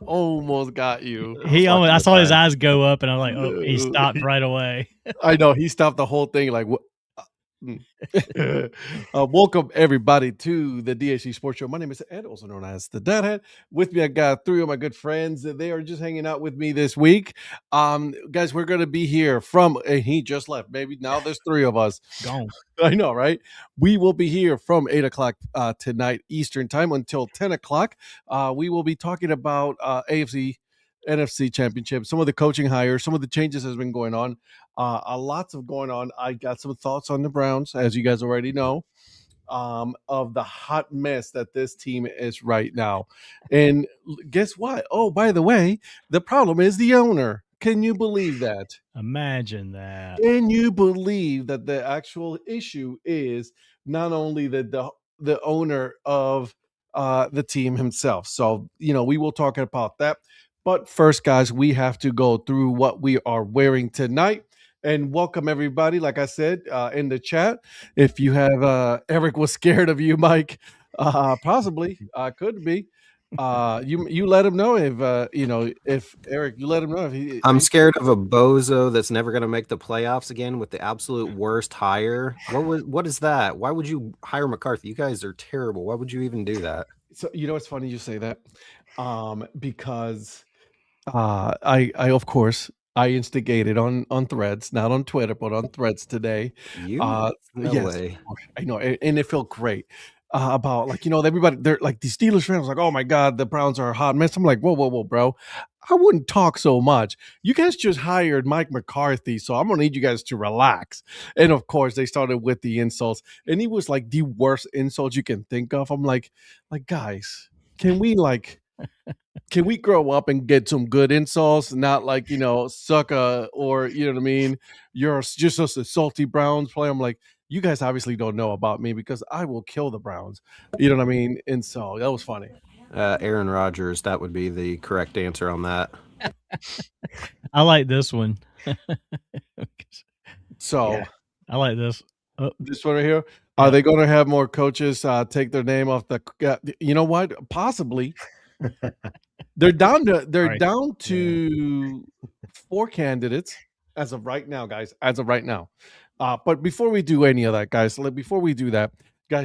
almost got you. I saw his eyes go up, and I'm like, oh, he stopped right away. I know he stopped the whole thing. Like, what? Welcome everybody to the DHC Sports Show. My name is Ed, also known as the Dad Hat. With me, I got three of my good friends. They are just hanging out with me this week. Guys, we're going to be here and he just left. Maybe now there's three of us. Gone. I know, right? We will be here from 8 o'clock tonight Eastern time until 10 o'clock. We will be talking about AFC, NFC championship, some of the coaching hires, some of the changes has been going on. A lots of going on. I got some thoughts on the Browns, as you guys already know, of the hot mess that this team is right now. And guess what? Oh, by the way, the problem is the owner. Can you believe that? Imagine that. Can you believe that the actual issue is not only the owner of the team himself? So, we will talk about that. But first, guys, we have to go through what we are wearing tonight. And welcome everybody. Like I said in the chat, if you have Eric was scared of you, Mike, possibly could be. You let him know if Eric, you let him know if I'm scared of a bozo that's never going to make the playoffs again with the absolute worst hire. What is that? Why would you hire McCarthy? You guys are terrible. Why would you even do that? So it's funny you say that, because I of course I instigated on Threads, not on Twitter, but on Threads today. No yes, way. I know, and it felt great. About everybody, they're like these Steelers fans like, oh my God, the Browns are a hot mess. I'm like, whoa, bro. I wouldn't talk so much. You guys just hired Mike McCarthy, so I'm gonna need you guys to relax. And of course, they started with the insults, and he was like the worst insult you can think of. I'm like guys, can we grow up and get some good insults, not sucker, or what I mean? You're just a salty Browns player. I'm like, you guys obviously don't know about me because I will kill the Browns. You know what I mean? And so that was funny. Aaron Rodgers, that would be the correct answer on that. I like this one. So yeah, I like this. This one right here. Yeah. Are they going to have more coaches take their name off the? You know what? Possibly. They're down to 4 candidates as of right now, guys. As of right now. But before we do any of that, guys,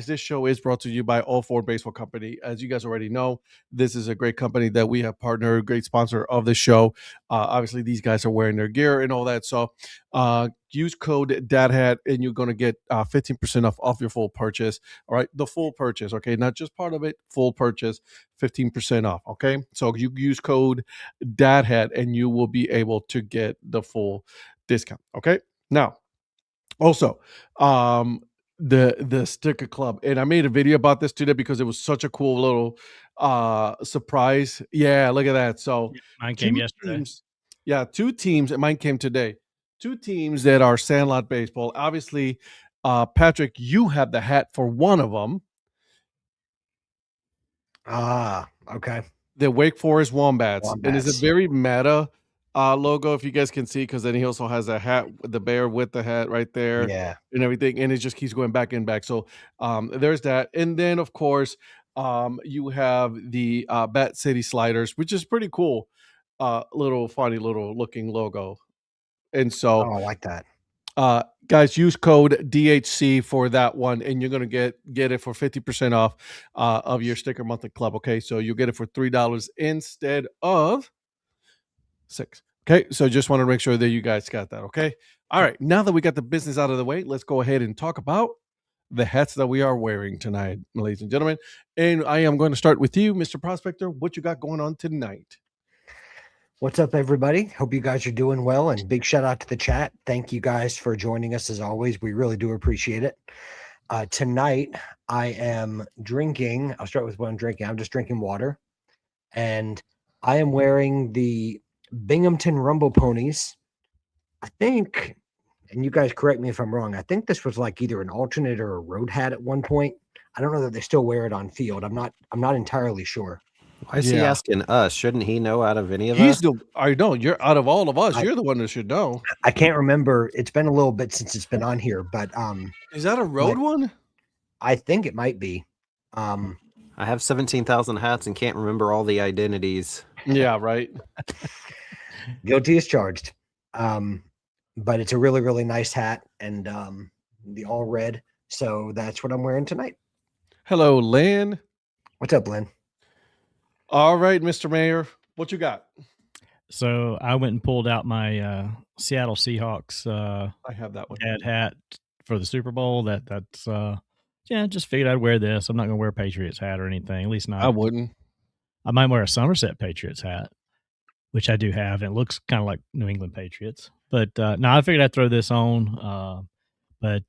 this show is brought to you by All Four Baseball Company. As you guys already know, this is a great company that we have partnered, great sponsor of the show. Obviously, these guys are wearing their gear and all that. So use code Dad Hat and you're going to get 15% off your full purchase. All right, the full purchase, okay? Not just part of it, full purchase, 15% off, okay? So you use code Dad Hat and you will be able to get the full discount, okay? Now, also, the sticker club, and I made a video about this today because it was such a cool little surprise. Yeah, look at that. So mine came yesterday. 2 teams, and mine came today. 2 teams that are Sandlot baseball. Obviously, Patrick, you have the hat for one of them. Okay. The Wake Forest Wombats. And it's a very meta logo, if you guys can see, because then he also has a hat, the bear with the hat right there, and everything, and it just keeps going back and back. So there's that, and then of course you have the Bat City Sliders, which is pretty cool, little funny little looking logo. And so I like that. Guys, use code DHC for that one, and you're gonna get it for 50% off of your sticker monthly club. Okay, so you get it for $3 instead of $6. Okay, so just want to make sure that you guys got that. Okay, all right. Now that we got the business out of the way, let's go ahead and talk about the hats that we are wearing tonight, ladies and gentlemen. And I am going to start with you, Mr. Prospector. What you got going on tonight? What's up, everybody? Hope you guys are doing well, and big shout out to the chat. Thank you guys for joining us as always. We really do appreciate it. Tonight, I am drinking. I'll start with what I'm drinking. I'm just drinking water, and I am wearing the Binghamton Rumble Ponies. I think, and you guys correct me if I'm wrong, I think this was like either an alternate or a road hat at one point. I don't know that they still wear it on field. I'm not entirely sure. Why is he asking us? Shouldn't he know out of any of us? I know you're out of all of us. You're the one that should know. I can't remember. It's been a little bit since it's been on here, but is that a road one? I think it might be. I have 17,000 hats and can't remember all the identities. Yeah, right. Guilty as charged. But it's a really, really nice hat, and the all red. So that's what I'm wearing tonight. Hello, Lynn. What's up, Lynn? All right, Mr. Mayor, what you got? So I went and pulled out my Seattle Seahawks I have that one. Dad hat for the Super Bowl. That's just figured I'd wear this. I'm not gonna wear a Patriots hat or anything. At least not. I wouldn't. I might wear a Somerset Patriots hat, which I do have, and it looks kind of like New England Patriots. But no, I figured I'd throw this on. But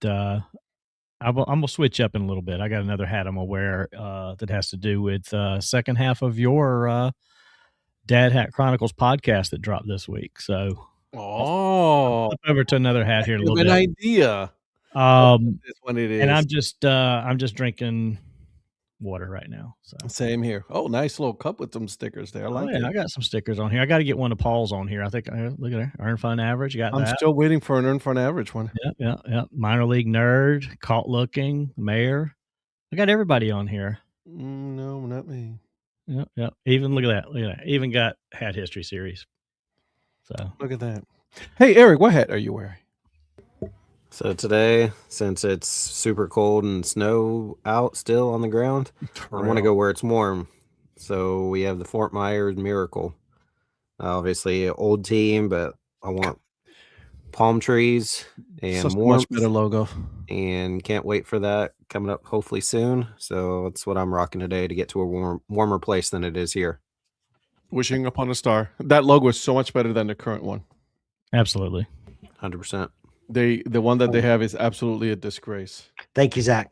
I'm gonna switch up in a little bit. I got another hat I'm gonna wear that has to do with second half of your Dad Hat Chronicles podcast that dropped this week. So I'll flip over to another hat here in a little bit. An idea. This one it is. And I'm just drinking water right now. So same here. Oh, nice little cup with some stickers there. I like it. I got some stickers on here. I got to get one of Paul's on here. I think look at her. Earn Fun Average. You got I'm that. still waiting for an Earn Fun Average one. Yeah. Minor League Nerd, Caught Looking, Mayor. I got everybody on here. No, not me. Yeah. Even look at that. Even got Hat History Series. So look at that. Hey, Eric, what hat are you wearing? So today, since it's super cold and snow out still on the ground, I want to go where it's warm. So we have the Fort Myers Miracle. Obviously, an old team, but I want palm trees and much better logo. And can't wait for that coming up hopefully soon. So that's what I'm rocking today to get to a warmer place than it is here. Wishing upon a star. That logo is so much better than the current one. Absolutely. 100%. The one that they have is absolutely a disgrace. Thank you, Zach.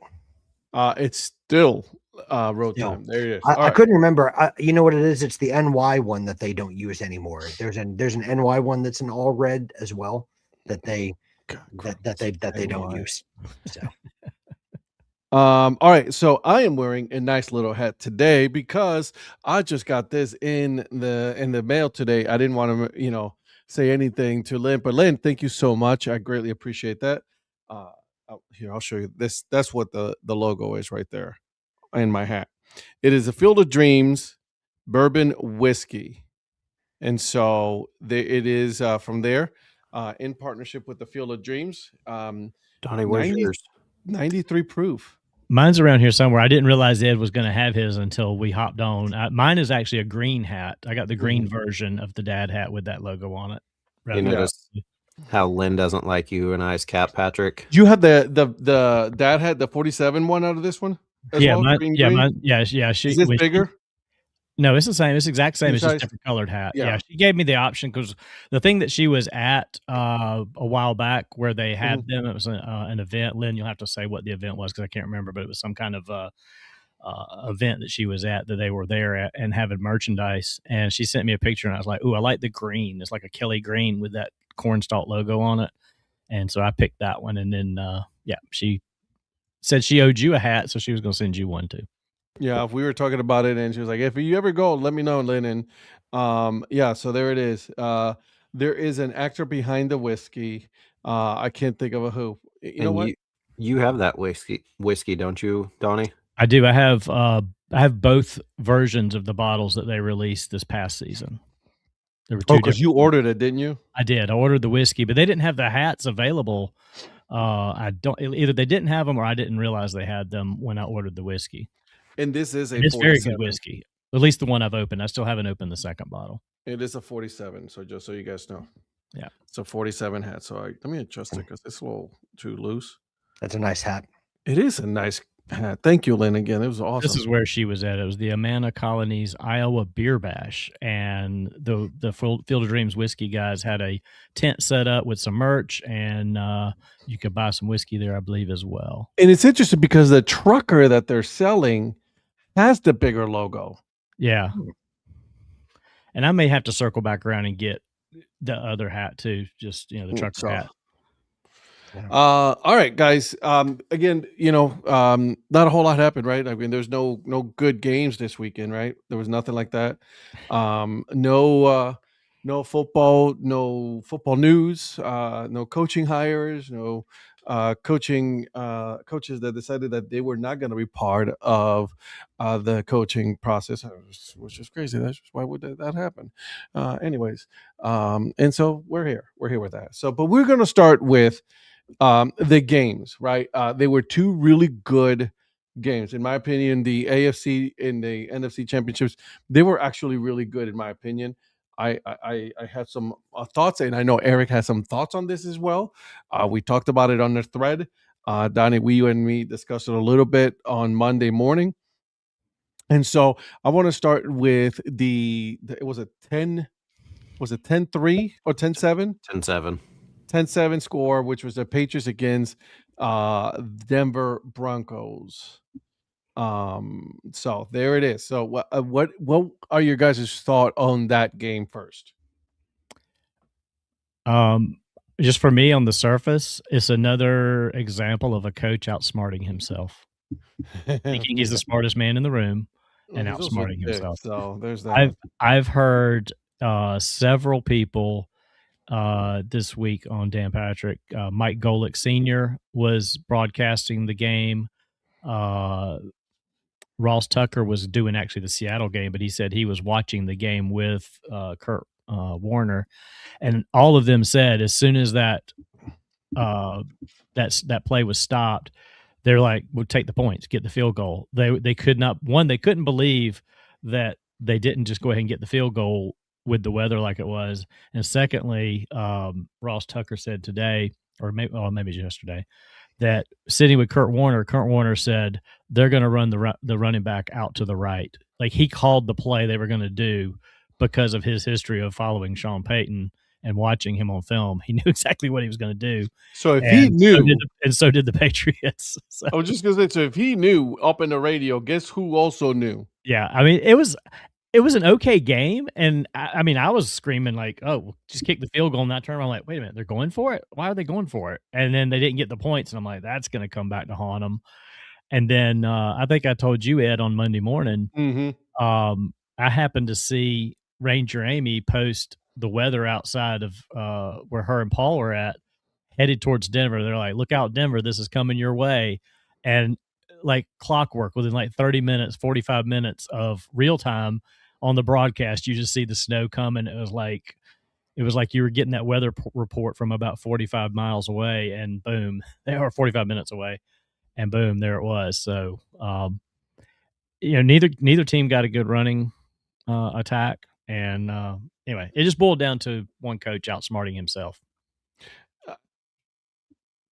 It's still road time. There it is. I couldn't remember. You know what it is? It's the NY one that they don't use anymore. There's an NY one that's an all red as well that they don't use. So. All right, so I am wearing a nice little hat today because I just got this in the mail today. I didn't want to, say anything to Lynn, but Lynn, thank you so much. I greatly appreciate that. Here, I'll show you this. That's what the logo is right there in my hat. It is a Field of Dreams bourbon whiskey, and so it is from there in partnership with the Field of Dreams. Donnie, where's yours? 93 proof. Mine's around here somewhere. I didn't realize Ed was going to have his until we hopped on. Mine is actually a green hat. I got the green version of the Dad hat with that logo on it. You notice how Lynn doesn't like you and I's cap, Patrick? You had the Dad hat, the 47 one out of this one? Yeah, well? green. Is this bigger? No, it's the same. It's the exact same. It's just different colored hat. Yeah, she gave me the option because the thing that she was at a while back where they had them, it was an event. Lynn, you'll have to say what the event was because I can't remember, but it was some kind of event that she was at that they were there at and having merchandise. And she sent me a picture and I was like, ooh, I like the green. It's like a Kelly green with that cornstalk logo on it. And so I picked that one. And then, she said she owed you a hat, so she was going to send you one too. Yeah, we were talking about it, and she was like, "If you ever go, let me know, Lynn." And so there it is. There is an actor behind the whiskey. I can't think of a who. You know what? You have that whiskey, don't you, Donnie? I do. I have both versions of the bottles that they released this past season. There were two. Because you ordered it, didn't you? I did. I ordered the whiskey, but they didn't have the hats available. Either they didn't have them or I didn't realize they had them when I ordered the whiskey. And this is it's very good whiskey. At least the one I've opened. I still haven't opened the second bottle. It is a 47. So just so you guys know. Yeah. It's a 47 hat. So let me adjust it because it's a little too loose. That's a nice hat. It is a nice hat. Thank you, Lynn, again. It was awesome. This is where she was at. It was the Amana Colony's Iowa Beer Bash. And the Field of Dreams whiskey guys had a tent set up with some merch, and you could buy some whiskey there, I believe, as well. And it's interesting because the trucker that they're selling has the bigger logo. Yeah. And I may have to circle back around and get the other hat too. Just, the trucker hat. Yeah. All right, guys. Again, not a whole lot happened, right? I mean, there's no good games this weekend, right? There was nothing like that. No no football news, no coaching hires, no coaches that decided that they were not going to be part of the coaching process, which is crazy. That's just, why would that happen? Anyways, and so we're here with that. So, but we're going to start with the games, right? They were two really good games, in my opinion. The AFC and the NFC championships, they were actually really good, in my opinion. I had some thoughts, and I know Eric has some thoughts on this as well. We talked about it on the thread. Donnie, you and me discussed it a little bit on Monday morning. And so I want to start with it was a 10, was it 10-3 or 10-7? 10-7. 10-7 score, which was the Patriots against Denver Broncos. So there it is. So what are your guys' thought on that game first? Just for me, on the surface, it's another example of a coach outsmarting himself, thinking he's the smartest man in the room and outsmarting himself. So there's that. I've heard several people this week on Dan Patrick. Mike Golick Sr. was broadcasting the game. Ross Tucker was doing actually the Seattle game, but he said he was watching the game with Kurt Warner, and all of them said as soon as that play was stopped, they're like, "We'll take the points, get the field goal." They could not. One, they couldn't believe that they didn't just go ahead and get the field goal with the weather like it was. And secondly, Ross Tucker said today, or maybe it was yesterday, that sitting with Kurt Warner said they're going to run the running back out to the right. Like, he called the play they were going to do because of his history of following Sean Payton and watching him on film. He knew exactly what he was going to do. So if he knew, so did the Patriots. So. I was just going to say, so if he knew up in the radio, guess who also knew? Yeah, I mean, it was an okay game, and I mean, I was screaming like, "Oh, just kick the field goal!" And that turn around, like, "Wait a minute, they're going for it? Why are they going for it?" And then they didn't get the points, and I'm like, "That's going to come back to haunt them." And then I think I told you, Ed, on Monday morning. Mm-hmm. I happened to see Ranger Amy post the weather outside of where her and Paul were at, headed towards Denver. They're like, "Look out, Denver! This is coming your way," and like clockwork, within like 30 minutes, 45 minutes of real time on the broadcast, you just see the snow coming. It was like you were getting that weather report from about 45 miles away, and boom, they are 45 minutes away, and boom, there it was. So, neither team got a good running attack, and anyway, it just boiled down to one coach outsmarting himself.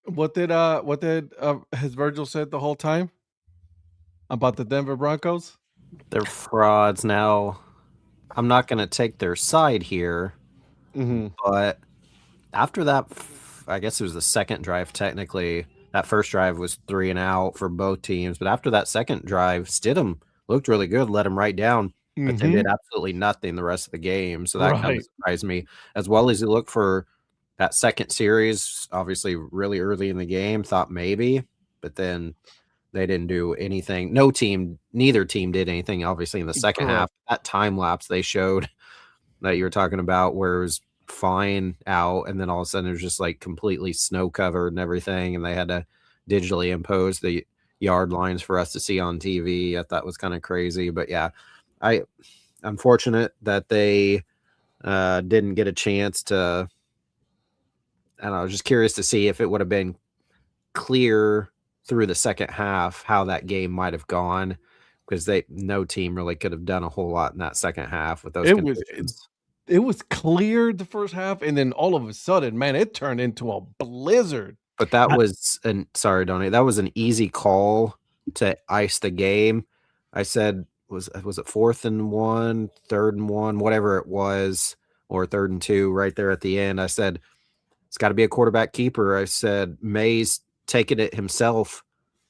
What did has Virgil said the whole time about the Denver Broncos? They're frauds. Now, I'm not going to take their side here, but after that, I guess it was the second drive, technically. That first drive was 3 and out for both teams, but after that second drive, Stidham looked really good, let him right down, but they did absolutely nothing the rest of the game. So that kind of surprised me, as well as he looked for that second series, obviously really early in the game, thought maybe, but then they didn't do anything. Neither team did anything, obviously, in the second half. That time lapse they showed that you were talking about, where it was fine out, and then all of a sudden it was just like completely snow covered and everything, and they had to digitally impose the yard lines for us to see on TV. I thought was kind of crazy, but yeah, I'm fortunate that they didn't get a chance to. I don't know, I was just curious to see if it would have been clear through the second half how that game might have gone, because no team really could have done a whole lot in that second half with those conditions. It was clear the first half, and then all of a sudden, man, it turned into a blizzard. But that was sorry, Donnie, that was an easy call to ice the game. I said, was it 4th and 1, 3rd and 1, whatever it was, or 3rd and 2 right there at the end. I said, it's got to be a quarterback keeper. I said, May's taken it himself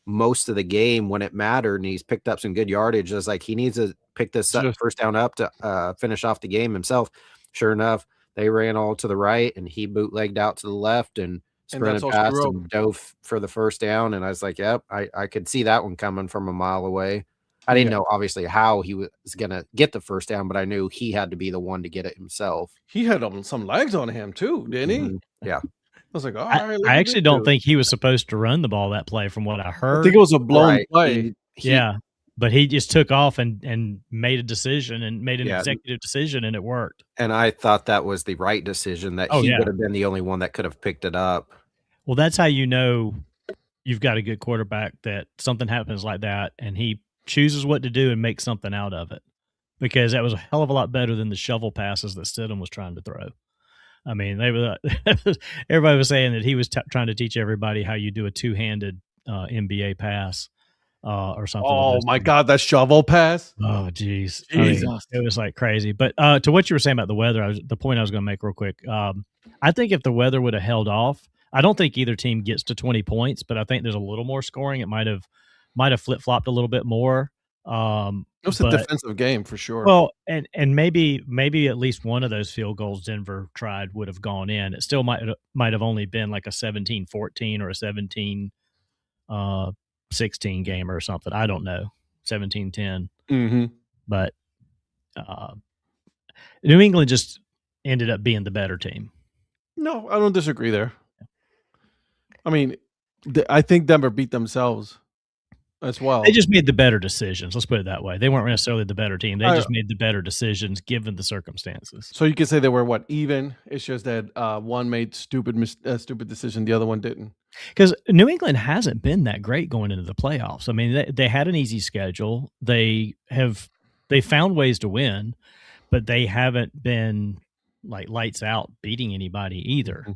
most of the game when it mattered, and he's picked up some good yardage. I was like, he needs to pick this first down up to finish off the game himself. Sure enough, they ran all to the right, and he bootlegged out to the left and sprinted past and dove for the first down. And I was like, yep, I could see that one coming from a mile away. I didn't know obviously how he was going to get the first down, but I knew he had to be the one to get it himself. He had some legs on him too, didn't he? Yeah. I was like, all right. I actually don't think he was supposed to run the ball that play from what I heard. I think it was a blown play. Yeah. But he just took off and made a decision and made an executive decision, and it worked. And I thought that was the right decision, that he would have been the only one that could have picked it up. Well, that's how you know you've got a good quarterback, that something happens like that and he chooses what to do and makes something out of it, because that was a hell of a lot better than the shovel passes that Stidham was trying to throw. I mean, everybody was saying that he was trying to teach everybody how you do a two-handed NBA pass or something. Oh my God, that shovel pass! Oh geez, Jesus. It was like crazy. But to what you were saying about the weather, the point I was going to make real quick. I think if the weather would have held off, I don't think either team gets to 20 points, but I think there's a little more scoring. It might have flip-flopped a little bit more. It was a defensive game for sure. Well, and maybe at least one of those field goals Denver tried would have gone in. It still might have only been like a 17-14 or a 17-16 game or something. I don't know, 17-10. Mm-hmm. But New England just ended up being the better team. No, I don't disagree there. I mean, I think Denver beat themselves as well. They just made the better decisions. Let's put it that way. They weren't necessarily the better team. They just made the better decisions given the circumstances. So you could say they were even? It's just that one made stupid decision, the other one didn't. Because New England hasn't been that great going into the playoffs. I mean, they had an easy schedule. They found ways to win, but they haven't been like lights out beating anybody either.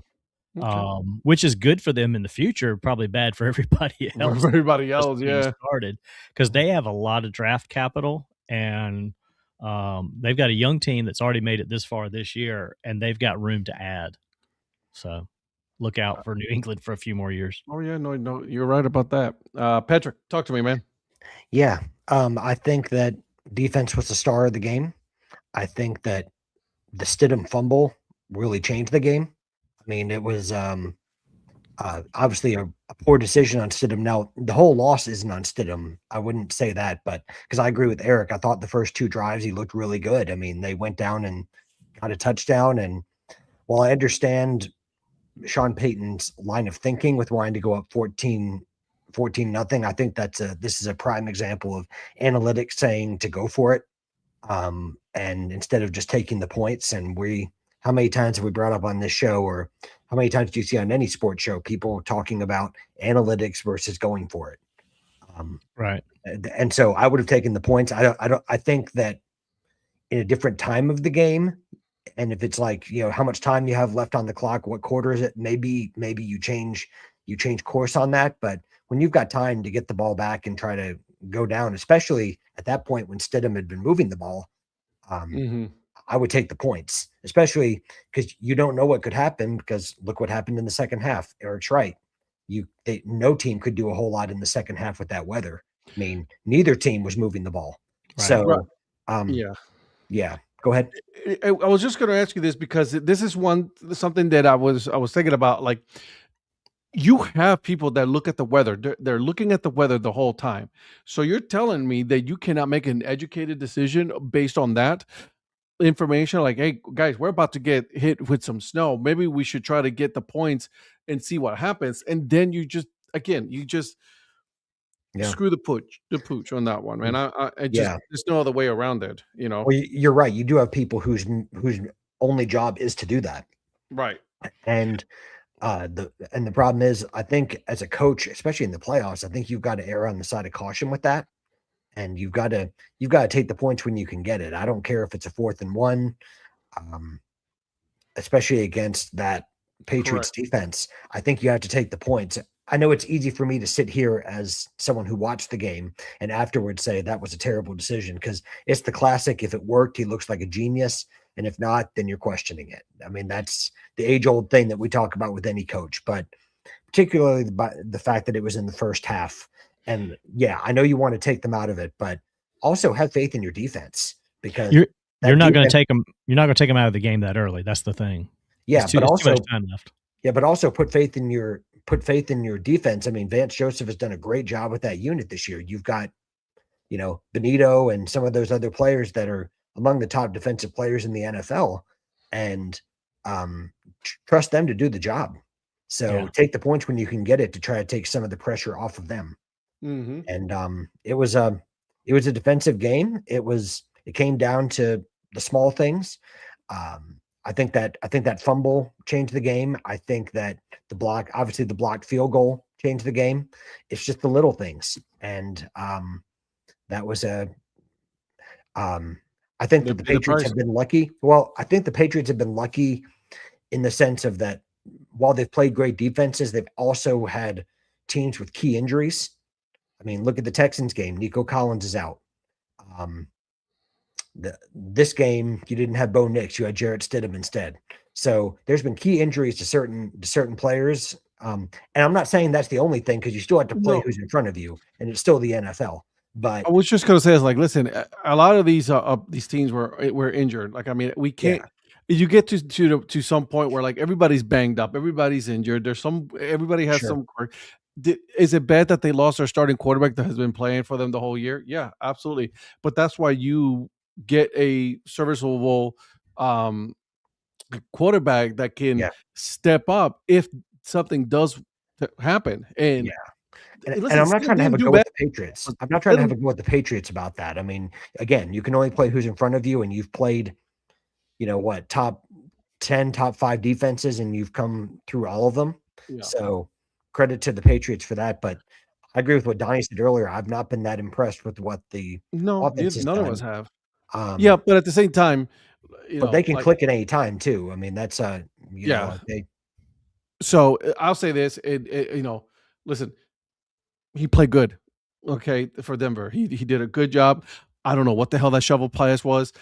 Okay. Which is good for them in the future, probably bad for everybody else. For everybody else, yeah. Started because they have a lot of draft capital, and they've got a young team that's already made it this far this year, and they've got room to add. So look out for New England for a few more years. Oh yeah, no, you're right about that. Patrick, talk to me, man. Yeah, I think that defense was the star of the game. I think that the Stidham fumble really changed the game. I mean, it was obviously a poor decision on Stidham. Now, the whole loss isn't on Stidham. I wouldn't say that, but because I agree with Eric, I thought the first two drives he looked really good. I mean, they went down and got a touchdown. And while I understand Sean Payton's line of thinking with wanting to go up 14-0, I think this is a prime example of analytics saying to go for it. And instead of just taking the points, and how many times have we brought up on this show, or how many times do you see on any sports show people talking about analytics versus going for it? Right. And so I would have taken the points. I think that in a different time of the game, and if it's like, how much time you have left on the clock, what quarter is it? Maybe you change course on that. But when you've got time to get the ball back and try to go down, especially at that point when Stidham had been moving the ball, I would take the points, especially because you don't know what could happen, because look what happened in the second half. Eric's right. No team could do a whole lot in the second half with that weather. I mean, neither team was moving the ball. Right. So, yeah, go ahead. I was just going to ask you this, because this is something that I was thinking about. Like, you have people that look at the weather. They're looking at the weather the whole time. So you're telling me that you cannot make an educated decision based on that information? Like, hey guys, we're about to get hit with some snow. Maybe we should try to get the points and see what happens. And then you just screw the pooch on that one, man. There's no other way around it, Well, you're right. You do have people whose only job is to do that. Right. And the problem is, I think as a coach, especially in the playoffs, I think you've got to err on the side of caution with that. And you've got to take the points when you can get it. I don't care if it's a 4th and 1, especially against that Patriots defense. I think you have to take the points. I know it's easy for me to sit here as someone who watched the game and afterwards say that was a terrible decision, because it's the classic. If it worked, he looks like a genius. And if not, then you're questioning it. I mean, that's the age-old thing that we talk about with any coach, but particularly by the fact that it was in the first half. And yeah, I know you want to take them out of it, but also have faith in your defense, because you're not going to take them. You're not going to take them out of the game that early. That's the thing. Yeah, but also too much time left. Yeah, but also put faith in your defense. I mean, Vance Joseph has done a great job with that unit this year. You've got Benito and some of those other players that are among the top defensive players in the NFL, and trust them to do the job. So take the points when you can get it to try to take some of the pressure off of them. Mm-hmm. And it was a defensive game. It came down to the small things. I think that fumble changed the game. I think that the blocked field goal changed the game. It's just the little things. And that was I think that the Patriots have been lucky. Well, I think the Patriots have been lucky in the sense of that while they've played great defenses, they've also had teams with key injuries. I mean, look at the Texans game. Nico Collins is out. This game, you didn't have Bo Nix. You had Jarrett Stidham instead. So there's been key injuries to certain players. And I'm not saying that's the only thing because you still have to play who's in front of you, and it's still the NFL. But I was just going to say, is like, listen, a lot of these teams were injured. Like, I mean, we can't. Yeah. You get to some point where like everybody's banged up, everybody's injured. Everybody has some. Is it bad that they lost their starting quarterback that has been playing for them the whole year? Yeah, absolutely. But that's why you get a serviceable quarterback that can step up if something does happen. And listen, and I'm not trying to have a go with the Patriots. I'm not trying to have a go with the Patriots about that. I mean, again, you can only play who's in front of you, and you've played, top 10, top 5 defenses, and you've come through all of them. Yeah. So credit to the Patriots for that. But I agree with what Donnie said earlier. I've not been that impressed with what the offense has none done. of us have. But at the same time, but they can click at any time too. I mean, that's So I'll say this, listen, he played good, okay, for Denver. He did a good job. I don't know what the hell that shovel pass was.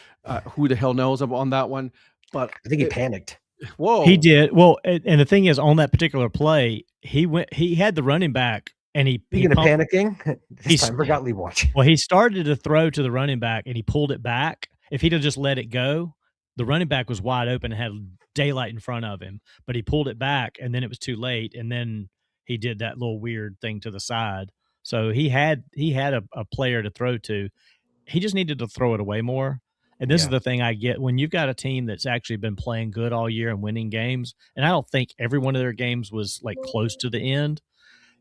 Who the hell knows on that one? But I think he panicked. Whoa, he did. Well, and the thing is, on that particular play, he had the running back. And speaking of panicking, this time forgot leave watch. Well, he started to throw to the running back, and he pulled it back. If he'd have just let it go, the running back was wide open and had daylight in front of him. But he pulled it back, and then it was too late. And then he did that little weird thing to the side. So he had a player to throw to. He just needed to throw it away more. And this is the thing I get when you've got a team that's actually been playing good all year and winning games. And I don't think every one of their games was like close to the end.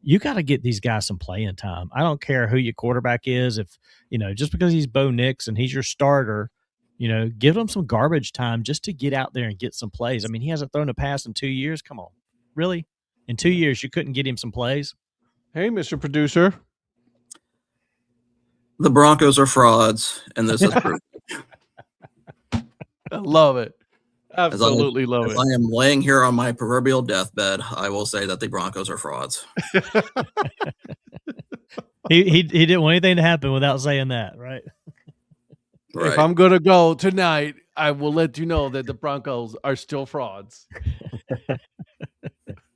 You got to get these guys some playing time. I don't care who your quarterback is. If, just because he's Bo Nix and he's your starter, give him some garbage time just to get out there and get some plays. I mean, he hasn't thrown a pass in 2 years. Come on. Really? In 2 years, you couldn't get him some plays? Hey, Mr. Producer. The Broncos are frauds, and this is proof. I love it. Absolutely love it. I am laying here on my proverbial deathbed. I will say that the Broncos are frauds. He didn't want anything to happen without saying that, right? If I'm going to go tonight, I will let you know that the Broncos are still frauds.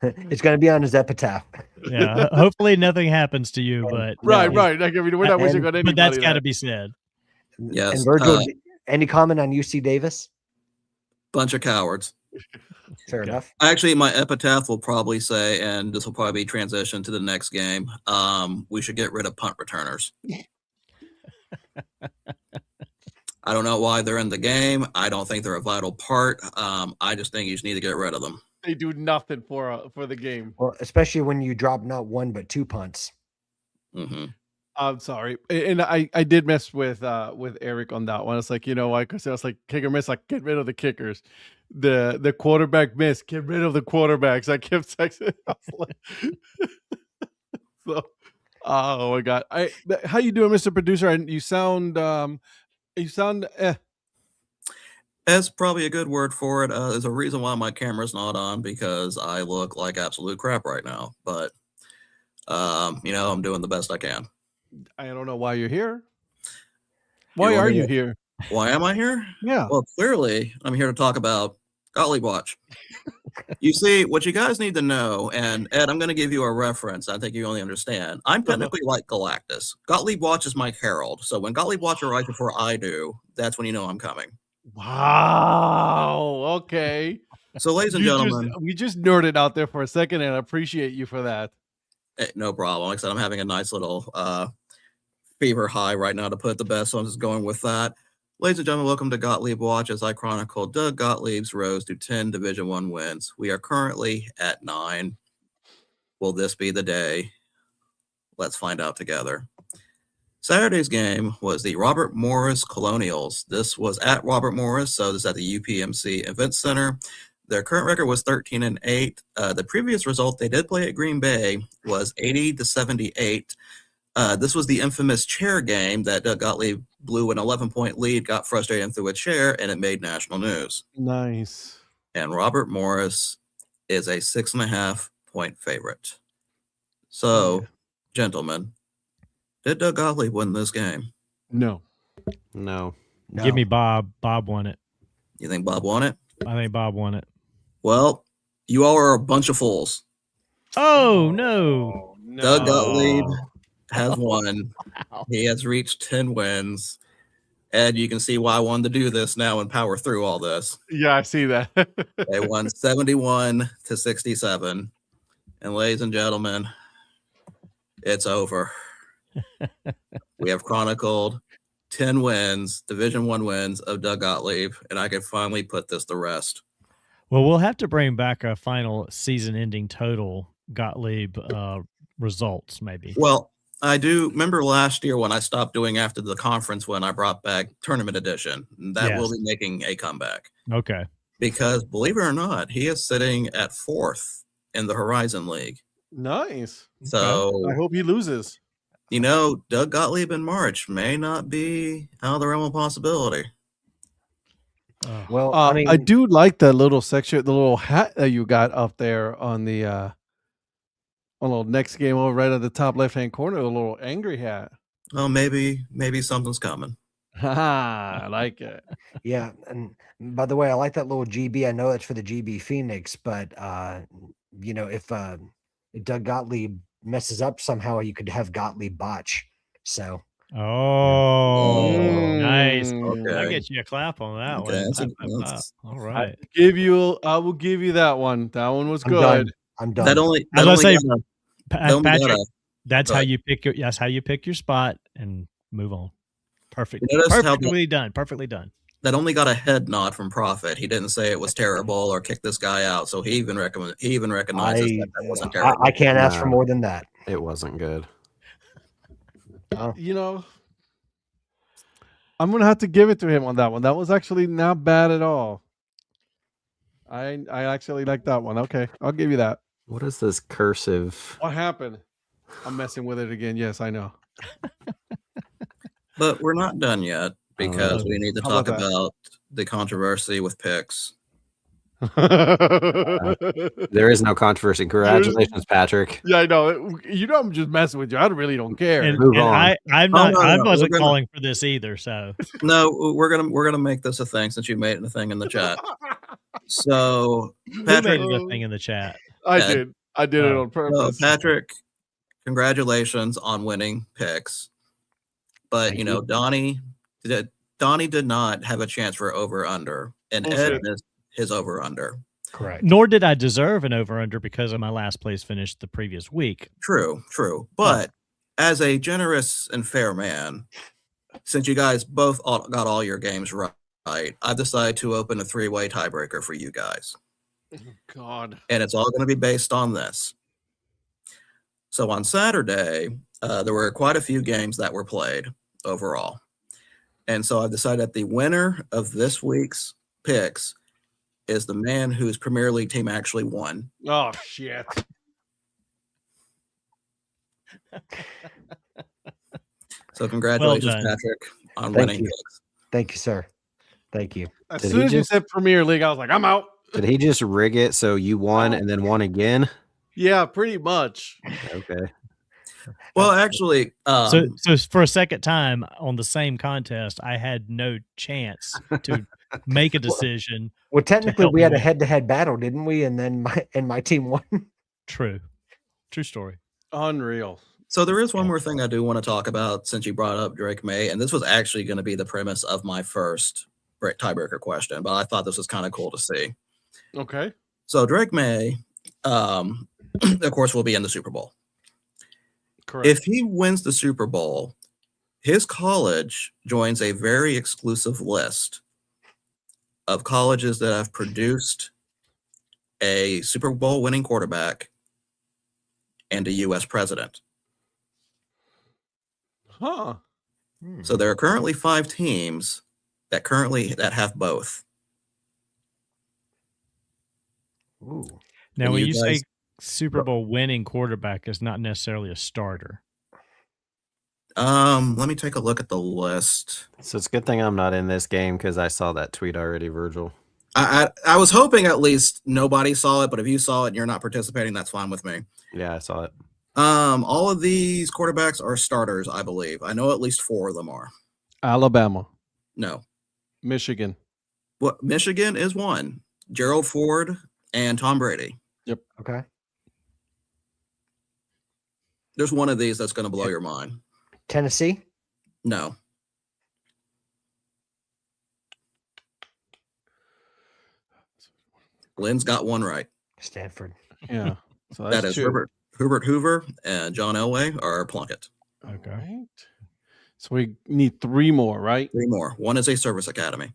It's going to be on his epitaph. Yeah. Hopefully nothing happens to you, but right. Like, I mean, we're not wishing on anybody. But that's got to be said. Yes. And Virgil, any comment on UC Davis? Bunch of cowards. Fair enough. Actually, my epitaph will probably say, and this will probably be transition to the next game, we should get rid of punt returners. I don't know why they're in the game. I don't think they're a vital part. I just think you just need to get rid of them. They do nothing for the game. Well, especially when you drop not 1 but 2 punts. Mm-hmm. I'm sorry, and I did mess with Eric on that one. It's like, why? Because I was like, kicker miss, like get rid of the kickers. The quarterback miss, get rid of the quarterbacks. I kept texting. So, oh my god, how you doing, Mr. Producer? And you sound That's probably a good word for it. There's a reason why my camera's not on because I look like absolute crap right now. But I'm doing the best I can. I don't know why you're here. Why are you here? Why am I here? Yeah. Well, clearly, I'm here to talk about Gottlieb Watch. You see, what you guys need to know, and Ed, I'm going to give you a reference. I think you only understand. I'm technically like Galactus. Gottlieb Watch is my herald. So when Gottlieb Watch arrives before I do, that's when you know I'm coming. Wow. Okay. So, ladies and gentlemen. We just nerded out there for a second, and I appreciate you for that. No problem. Like I said, I'm having a nice little fever high right now to put it the best, so I'm just going with that. Ladies and gentlemen, welcome to Gottlieb Watch. As I chronicle Doug Gottlieb's rose to 10 Division I wins. We are currently at 9. Will this be the day? Let's find out together. Saturday's game was the Robert Morris Colonials. This was at Robert Morris, so this is at the UPMC Event Center. Their current record was 13-8. The previous result they did play at Green Bay was 80-78. This was the infamous chair game that Doug Gottlieb blew an 11-point lead, got frustrated and threw a chair, and it made national news. Nice. And Robert Morris is a 6.5-point favorite. So, gentlemen, did Doug Gottlieb win this game? No. Give me Bob. Bob won it. You think Bob won it? I think Bob won it. Well, you all are a bunch of fools. Oh, no. Doug Gottlieb has won. Wow. He has reached 10 wins. Ed, you can see why I wanted to do this now and power through all this. Yeah, I see that. They won 71-67. And ladies and gentlemen, it's over. We have chronicled 10 wins, Division I wins of Doug Gottlieb, and I can finally put this to rest. Well, we'll have to bring back a final season-ending total Gottlieb results, maybe. Well, I do remember last year when I stopped doing after the conference when I brought back Tournament Edition. That will be making a comeback. Okay. Because believe it or not, he is sitting at 4th in the Horizon League. Nice. So I hope he loses. You know, Doug Gottlieb in March may not be out of the realm of possibility. Well, I mean, I do like the little section, the little hat that you got up there on the on a little next game over right at the top left-hand corner, the little angry hat. Oh, maybe something's coming. I like it. Yeah, and by the way, I like that little GB. I know that's for the GB Phoenix, but you know, if Doug Gottlieb messes up somehow, you could have Gottlieb botch. So. Nice. Okay. I'll get you a clap on that one. All right. I will give you that one. That one was good. I'm done. Patrick, that's how you pick your spot and move on. Perfect. Perfectly done. That only got a head nod from Prophet. He didn't say it was terrible or kick this guy out. So he even recognizes that wasn't terrible. I can't ask for more than that. It wasn't good. You know, I'm gonna have to give it to him on that one. That was actually not bad at all. I actually like that one. Okay, I'll give you that. What is this cursive? What happened? I'm messing with it again. Yes, I know. But we're not done yet because we need to talk about the controversy with picks. There is no controversy. Congratulations, Patrick. Yeah, I know. You know, I'm just messing with you. I really don't care. And I wasn't calling for this either. So no, we're gonna make this a thing since you made it a thing in the chat. So Patrick made it a thing in the chat. I did it on purpose. Patrick, congratulations on winning picks. But you know, Donnie did not have a chance for over/under, and Ed missed his over/under. Correct. Nor did I deserve an over/under because of my last place finish the previous week. True. But as a generous and fair man, since you guys both got all your games right, I've decided to open a 3-way tiebreaker for you guys. God. And it's all going to be based on this. So on Saturday, there were quite a few games that were played overall. And so I've decided that the winner of this week's picks is the man whose Premier League team actually won. Oh, shit. So congratulations, Patrick, on winning picks. Thank you, sir. Thank you. As soon as you said Premier League, I was like, I'm out. Did he just rig it so you won and then won again? Yeah, pretty much. Okay. Well, actually, so for a second time on the same contest, I had no chance to make a decision. Well, technically, we had a head-to-head battle, didn't we? And then my team won. True story. Unreal. So there is one more thing I do want to talk about since you brought up Drake May, and this was actually going to be the premise of my first tiebreaker question, but I thought this was kind of cool to see. Okay. So Drake May, of course, will be in the Super Bowl. Correct. If he wins the Super Bowl, his college joins a very exclusive list of colleges that have produced a Super Bowl winning quarterback and a U.S. president. Huh. So there are currently 5 teams that have both. Ooh. Now, when you say Super Bowl winning quarterback, is not necessarily a starter. Let me take a look at the list. So it's a good thing I'm not in this game because I saw that tweet already, Virgil. I was hoping at least nobody saw it, but if you saw it and you're not participating, that's fine with me. Yeah, I saw it. All of these quarterbacks are starters, I believe. I know at least 4 of them are. Alabama. No. Michigan. What? Michigan is one. Gerald Ford and Tom Brady. Yep. Okay. There's one of these that's going to blow your mind. Tennessee? No. Lynn's got one right. Stanford. Yeah. So That is Herbert Hoover and John Elway are Plunkett. Okay. Right. So we need 3 more, right? 3 more. One is a service academy.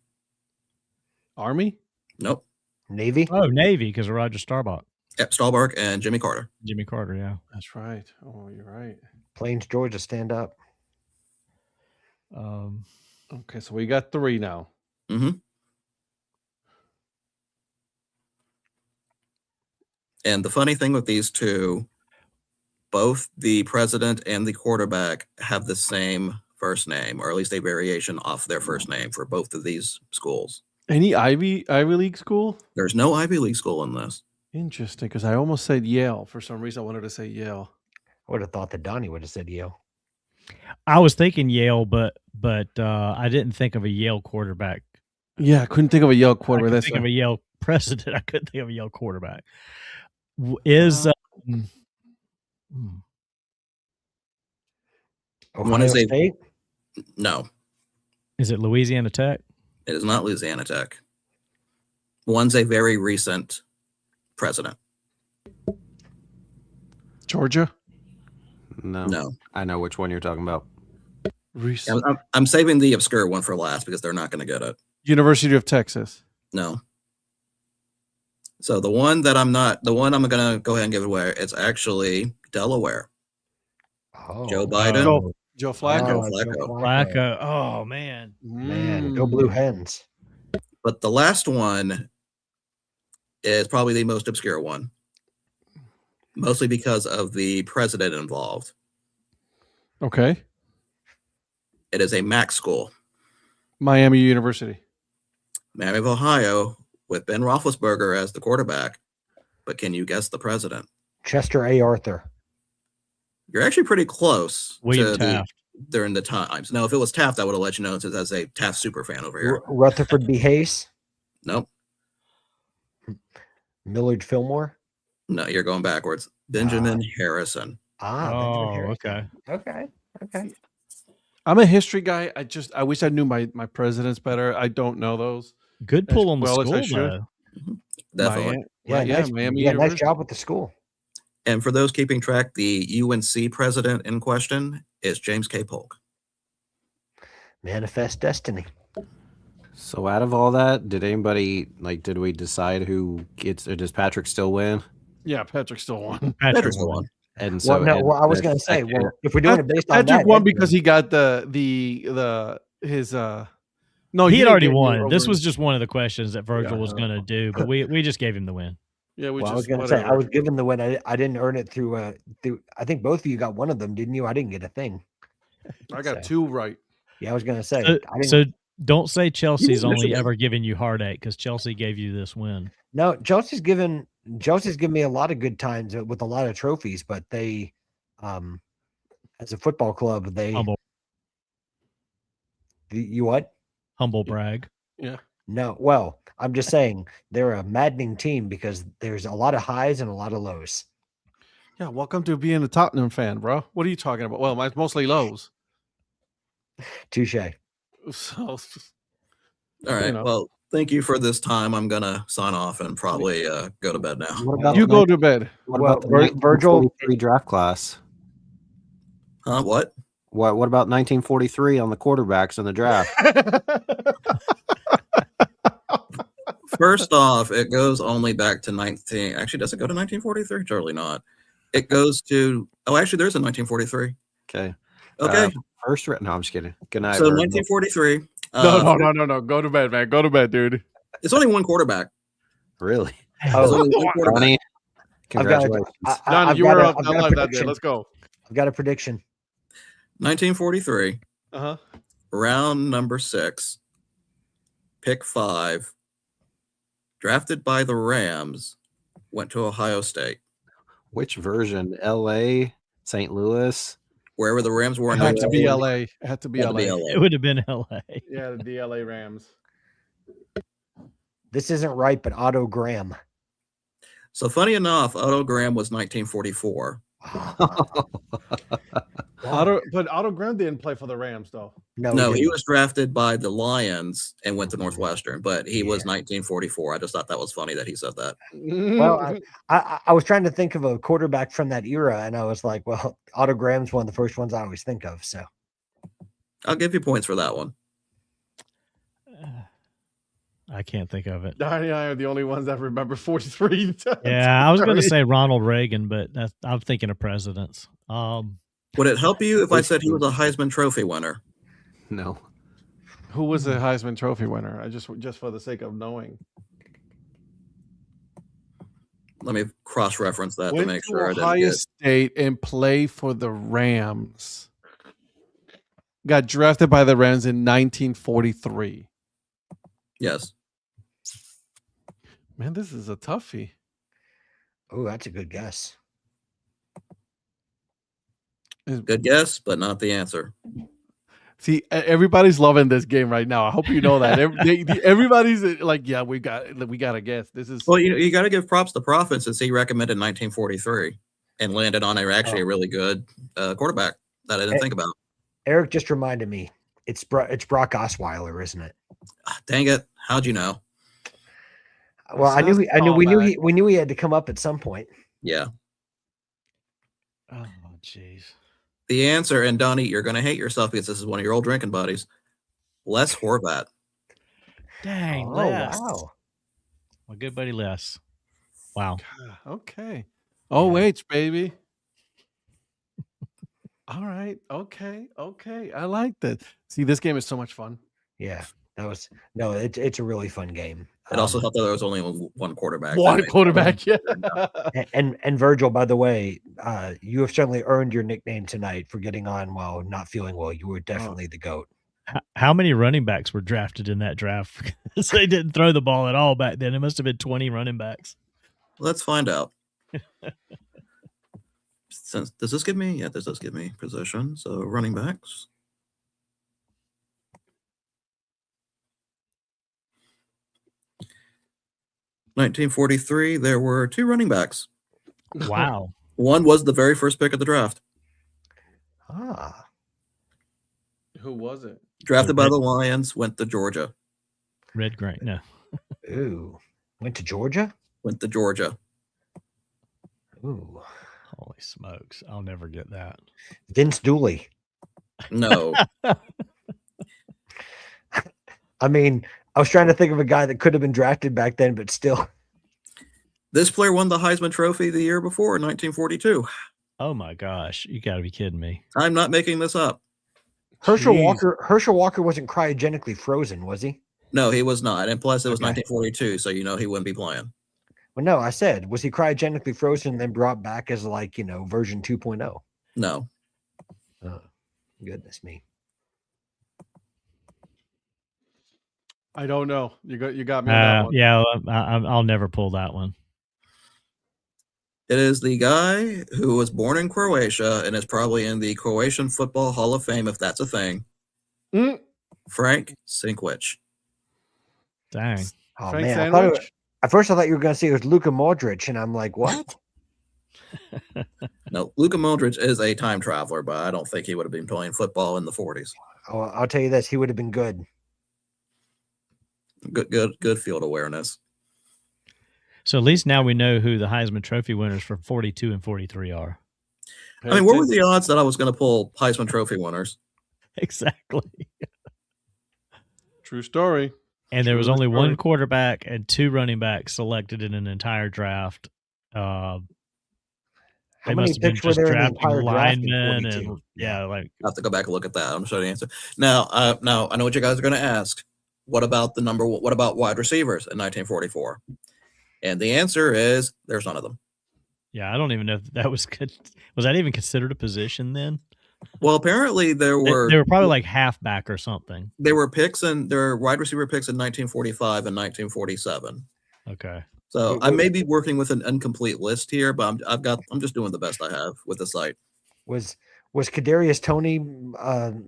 Army? Nope. Navy? Oh, Navy, because of Roger Staubach. Yep, Staubach and Jimmy Carter. Jimmy Carter, yeah. That's right. Oh, you're right. Plains, Georgia, stand up. Okay, so we got 3 now. Mm-hmm. And the funny thing with these 2, both the president and the quarterback have the same first name, or at least a variation off their first name for both of these schools. Any Ivy League school? There's no Ivy League school in this. Interesting, because I almost said Yale. For some reason, I wanted to say Yale. I would have thought that Donnie would have said Yale. I was thinking Yale, but I didn't think of a Yale quarterback. Yeah, I couldn't think of a Yale I quarterback. could think of a Yale president. I couldn't think of a Yale quarterback. Is Ohio State? No. Is it Louisiana Tech? It is not Louisiana Tech. One's a very recent president. Georgia? No. I know which one you're talking about. Recent. I'm saving the obscure one for last because they're not going to get it. University of Texas. No. So the one I'm going to go ahead and give away, it's actually Delaware. Oh, Joe Biden. Joe Flacco. Flacco. Oh, man. Man, go Blue Hens. But the last one is probably the most obscure one, mostly because of the president involved. Okay. It is a MAC school. Miami University. Miami of Ohio, with Ben Roethlisberger as the quarterback. But can you guess the president? Chester A. Arthur. You're actually pretty close. William Taft. During the times. Now, if it was Taft, I would have let you know as a Taft super fan over here. Rutherford B. Hayes. Nope. Millard Fillmore. No, you're going backwards. Benjamin Harrison. Oh, okay. Okay. I'm a history guy. I wish I knew my presidents better. I don't know those. Good pull on the well as I school, should. though. Definitely. Miami nice University. job with the school. And for those keeping track, the UNC president in question is James K. Polk. Manifest destiny. So out of all that, did we decide who gets, or does Patrick still win? Yeah, Patrick still won. Patrick won. won. And so I was going to say, if we're doing it based on that, Patrick won because he got No, he had already didn't get won. This over- was just one of the questions that Virgil was going to do, but we just gave him the win. Yeah, I was going to say, I was given the win. I didn't earn it through. I think both of you got one of them, didn't you? I didn't get a thing. I got 2 right. Yeah, I was going to say. So don't say Chelsea's only ever given you heartache, because Chelsea gave you this win. No, Chelsea's given me a lot of good times with a lot of trophies, but they, as a football club, they. Humble. You what? Humble brag. Yeah. No, well, I'm just saying they're a maddening team because there's a lot of highs and a lot of lows. Yeah, welcome to being a Tottenham fan, bro. What are you talking about? Well, mine's mostly lows. Touche. So, All right. Well, thank you for this time. I'm going to sign off and probably go to bed now. You go to bed. What about the Virgil 1943 draft class? What? What about 1943 on the quarterbacks in the draft? First off, it goes only back to 19. Actually, does it go to 1943? Surely not. It goes to. Oh, actually, there's a 1943. Okay. Okay. First, no, I'm just kidding. Good night. So 1943. No. Go to bed, man. Go to bed, dude. It's only one quarterback. Really? There's only one quarterback. Donnie, congratulations. Donnie, you were up live that day. Let's go. I've got a prediction. 1943. Uh-huh. Round number 6. Pick 5. Drafted by the Rams. Went to Ohio State. Which version? L.A., St. Louis? Wherever the Rams were. It had to be L.A. It had to be L.A. It would have been L.A. Yeah, the L.A. Rams. This isn't right, but Otto Graham. So funny enough, Otto Graham was 1944. Otto Graham didn't play for the Rams, though. No, he was drafted by the Lions and went to Northwestern, but he was 1944. I just thought that was funny that he said that. Well, I was trying to think of a quarterback from that era, and I was like, well, Otto Graham's one of the first ones I always think of. So I'll give you points for that one. I can't think of it. Donnie and I are the only ones that remember 43. Yeah, I was going to say Ronald Reagan, but I'm thinking of presidents. Would it help you if I said he was a Heisman Trophy winner? No. Who was the Heisman Trophy winner? I just for the sake of knowing. Let me cross-reference that Went to make sure I didn't Ohio get... State and play for the Rams. Got drafted by the Rams in 1943. Yes. Man, this is a toughie. Oh, that's a good guess. Good guess, but not the answer. See, everybody's loving this game right now. I hope you know that. Everybody's like, yeah, we got to guess. This is well, you got to give props to Profit since he recommended 1943 and landed on a really good quarterback that I didn't think about. Eric just reminded me. It's Brock Osweiler, isn't it? Dang it! How'd you know? Well, we knew he had to come up at some point. Yeah. Oh, jeez. The answer, and Donnie, you're going to hate yourself because this is one of your old drinking buddies. Les Horvat. Dang, Les. Wow. My good buddy Les. Wow. Okay. OH, baby. All right. Okay. I like that. See, this game is so much fun. Yeah. It's a really fun game. It also helped that there was only one quarterback. One quarterback, yeah. And Virgil, by the way, you have certainly earned your nickname tonight for getting on while not feeling well. You were definitely the GOAT. How many running backs were drafted in that draft? Because they didn't throw the ball at all back then. It must have been 20 running backs. Let's find out. Does this give me? Yeah, this does give me position. So running backs. (1943) there were 2 running backs. Wow. One was the very first pick of the draft. Who was it? Drafted by the Lions, went to Georgia. Red Grant, no. Ooh. Went to Georgia? Went to Georgia. Ooh. Holy smokes. I'll never get that. Vince Dooley. No. I mean, I was trying to think of a guy that could have been drafted back then, but still. This player won the Heisman Trophy the year before, in 1942. Oh my gosh. You got to be kidding me. I'm not making this up. Herschel Walker wasn't cryogenically frozen, was he? No, he was not. And plus, it was 1942, so he wouldn't be playing. Well, no, I said, was he cryogenically frozen and then brought back as version 2.0? No. Oh, goodness me. I don't know. You got me on that one. Yeah, I'll never pull that one. It is the guy who was born in Croatia and is probably in the Croatian Football Hall of Fame, if that's a thing. Frank Sinkwich. Dang. Oh, Frank man. Sandwich? At first, I thought you were going to say it was Luka Modric, and I'm like, what? No, Luka Modric is a time traveler, but I don't think he would have been playing football in the 40s. Oh, I'll tell you this. He would have been good. Good field awareness. So at least now we know who the Heisman Trophy winners for 42 and 43 are. I mean, what were the odds that I was going to pull Heisman Trophy winners? Exactly. True story. And there was only one quarterback and 2 running backs selected in an entire draft. How many picks were there in the entire draft? Linemen and I have to go back and look at that. I'm sure the answer. Now I know what you guys are going to ask. What about what about wide receivers in 1944? And the answer is there's none of them. Yeah, I don't even know if that was good. Was that even considered a position then? Well, apparently they were probably like halfback or something. There were wide receiver picks in 1945 and 1947. Okay. So I may be working with an incomplete list here, but I'm just doing the best I have with the site. Was Kadarius Toney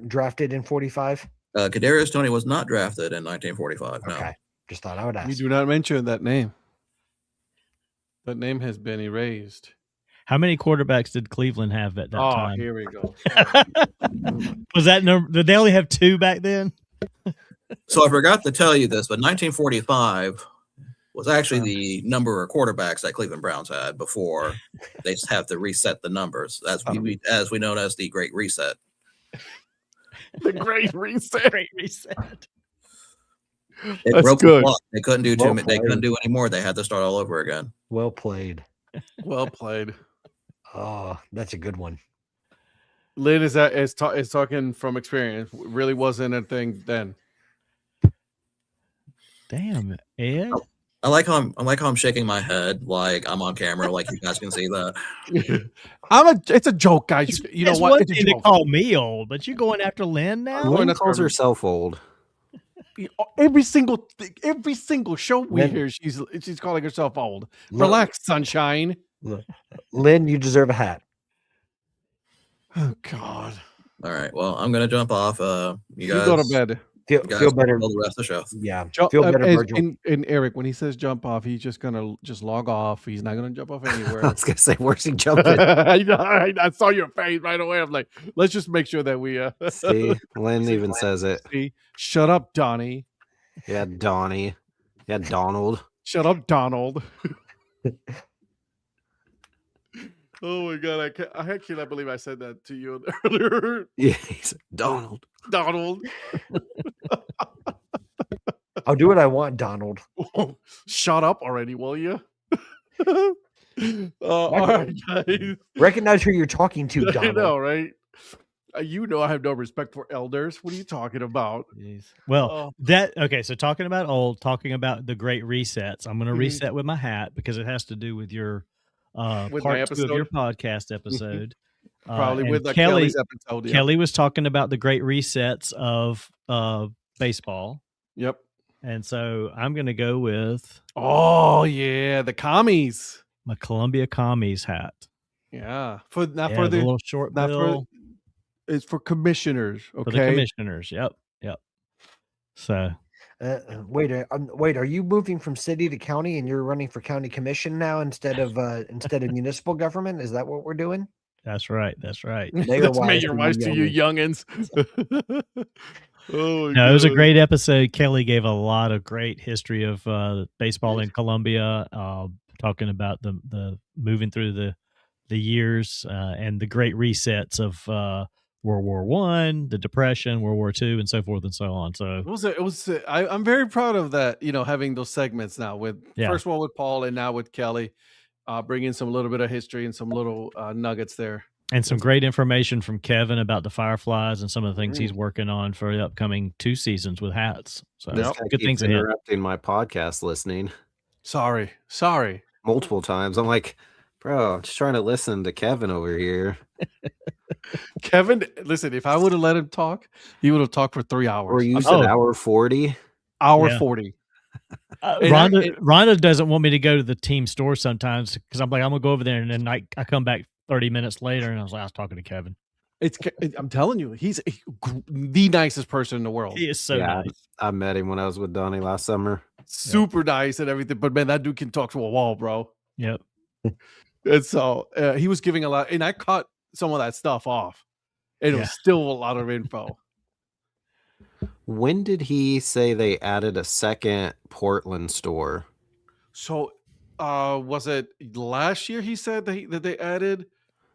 drafted in 45? Kadarius Toney was not drafted in 1945. No. Okay. Just thought I would ask. You do not mention that name. That name has been erased. How many quarterbacks did Cleveland have at that time? Oh, here we go. Was that number? Did they only have 2 back then? So I forgot to tell you this, but 1945 was actually the number of quarterbacks that Cleveland Browns had before they just have to reset the numbers, as we know as the Great Reset. The Great Reset. Great Reset. It broke the clock. They couldn't do They couldn't do any more. They had to start all over again. Well played. Well played. Oh, that's a good one. Lynn is talking from experience. It really wasn't a thing then. Damn, Ed. I like how I'm shaking my head like I'm on camera, like you guys can see that. It's a joke, guys. You know what? It's one thing to call me old, but you going after Lynn now? Lynn calls herself old. Every single show we hear, she's calling herself old. Relax, sunshine. Lynn, you deserve a hat. Oh God. All right. Well, I'm gonna jump off. You guys go to bed. Feel better. The rest of the show. Yeah. Feel better, Virgil. And Eric, when he says jump off, he's just gonna log off. He's not gonna jump off anywhere. I was gonna say, where's he jumping? I saw your face right away. I'm like, let's just make sure that we see. Lynn even says it. See? Shut up, Donnie. Yeah, Donnie. Yeah, Donald. Shut up, Donald. Oh my God, I cannot believe I said that to you earlier. Yeah, he's Donald. Donald. I'll do what I want, Donald. Shut up already, will you? All right, guys. Recognize who you're talking to, Donald. I know, right? You know I have no respect for elders. What are you talking about? Jeez. Well, so talking about the great resets, I'm going to reset with my hat because it has to do with your part 2 of your podcast episode. Probably with Kelly's episode. Yeah. Kelly was talking about the great resets of baseball. Yep. And so I'm going to go with the commies. My Columbia Commies hat. Yeah. For the little short bill. It's for commissioners. Okay. For the commissioners. Yep. So wait, are you moving from city to county and you're running for county commission now instead of municipal government? Is that what we're doing? That's right. Let's make your wise to you youngins. It was a great episode. Kelly gave a lot of great history of baseball in Columbia, talking about the moving through the years and the great resets of World War I, the Depression, World War II, and so forth and so on. So I'm very proud of that. Having those segments now first one with Paul and now with Kelly, bringing some little bit of history and some little nuggets there. And some great information from Kevin about the Fireflies and some of the things he's working on for the upcoming 2 seasons with hats. So good things ahead. Interrupting my podcast listening. Sorry. Multiple times. I'm like, bro, I'm just trying to listen to Kevin over here. Kevin, listen, if I would have let him talk, he would have talked for 3 hours. Or you said hour 40? Hour 40. Rhonda doesn't want me to go to the team store sometimes because I'm like, I'm going to go over there and then I come back 30 minutes later and I was talking to Kevin. I'm telling you, he's the nicest person in the world. He is so nice. I met him when I was with Donnie last summer. Super nice and everything. But man, that dude can talk to a wall, bro. Yep. And so he was giving a lot, and I caught some of that stuff off. And it was still a lot of info. When did he say they added a second Portland store? So was it last year he said that they added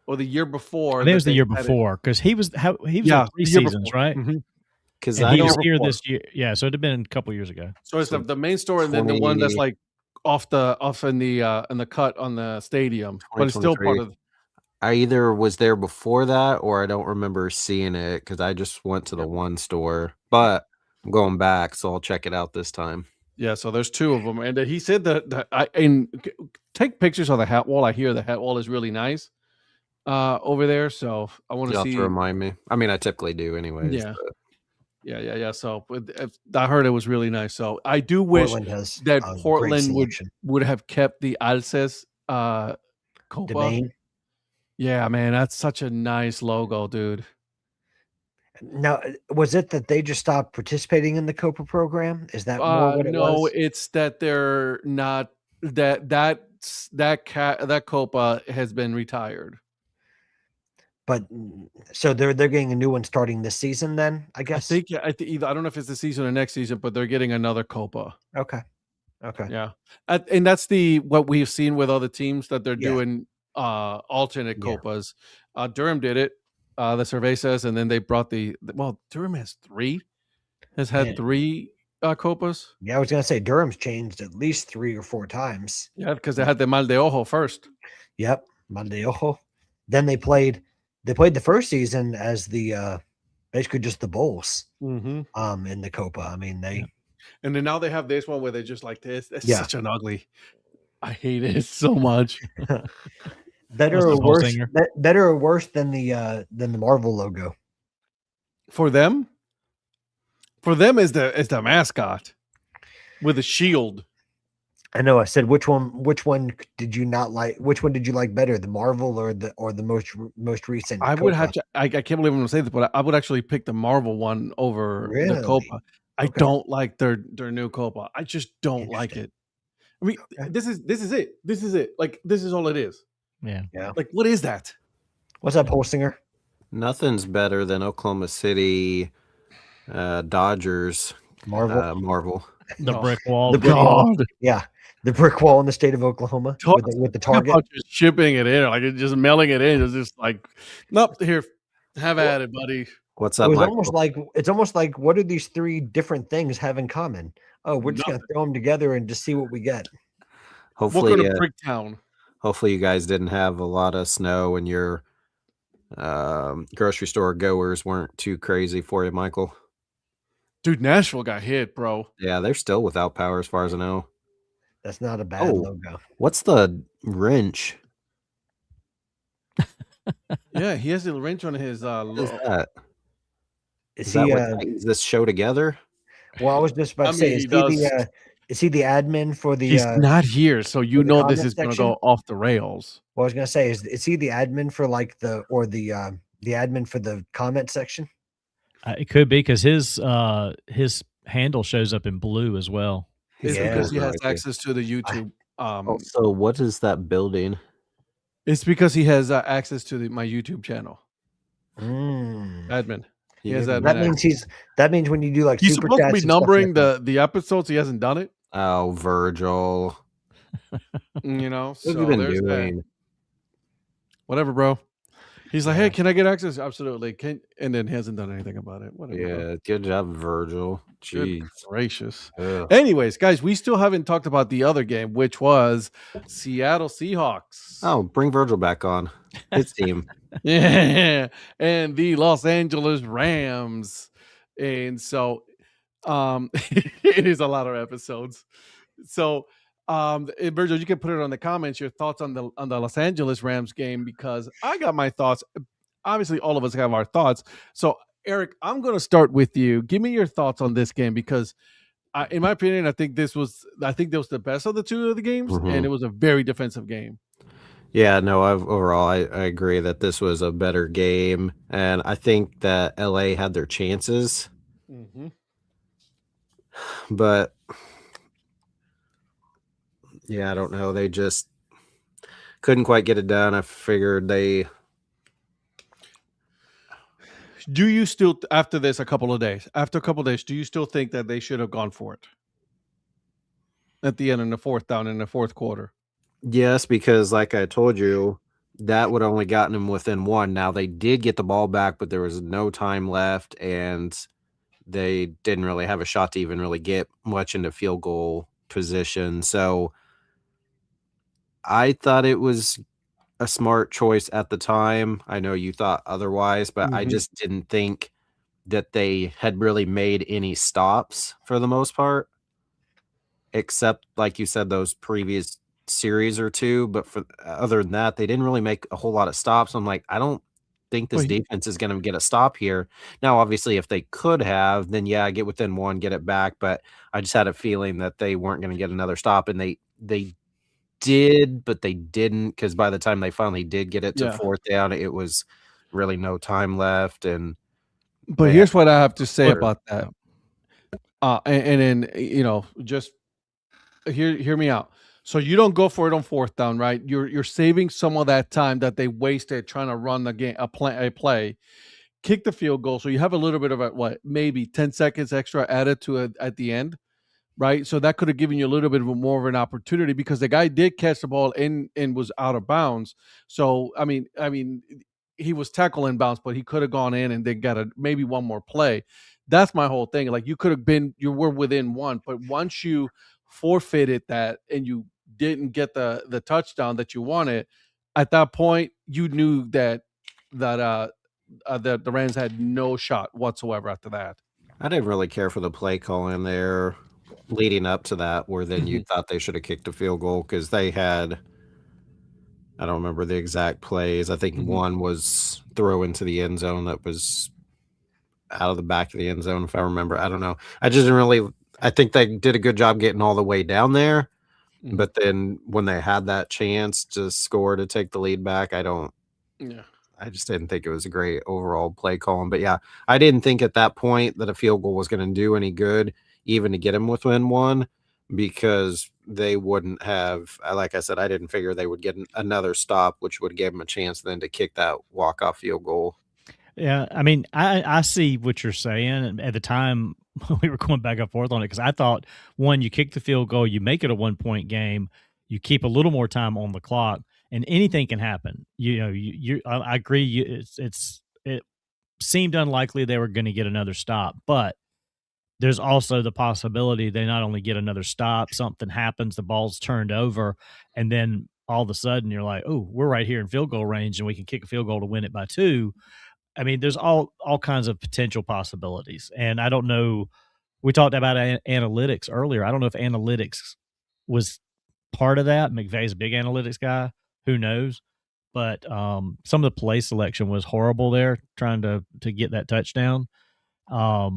or the year before. I think it was the year before because he was in 3 seasons, right? Because he was here this year. Yeah, so it'd have been a couple years ago. So it's the main story, and then the one that's like off in the cut on the stadium, but it's still part of. I either was there before that or I don't remember seeing it because I just went to the one store. But I'm going back, so I'll check it out this time. Yeah, so there's 2 of them, and he said that take pictures of the hat wall. I hear the hat wall is really nice over there, so I want to see. To remind me. I mean, I typically do, anyways. Yeah. But... Yeah. So I heard it was really nice. So I do wish that Portland would have kept the Alces Copa. Domain. Yeah, man, that's such a nice logo, dude. Now, was it that they just stopped participating in the Copa program? Is that more what it was? No, it's that they're not that Copa has been retired. But so they're getting a new one starting this season. Then I guess I don't know if it's the season or next season, but they're getting another Copa. Okay. Yeah, and that's what we've seen with other teams that they're doing alternate Copas. Durham did it. The survey says, and then they brought Durham has 3. Has had 3 Copas. Yeah, I was gonna say Durham's changed at least 3 or 4 times. Yeah, because they had the Mal de Ojo first. Yep, Mal de Ojo. Then they played the first season as the basically just the bowls in the Copa. I mean and then now they have this one where they just like this. It's such an ugly. I hate it so much. Better or worse than the Marvel logo. For them is the mascot with a shield. I know. I said which one did you not like? Which one did you like better, the Marvel or the most recent? I would have to. I can't believe I'm going to say this, but I would actually pick the Marvel one over the Copa. I don't like their new Copa. I just don't like it. I mean, this is it. This is it. Like this is all it is. Yeah. Like what is that? What's up, Holsinger? Nothing's better than Oklahoma City Dodgers Marvel. The brick wall. The brick wall in the state of Oklahoma with the target. About just shipping it in, like just mailing it in. It's just like, nope. Here, have at it, buddy. What's up? It's almost like what do these 3 different things have in common? Oh, we're just gonna throw them together and just see what we get. Hopefully, welcome to Bricktown. Hopefully, you guys didn't have a lot of snow and your grocery store goers weren't too crazy for you, Michael. Dude, Nashville got hit, bro. Yeah, they're still without power as far as I know. That's not a bad logo. What's the wrench? Yeah, he has a wrench on his What is that? Is what ties this show together? Well, I was just about to say, is he the admin for the? He's not here, so you know this is going to go off the rails. Well, I was going to say, is he the admin for like the admin for the comment section? It could be because his handle shows up in blue as well. It's because he has access to the YouTube. So what is that building? It's because he has access to my YouTube channel. Admin. He has admin. That means when you do like he's super supposed to be numbering the episodes. He hasn't done it. Oh, Virgil. So what have you been doing? That. Whatever, bro. He's like, hey, can I get access? Absolutely. And then he hasn't done anything about it. Whatever. Yeah, good job, Virgil. Jeez. Good gracious. Ugh. Anyways, guys, we still haven't talked about the other game, which was Seattle Seahawks. Oh, bring Virgil back on. His team. Yeah. And the Los Angeles Rams. And so it is a lot of episodes. So Virgil, you can put it on the comments, your thoughts on the Los Angeles Rams game, because I got my thoughts. Obviously, all of us have our thoughts. So, Eric, I'm going to start with you. Give me your thoughts on this game because, in my opinion, I think that was the best of the 2 of the games, and it was a very defensive game. Yeah, no, overall, I agree that this was a better game, and I think that LA had their chances, but. Yeah, I don't know. They just couldn't quite get it done. I figured they. Do you still, after a couple of days, do you still think that they should have gone for it at the end in the fourth quarter? Yes, because like I told you, that would have only gotten them within one. Now they did get the ball back, but there was no time left, and they didn't really have a shot to even really get much into field goal position. So I thought it was a smart choice at the time. I know you thought otherwise, but I just didn't think that they had really made any stops for the most part, except like you said, those previous series or two. But for other than that, they didn't really make a whole lot of stops. I'm like, I don't think this defense is going to get a stop here. Now, obviously, if they could have, then yeah, get within one, get it back. But I just had a feeling that they weren't going to get another stop, and they did, but they didn't, because by the time they finally did get it to fourth down, it was really no time left. But here's what I have to say about that. And then, you know, just hear me out. So you don't go for it on fourth down, right? You're saving some of that time that they wasted trying to run the game, a play, kick the field goal. So you have a little bit of maybe 10 seconds extra added to it at the end, right? So that could have given you a little bit more of an opportunity, because the guy did catch the ball and was out of bounds. So I mean, he was tackled in bounds, but he could have gone in and then got maybe one more play. That's my whole thing. Like, you were within one, but once you forfeited that and you didn't get the touchdown that you wanted, at that point you knew that the Rams had no shot whatsoever after that. I didn't really care for the play call in there leading up to that, where then you thought they should have kicked a field goal, because they had, I don't remember the exact plays. I think one was throw into the end zone that was out of the back of the end zone, if I remember. I don't know. I think they did a good job getting all the way down there. But then when they had that chance to score to take the lead back, I just didn't think it was a great overall play calling. But yeah, I didn't think at that point that a field goal was going to do any good, even to get them within one, because they wouldn't have, like I said, I didn't figure they would get another stop, which would give them a chance then to kick that walk-off field goal. Yeah, I mean, I see what you're saying. At the time, we were going back and forth on it, because I thought, one, you kick the field goal, you make it a 1-point game, you keep a little more time on the clock, and anything can happen. I agree. It seemed unlikely they were going to get another stop, but there's also the possibility they not only get another stop, something happens, the ball's turned over, and then all of a sudden you're like, oh, we're right here in field goal range and we can kick a field goal to win it by 2. I mean, there's all kinds of potential possibilities. And I don't know, we talked about analytics earlier. I don't know if analytics was part of that. McVay's a big analytics guy. Who knows? But some of the play selection was horrible there, trying to get that touchdown. I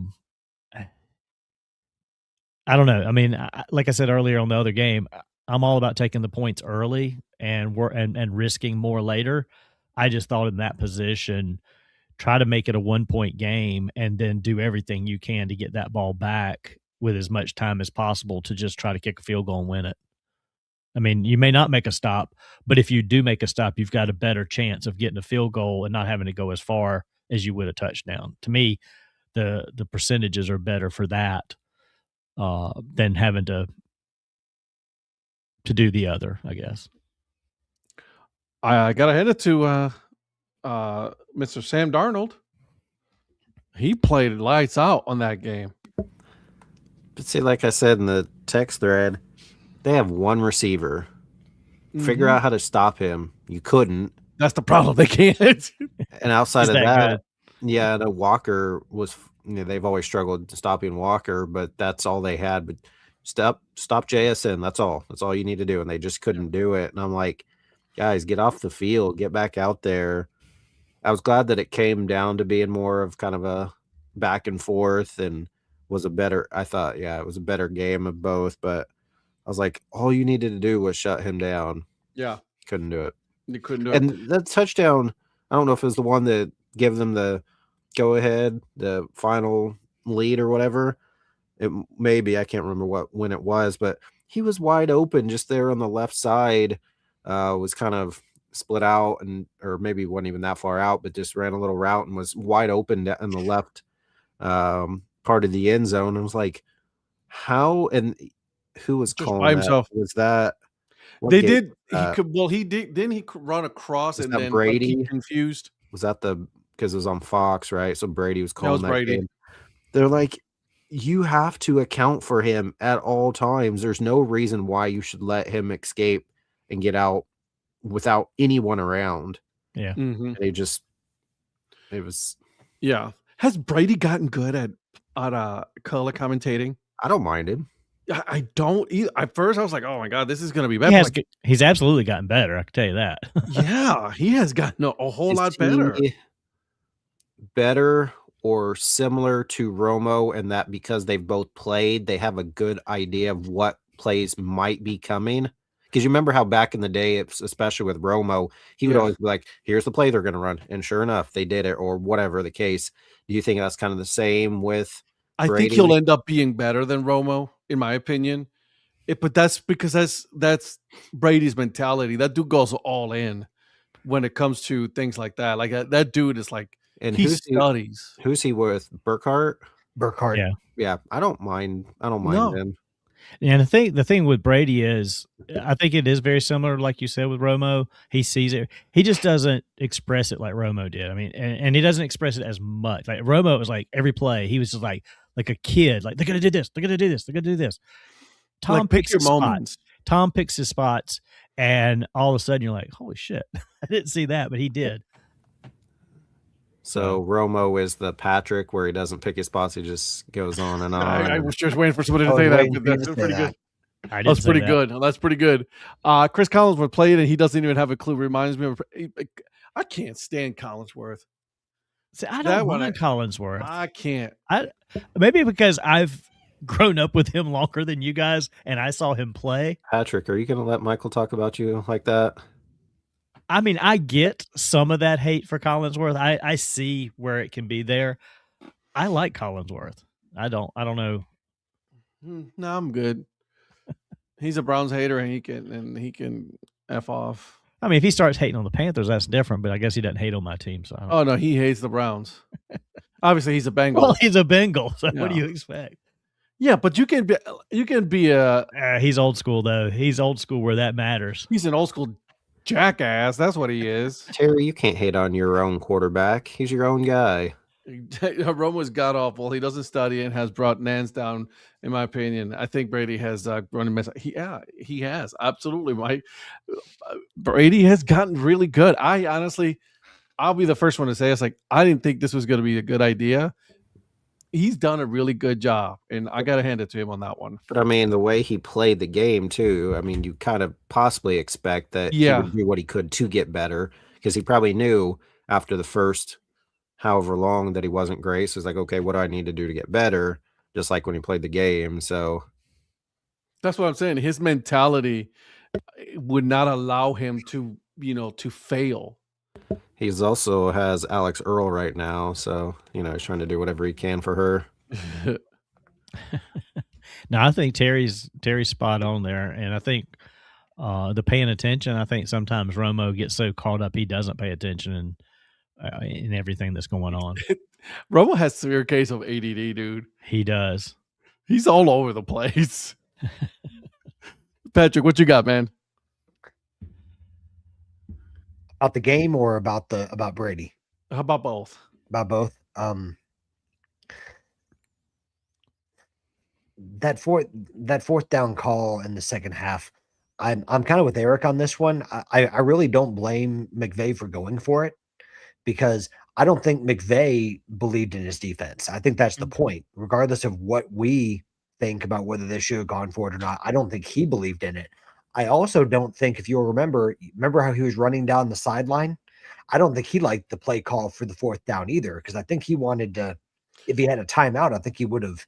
don't know. I mean, like I said earlier on the other game, I'm all about taking the points early and risking more later. I just thought in that position, try to make it a 1-point game and then do everything you can to get that ball back with as much time as possible to just try to kick a field goal and win it. I mean, you may not make a stop, but if you do make a stop, you've got a better chance of getting a field goal and not having to go as far as you would a touchdown. To me, the percentages are better for that than having to do the other, I guess. I got to hand it to Mr. Sam Darnold. He played lights out on that game. But see, like I said in the text thread, they have one receiver. Figure out how to stop him. You couldn't. That's the problem. They can't. And outside of that, yeah, the Walker was, they've always struggled stopping Walker, but that's all they had. But stop JSN. That's all. That's all you need to do. And they just couldn't do it. And I'm like, guys, get off the field, get back out there. I was glad that it came down to being more of kind of a back and forth, and was a better, I thought, it was a better game of both. But I was like, all you needed to do was shut him down. Yeah. Couldn't do it. You couldn't do it. And that touchdown, I don't know if it was the one that gave them the go ahead, the final lead or whatever. It maybe, I can't remember when it was, but he was wide open just there on the left side. Was kind of split out, or maybe wasn't even that far out, but just ran a little route and was wide open in the left part of the end zone. I was like, how, and who was just calling by himself? Was that They did. He did. Didn't he run across and then Brady confused? Was that because it was on Fox, right? So Brady was calling that Brady. game. They're like, you have to account for him at all times. There's no reason why you should let him escape and get out without anyone around. Yeah. And it was. Yeah. Has Brady gotten good at color commentating? I don't mind him. I don't either. At first, I was like, "Oh my god, this is going to be better." He's absolutely gotten better. I can tell you that. Yeah, he has gotten a whole lot better. Better or similar to Romo, and that because they've both played, they have a good idea of what plays might be coming. Because you remember how back in the day, especially with Romo, he would always be like, "Here's the play they're going to run," and sure enough, they did it, or whatever the case. Do you think that's kind of the same with? I think he'll end up being better than Romo, in my opinion. But that's because that's Brady's mentality. That dude goes all in when it comes to things like that. Like that dude is like, and he studies. Who's he with? Burkhardt? Yeah. I don't mind him. And the thing with Brady is, I think it is very similar, like you said, with Romo. He sees it. He just doesn't express it like Romo did. I mean, and he doesn't express it as much. Like Romo was like every play, he was just like a kid. Like, they're going to do this. They're going to do this. They're going to do this. Tom picks his spots. Tom picks his spots, and all of a sudden you're like, holy shit. I didn't see that, but he did. So Romo is the Patrick where he doesn't pick his spots. He just goes on and on. I was just waiting for somebody to say that. That's pretty good. That's pretty good. That's pretty good. Chris Collinsworth played, and he doesn't even have a clue. Reminds me of. I can't stand Collinsworth. See, I don't mind Collinsworth. I can't. Maybe because I've grown up with him longer than you guys, and I saw him play. Patrick, are you going to let Michael talk about you like that? I mean, I get some of that hate for Collinsworth. I see where it can be there. I like Collinsworth. I don't know. No, I'm good. He's a Browns hater, and he can F off. I mean, if he starts hating on the Panthers, that's different. But I guess he doesn't hate on my team. So oh no, he hates the Browns. Obviously, he's a Bengal. Well, he's a Bengal. So what do you expect? Yeah, but you can be a. He's old school though. He's old school where that matters. He's an old school jackass. That's what he is. Terry, you can't hate on your own quarterback. He's your own guy. Romo's god awful. He doesn't study and has brought Nance down, in my opinion. I think Brady has run a mess. He has. Absolutely, Mike. Brady has gotten really good. I'll be the first one to say it's like, I didn't think this was going to be a good idea. He's done a really good job, and I got to hand it to him on that one. But I mean, the way he played the game too, I mean, you kind of possibly expect that he would do what he could to get better, because he probably knew after the first however long that he wasn't great. So it's like, okay, what do I need to do to get better? Just like when he played the game. So that's what I'm saying. His mentality would not allow him to fail. He's also has Alex Earl right now. So, he's trying to do whatever he can for her. No, I think Terry's spot on there. And I think the paying attention, I think sometimes Romo gets so caught up he doesn't pay attention in everything that's going on. Romo has severe case of ADD, dude. He does. He's all over the place. Patrick, what you got, man? About the game or about Brady? How about both? About both. That fourth down call in the second half, I'm kind of with Eric on this one. I really don't blame McVay for going for it, because I don't think McVay believed in his defense. I think that's the point. Regardless of what we think about whether they should have gone for it or not, I don't think he believed in it. I also don't think, if you'll remember how he was running down the sideline, I don't think he liked the play call for the fourth down either, because I think he wanted to, if he had a timeout, I think he would have.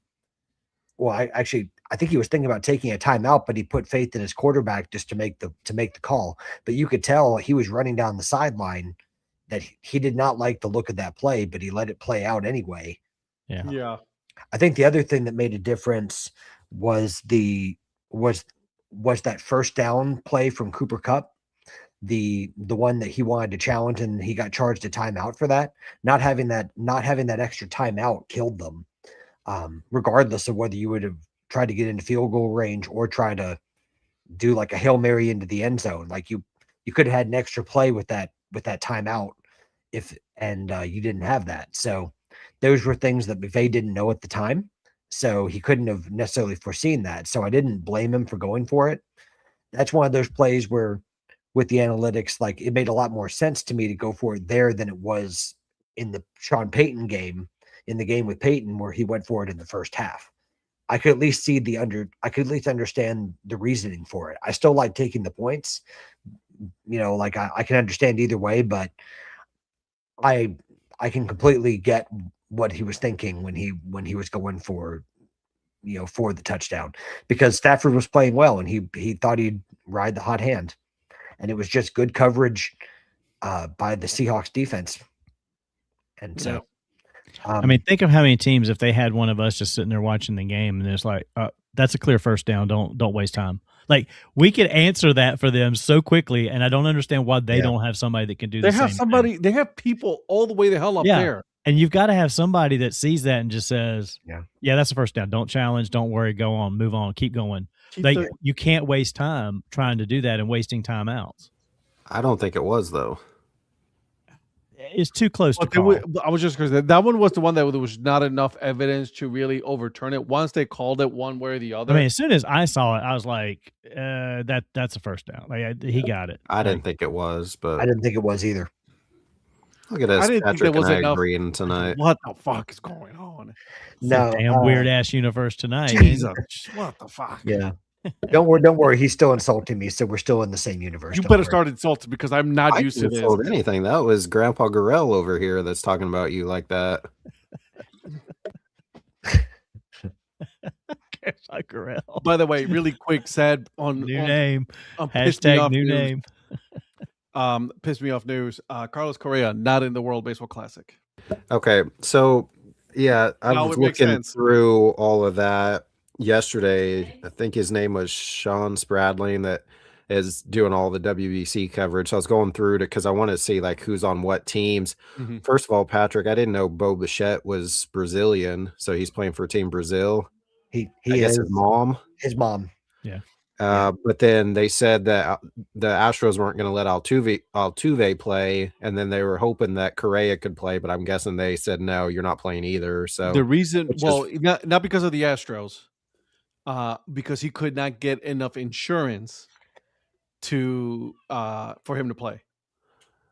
Well, I think he was thinking about taking a timeout, but he put faith in his quarterback just to make the call. But you could tell he was running down the sideline that he did not like the look of that play, but he let it play out anyway. Yeah. I think the other thing that made a difference was that first down play from Cooper Kupp, the one that he wanted to challenge, and he got charged a timeout for that. Not having that extra timeout killed them. Regardless of whether you would have tried to get into field goal range or try to do like a Hail Mary into the end zone. Like you could have had an extra play with that timeout and you didn't have that. So those were things that McVay didn't know at the time. So he couldn't have necessarily foreseen that. So I didn't blame him for going for it. That's one of those plays where with the analytics, like it made a lot more sense to me to go for it there than it was in the Sean Payton game, in the game with Payton, where he went for it in the first half. I could at least see I could at least understand the reasoning for it. I still like taking the points, like I can understand either way, but I can completely get what he was thinking when he was going for, for the touchdown, because Stafford was playing well and he thought he'd ride the hot hand, and it was just good coverage by the Seahawks defense. And so, I mean, think of how many teams, if they had one of us just sitting there watching the game and it's like, that's a clear first down. Don't waste time. Like, we could answer that for them so quickly, and I don't understand why they don't have somebody that can do. They have people all the way the hell up there, and you've got to have somebody that sees that and just says, "Yeah, that's a first down. Don't challenge. Don't worry. Go on. Move on. Keep going." You can't waste time trying to do that and wasting timeouts. I don't think it was, though. It's too close to call. I was just going to say that one was the one that there was not enough evidence to really overturn it. Once they called it one way or the other. I mean, as soon as I saw it, I was like, that's a first down. Like, he got it. I didn't think it was, but I didn't think it was either. Look at us, Patrick and I agreeing tonight. What the fuck is going on? No, damn weird ass universe tonight. Jesus, what the fuck? Yeah. Don't worry. He's still insulting me, so we're still in the same universe. You better start insulting because I'm not used to this. Anything. That was Grandpa Gorell over here that's talking about you like that. Grandpa Gorell. By the way, really quick, sad on new name. Hashtag new name. Pissed me off news. Carlos Correa not in the World Baseball Classic. Okay, so yeah, I was looking through all of that yesterday. I think his name was Sean Spradling that is doing all the WBC coverage. So I was going through it because I want to see like who's on what teams. Mm-hmm. First of all, Patrick, I didn't know Bo Bichette was Brazilian, so he's playing for Team Brazil. I guess his mom. Yeah. But then they said that the Astros weren't going to let Altuve play, and then they were hoping that Correa could play, but I'm guessing they said no, you're not playing either. So the reason, not because of the Astros. Because he could not get enough insurance for him to play.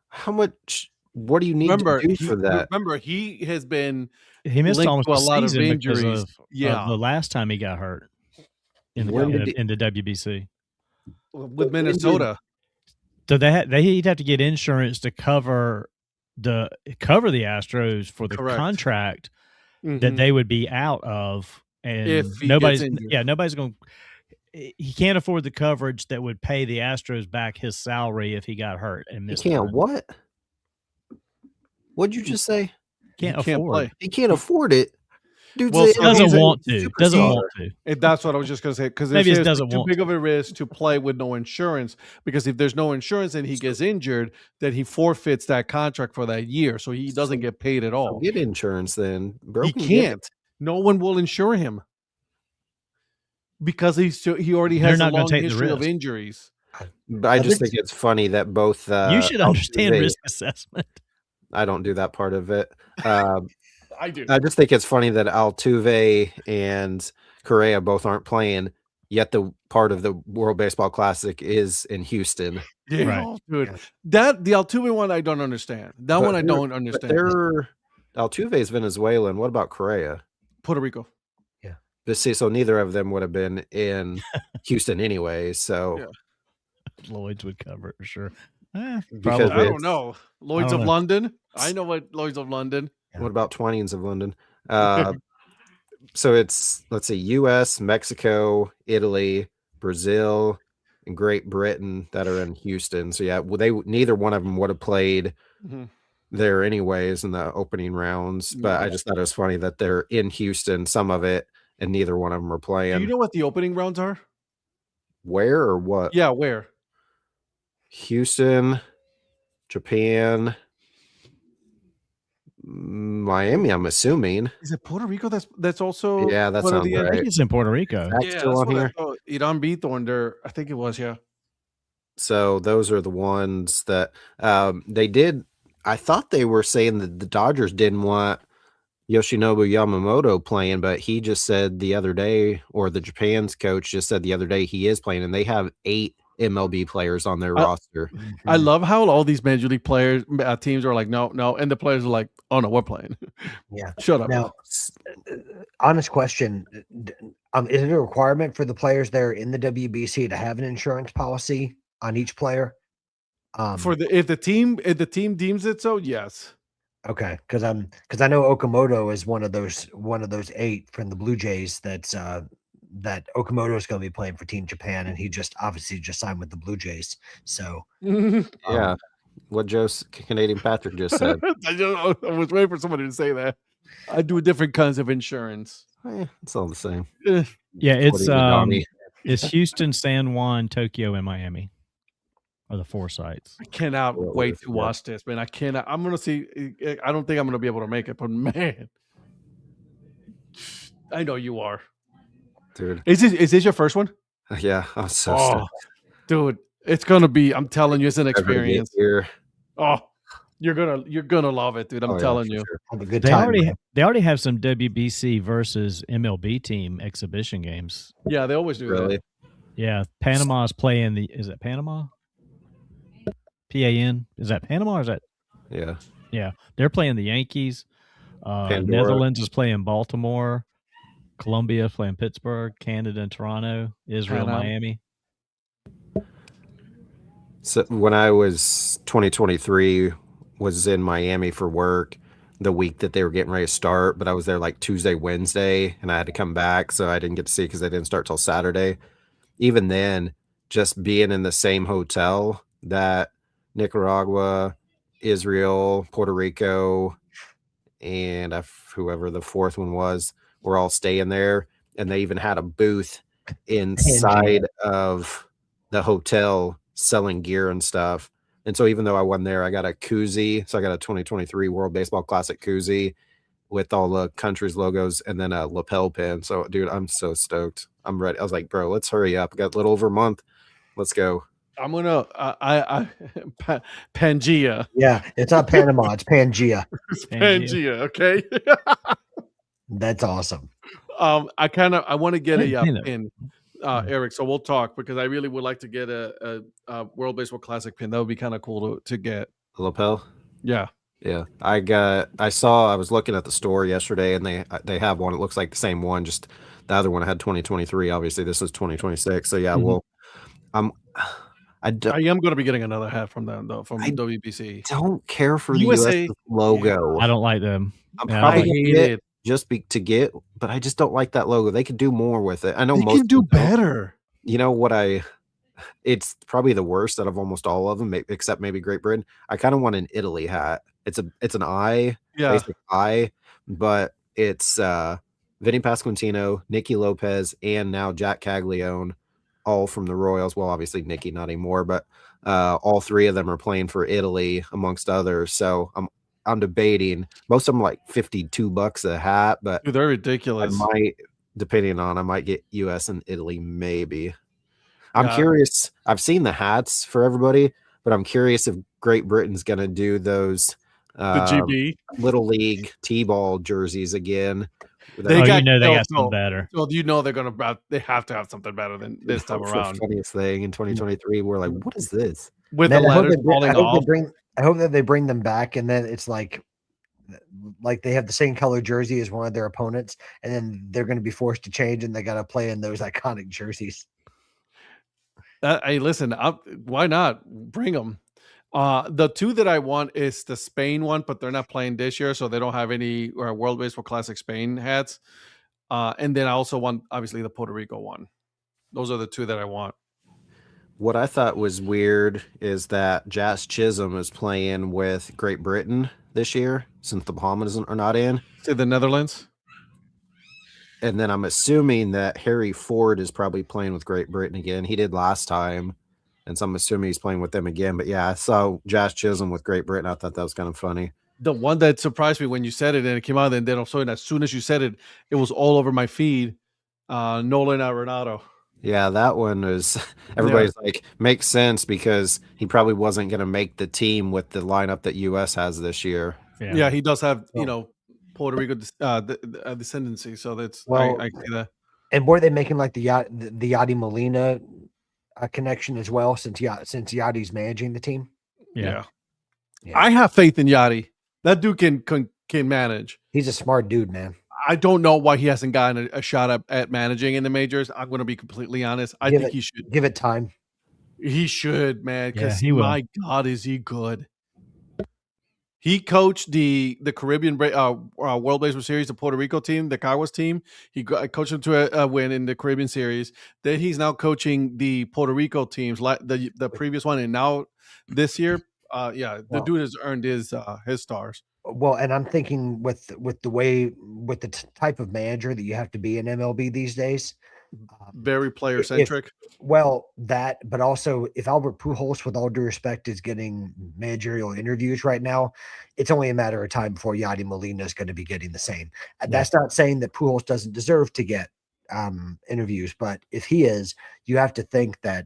How much? What do you need to do for that? Remember, he missed almost a lot of injuries. Of the last time he got hurt in the WBC with Minnesota. So he'd have to get insurance to cover the Astros for the contract that they would be out of. And nobody's going. He can't afford the coverage that would pay the Astros back his salary if he got hurt and missed. He can't what? What'd you just say? Can't afford. He can't afford it. Dude, doesn't want to. Doesn't want to. That's what I was just going to say. Because maybe it doesn't want too big of a risk to play with no insurance. Because if there's no insurance and he gets injured, then he forfeits that contract for that year, so he doesn't get paid at all. Get insurance then. He can't. No one will insure him because he already has a long history of injuries. I just think it's funny that both you should understand risk assessment. I don't do that part of it. I do. I just think it's funny that Altuve and Correa both aren't playing, yet the part of the World Baseball Classic is in Houston. Yeah, right. Dude. The Altuve one I don't understand. That one I don't understand. Altuve is Venezuelan. What about Correa? Puerto Rico. Yeah. So neither of them would have been in Houston anyway. So Lloyd's would cover it for sure. Because I don't know. Lloyd's of London. I know what Lloyd's of London. What about Twinings of London? So it's, let's see, U.S., Mexico, Italy, Brazil, and Great Britain that are in Houston. So yeah, neither one of them would have played there anyways in the opening rounds. But I just thought it was funny that they're in Houston, some of it, and neither one of them are playing. Do you know what the opening rounds are? Where or what? Yeah, where? Houston, Japan, Miami, I'm assuming. Is it Puerto Rico? That's also that one of sounds the I right. think it's in Puerto Rico. That's yeah, still that's on what I here. thought. Iran Bithorn there. I think it was, yeah. So those are the ones that they did. I thought they were saying that the Dodgers didn't want Yoshinobu Yamamoto playing, but he just said the other day, or the Japan's coach just said the other day, he is playing, and they have 8 MLB players on their roster. I love how all these major league players teams are like, no, and the players are like, oh no, we're playing. Yeah. Shut up. Now, honest question: is it a requirement for the players there in the WBC to have an insurance policy on each player? If the team deems it so, yes. Okay, because I know Okamoto is one of those 8 from the Blue Jays that Okamoto is going to be playing for Team Japan, and he obviously just signed with the Blue Jays. So yeah, what Canadian Patrick just said. I was waiting for somebody to say that. I do different kinds of insurance. It's all the same. Yeah, it's Houston, San Juan, Tokyo, and Miami are the 4 sites. I cannot wait to watch this, man. I cannot. I'm gonna see. I don't think I'm gonna be able to make it, but man, I know you are, dude. Is this your first one? Yeah, I'm so stoked. Dude, it's gonna be. I'm telling you, it's an experience. Oh, you're gonna love it, dude. I'm telling you. Sure. Have a good time. They already have some WBC versus MLB team exhibition games. Yeah, they always do that. Yeah, Panama's playing is it Panama? PAN? Is that Panama or is that? Yeah. Yeah, they're playing the Yankees. Netherlands is playing Baltimore. Colombia is playing Pittsburgh. Canada and Toronto. Israel, Miami. So when I was 2023, was in Miami for work the week that they were getting ready to start, but I was there like Tuesday, Wednesday, and I had to come back, so I didn't get to see because they didn't start till Saturday. Even then, just being in the same hotel that Nicaragua, Israel, Puerto Rico, and whoever the 4th one was, were all staying there, and they even had a booth inside of the hotel selling gear and stuff. And so even though I wasn't there, I got a koozie. So I got a 2023 World Baseball Classic koozie with all the countries' logos and then a lapel pin. So, dude, I'm so stoked. I'm ready. I was like, bro, let's hurry up. I got a little over a month. Let's go. I'm gonna Pangea. Yeah, it's not Panama. It's Pangea. It's Pangea. Okay. That's awesome. I want to get a pin, Eric. So we'll talk because I really would like to get a World Baseball Classic pin. That would be kind of cool to get. A lapel. Yeah. Yeah. I was looking at the store yesterday and they have one. It looks like the same one. Just the other one had 2023. Obviously, this is 2026. So yeah, well, I am going to be getting another hat from them though, from WBC. Don't care for the USA logo. I don't like them. I'm probably hate it but I just don't like that logo. They could do more with it. I know most can do better. You know what? It's probably the worst out of almost all of them, except maybe Great Britain. I kind of want an Italy hat. It's an eye, basic eye, but it's Vinny Pasquantino, Nicky Lopez, and now Jack Caglione, all from the Royals. Well, obviously Nicky not anymore, but all 3 of them are playing for Italy amongst others. So I'm debating. Most of them like $52 a hat, but dude, they're ridiculous. I might get US and Italy maybe. I'm curious. I've seen the hats for everybody, but I'm curious if Great Britain's going to do those the GB Little League T-ball jerseys again. They got something better. Well, they have to have something better than this time around. Funniest thing in 2023, we're like, what is this? With the letters falling off. I hope that they bring them back, and then it's like they have the same color jersey as one of their opponents, and then they're going to be forced to change, and they got to play in those iconic jerseys. Hey, listen, why not bring them? The 2 that I want is the Spain one, but they're not playing this year, so they don't have any World Baseball Classic Spain hats. And then I also want, obviously, the Puerto Rico one. Those are the 2 that I want. What I thought was weird is that Jazz Chisholm is playing with Great Britain this year, since the Bahamas are not in. To the Netherlands. And then I'm assuming that Harry Ford is probably playing with Great Britain again. He did last time. And so I'm assuming he's playing with them again. But yeah, I saw Jazz Chisholm with Great Britain. I thought that was kind of funny. The one that surprised me when you said it and it came out, and then also as soon as you said it, it was all over my feed. Nolan Arenado. Yeah, that one was everybody's like makes sense because he probably wasn't going to make the team with the lineup that US has this year. Yeah, he does have Puerto Rico descendancy, so that's I see that. And were they making like the Yadi Molina connection as well since Yadi's managing the team? Yeah. I have faith in Yadi. That dude can manage. He's a smart dude, man. I don't know why he hasn't gotten a shot at managing in the majors. I'm going to be completely honest. I think he should. Give it time. He should, man, because my God, is he good. He coached the Caribbean World Baseball Series, the Puerto Rico team, the Caguas team. He coached them to a win in the Caribbean Series. Then he's now coaching the Puerto Rico teams, the previous one, and now this year. The dude has earned his stars. Well, and I'm thinking with the type of manager that you have to be in MLB these days, very player centric. But also if Albert Pujols, with all due respect, is getting managerial interviews right now, it's only a matter of time before Yadi Molina is going to be getting the same. And that's not saying that Pujols doesn't deserve to get interviews, but if he is, you have to think that.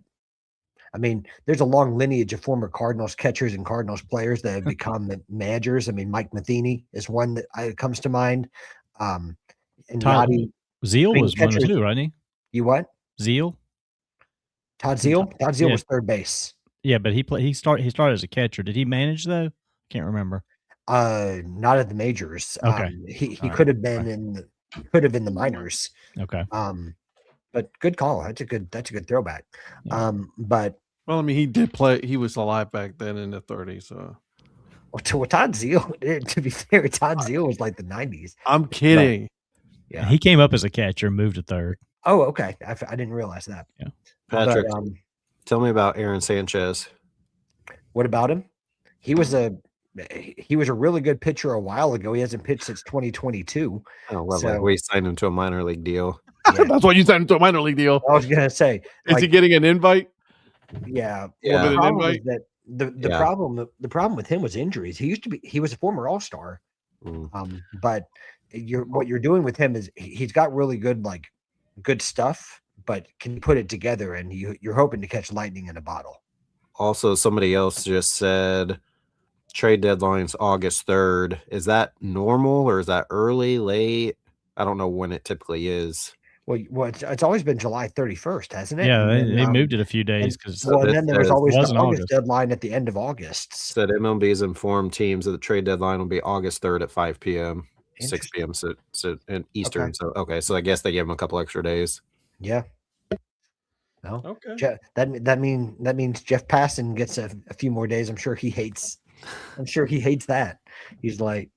I mean, there's a long lineage of former Cardinals catchers and Cardinals players that have become managers. I mean, Mike Matheny is one that comes to mind. And Yadi Zeal was one too, right? You what? Zeal? Todd Zeal? Todd Zeal was third base. Yeah, but he started as a catcher. Did he manage though? Can't remember. Not at the majors. Okay. He could have been in the minors. Okay. But good call. That's a good throwback. Yeah. But I mean, he did play. He was alive back then in the 30s. So, to Todd Zeal, to be fair, Todd Zeal was like the 90s. I'm kidding. But, he came up as a catcher, moved to third. Oh, okay. I didn't realize that. Yeah, Patrick, tell me about Aaron Sanchez. What about him? He was a really good pitcher a while ago. He hasn't pitched since 2022. Oh, well, so, we signed him to a minor league deal. Yeah. That's why you signed him to a minor league deal. I was gonna say, is he getting an invite? Yeah. Well, the problem is that the problem with him was injuries. He was a former All-Star. But what you're doing with him is he's got really good stuff, but can you put it together? And you're hoping to catch lightning in a bottle. Also, somebody else just said trade deadline's August 3rd. Is that normal or is that early, late? I don't know when it typically is. Well, it's always been July 31st, hasn't it? Yeah, they moved it a few days because. And then there was always the August deadline at the end of August. Said MLB's informed teams that the trade deadline will be August 3rd at 5 p.m., 6 p.m. So in Eastern. Okay. So I guess they gave him a couple extra days. Yeah. No. Okay. That means Jeff Passan gets a few more days. I'm sure he hates that. He's like.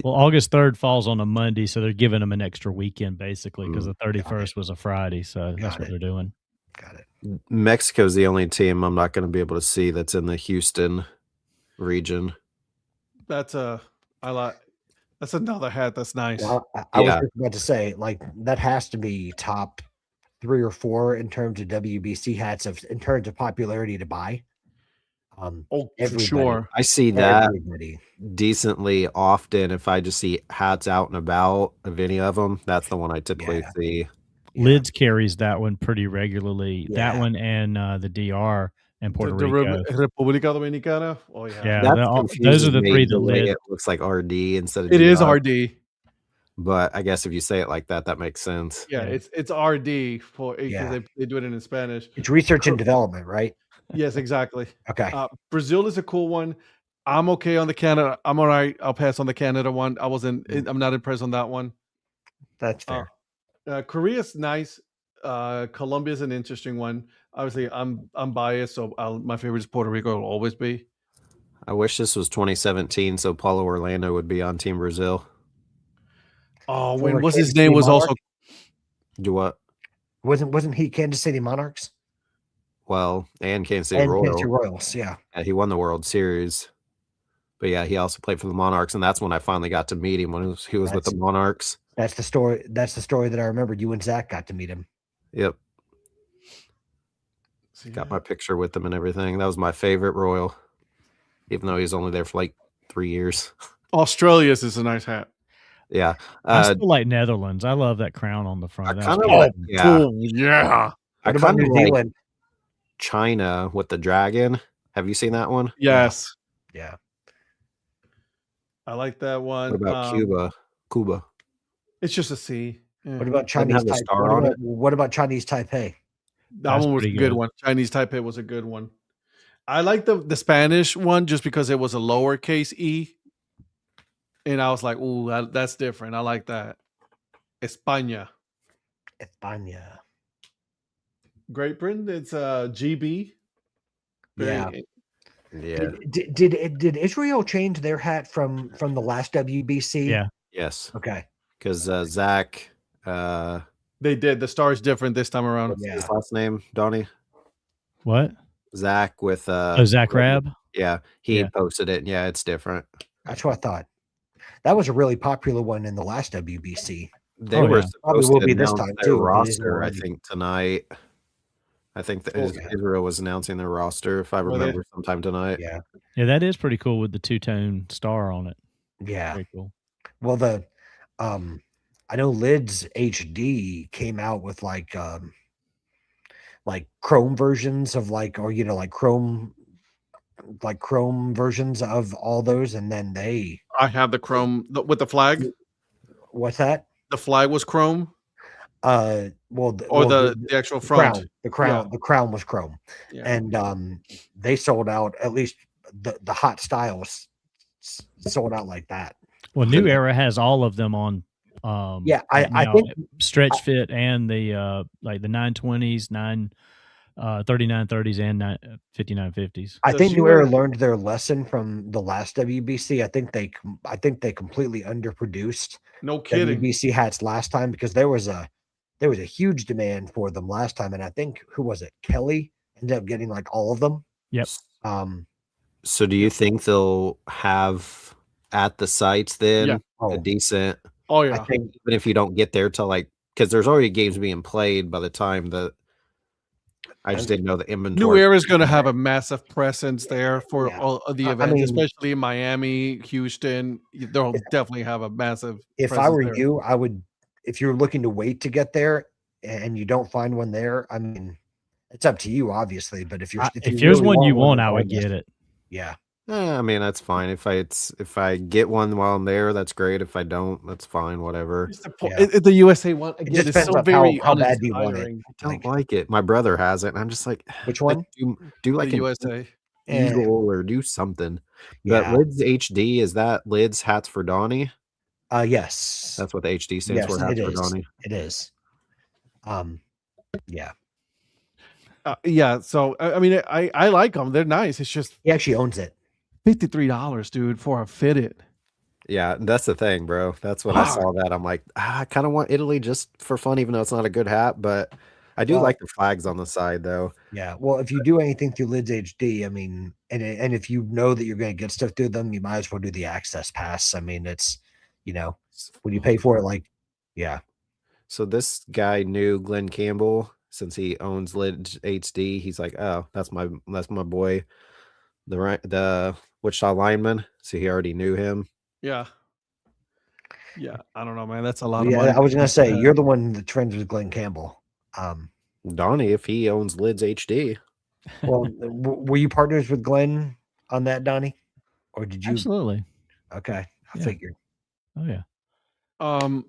Well, August 3rd falls on a Monday, so they're giving them an extra weekend basically because the 31st was a Friday. So that's what they're doing. Got it. Mexico's the only team I'm not going to be able to see that's in the Houston region. That's another hat. That's nice. Well, I was just about to say, that has to be top 3 or 4 in terms of WBC hats in terms of popularity to buy. For sure. I see that decently often. If I just see hats out and about of any of them, that's the one I typically see. Lids carries that one pretty regularly. Yeah. That one and the DR and Puerto Rico. República Dominicana. Oh yeah. Those are the 3 that Lids. It looks like RD instead of it DR. is RD. But I guess if you say it like that, that makes sense. Yeah, it's RD because they do it in Spanish. It's research and development, right? Yes, exactly. Okay. Brazil is a cool one. I'm okay on the Canada. I'm all right. I'll pass on the Canada one. I'm not impressed on that one. That's fair. Korea's nice. Colombia's an interesting one. Obviously, I'm biased, so my favorite is Puerto Rico. Will always be. I wish this was 2017, so Paulo Orlando would be on Team Brazil. Oh, what's his name was also. Do what? Wasn't he Kansas City Monarchs? Well, and Kansas City Royals, yeah. He won the World Series. But yeah, he also played for the Monarchs, and that's when I finally got to meet him when he was with the Monarchs. That's the story that I remembered. You and Zach got to meet him. Yep. Got my picture with him and everything. That was my favorite Royal, even though he was only there for 3 years. Australia's is a nice hat. Yeah. I still like Netherlands. I love that crown on the front. I kind of like, yeah. I What about kind of New like Zealand? China with the dragon. Have you seen that one? Yes. Yeah. I like that one. What about Cuba? Cuba. It's just a C. Yeah. What about Doesn't Chinese have a star on it? What about Chinese Taipei? That one was a good one. Chinese Taipei was a good one. I like the Spanish one just because it was a lowercase e. And I was like, ooh, that's different. I like that. España. Great Britain, it's GB. Yeah. Yeah. Did Israel change their hat from the last WBC? Yeah. Yes. Okay. Because Zach, they did. The star is different this time around. what's his last name, Donnie? What? Zach with Zach Rabb. Yeah, he posted it. Yeah, it's different. That's what I thought. That was a really popular one in the last WBC. They were supposed to be this announce time their too. roster, I think, tonight. I think that Israel was announcing their roster, if I remember, sometime tonight. Yeah. Yeah, that is pretty cool with the two-tone star on it. Yeah. Very cool. Well, I know Lids HD came out with like Chrome versions of like Chrome versions of all those, and then I have the Chrome with the flag. What's that? The flag was Chrome. The actual front. The crown was Chrome, and they sold out. At least the hot styles sold out like that. Well, New Era has all of them on. I think stretch fit and the like the 920s, 3930s, and 5950s. I think New Era learned their lesson from the last WBC. I think they completely underproduced. No kidding. WBC hats last time because there was a huge demand for them last time, and I think who was it? Kelly ended up getting like all of them. Yep. So do you think they'll have at the sites then a decent? Oh yeah. I think even if you don't get there till because there's already games being played by the time that. I just didn't know the inventory. New Era is going to have a massive presence there for all of the events, especially in Miami, Houston. They'll definitely have a massive. If I were you, I would. If you're looking to wait to get there and you don't find one there, I mean, it's up to you, obviously. But if there's really one you want, I would get it. Yeah. I mean, that's fine. If I get one while I'm there, that's great. If I don't, that's fine. Whatever. The USA one again, it's so very how bad do you want it? I don't like it. My brother has it, and I'm just like, which one? Do like the USA Eagle or do something. But Lids HD, is that Lids Hats for Donnie? Yes, that's what the HD stands for. Hats for Donnie. It is. Yeah. Yeah. So I mean, I like them. They're nice. It's just he actually owns it. $53, dude, for a fitted. Yeah, that's the thing, bro. That's when I saw that. I'm like, I kind of want Italy just for fun, even though it's not a good hat. But I do like the flags on the side, though. Yeah. Well, if you do anything through Lids HD, I mean, and if you know that you're going to get stuff through them, you might as well do the access pass. I mean, it's when you pay for it, So this guy knew Glenn Campbell since he owns Lids HD. He's like, oh, that's my boy, the Wichita lineman. So he already knew him. Yeah. I don't know, man. That's a lot of money. I was gonna say you're the one that trends with Glenn Campbell. Donnie, if he owns Lids HD. Well, were you partners with Glenn on that, Donnie, or did you? Absolutely. Okay, I figured. Oh yeah.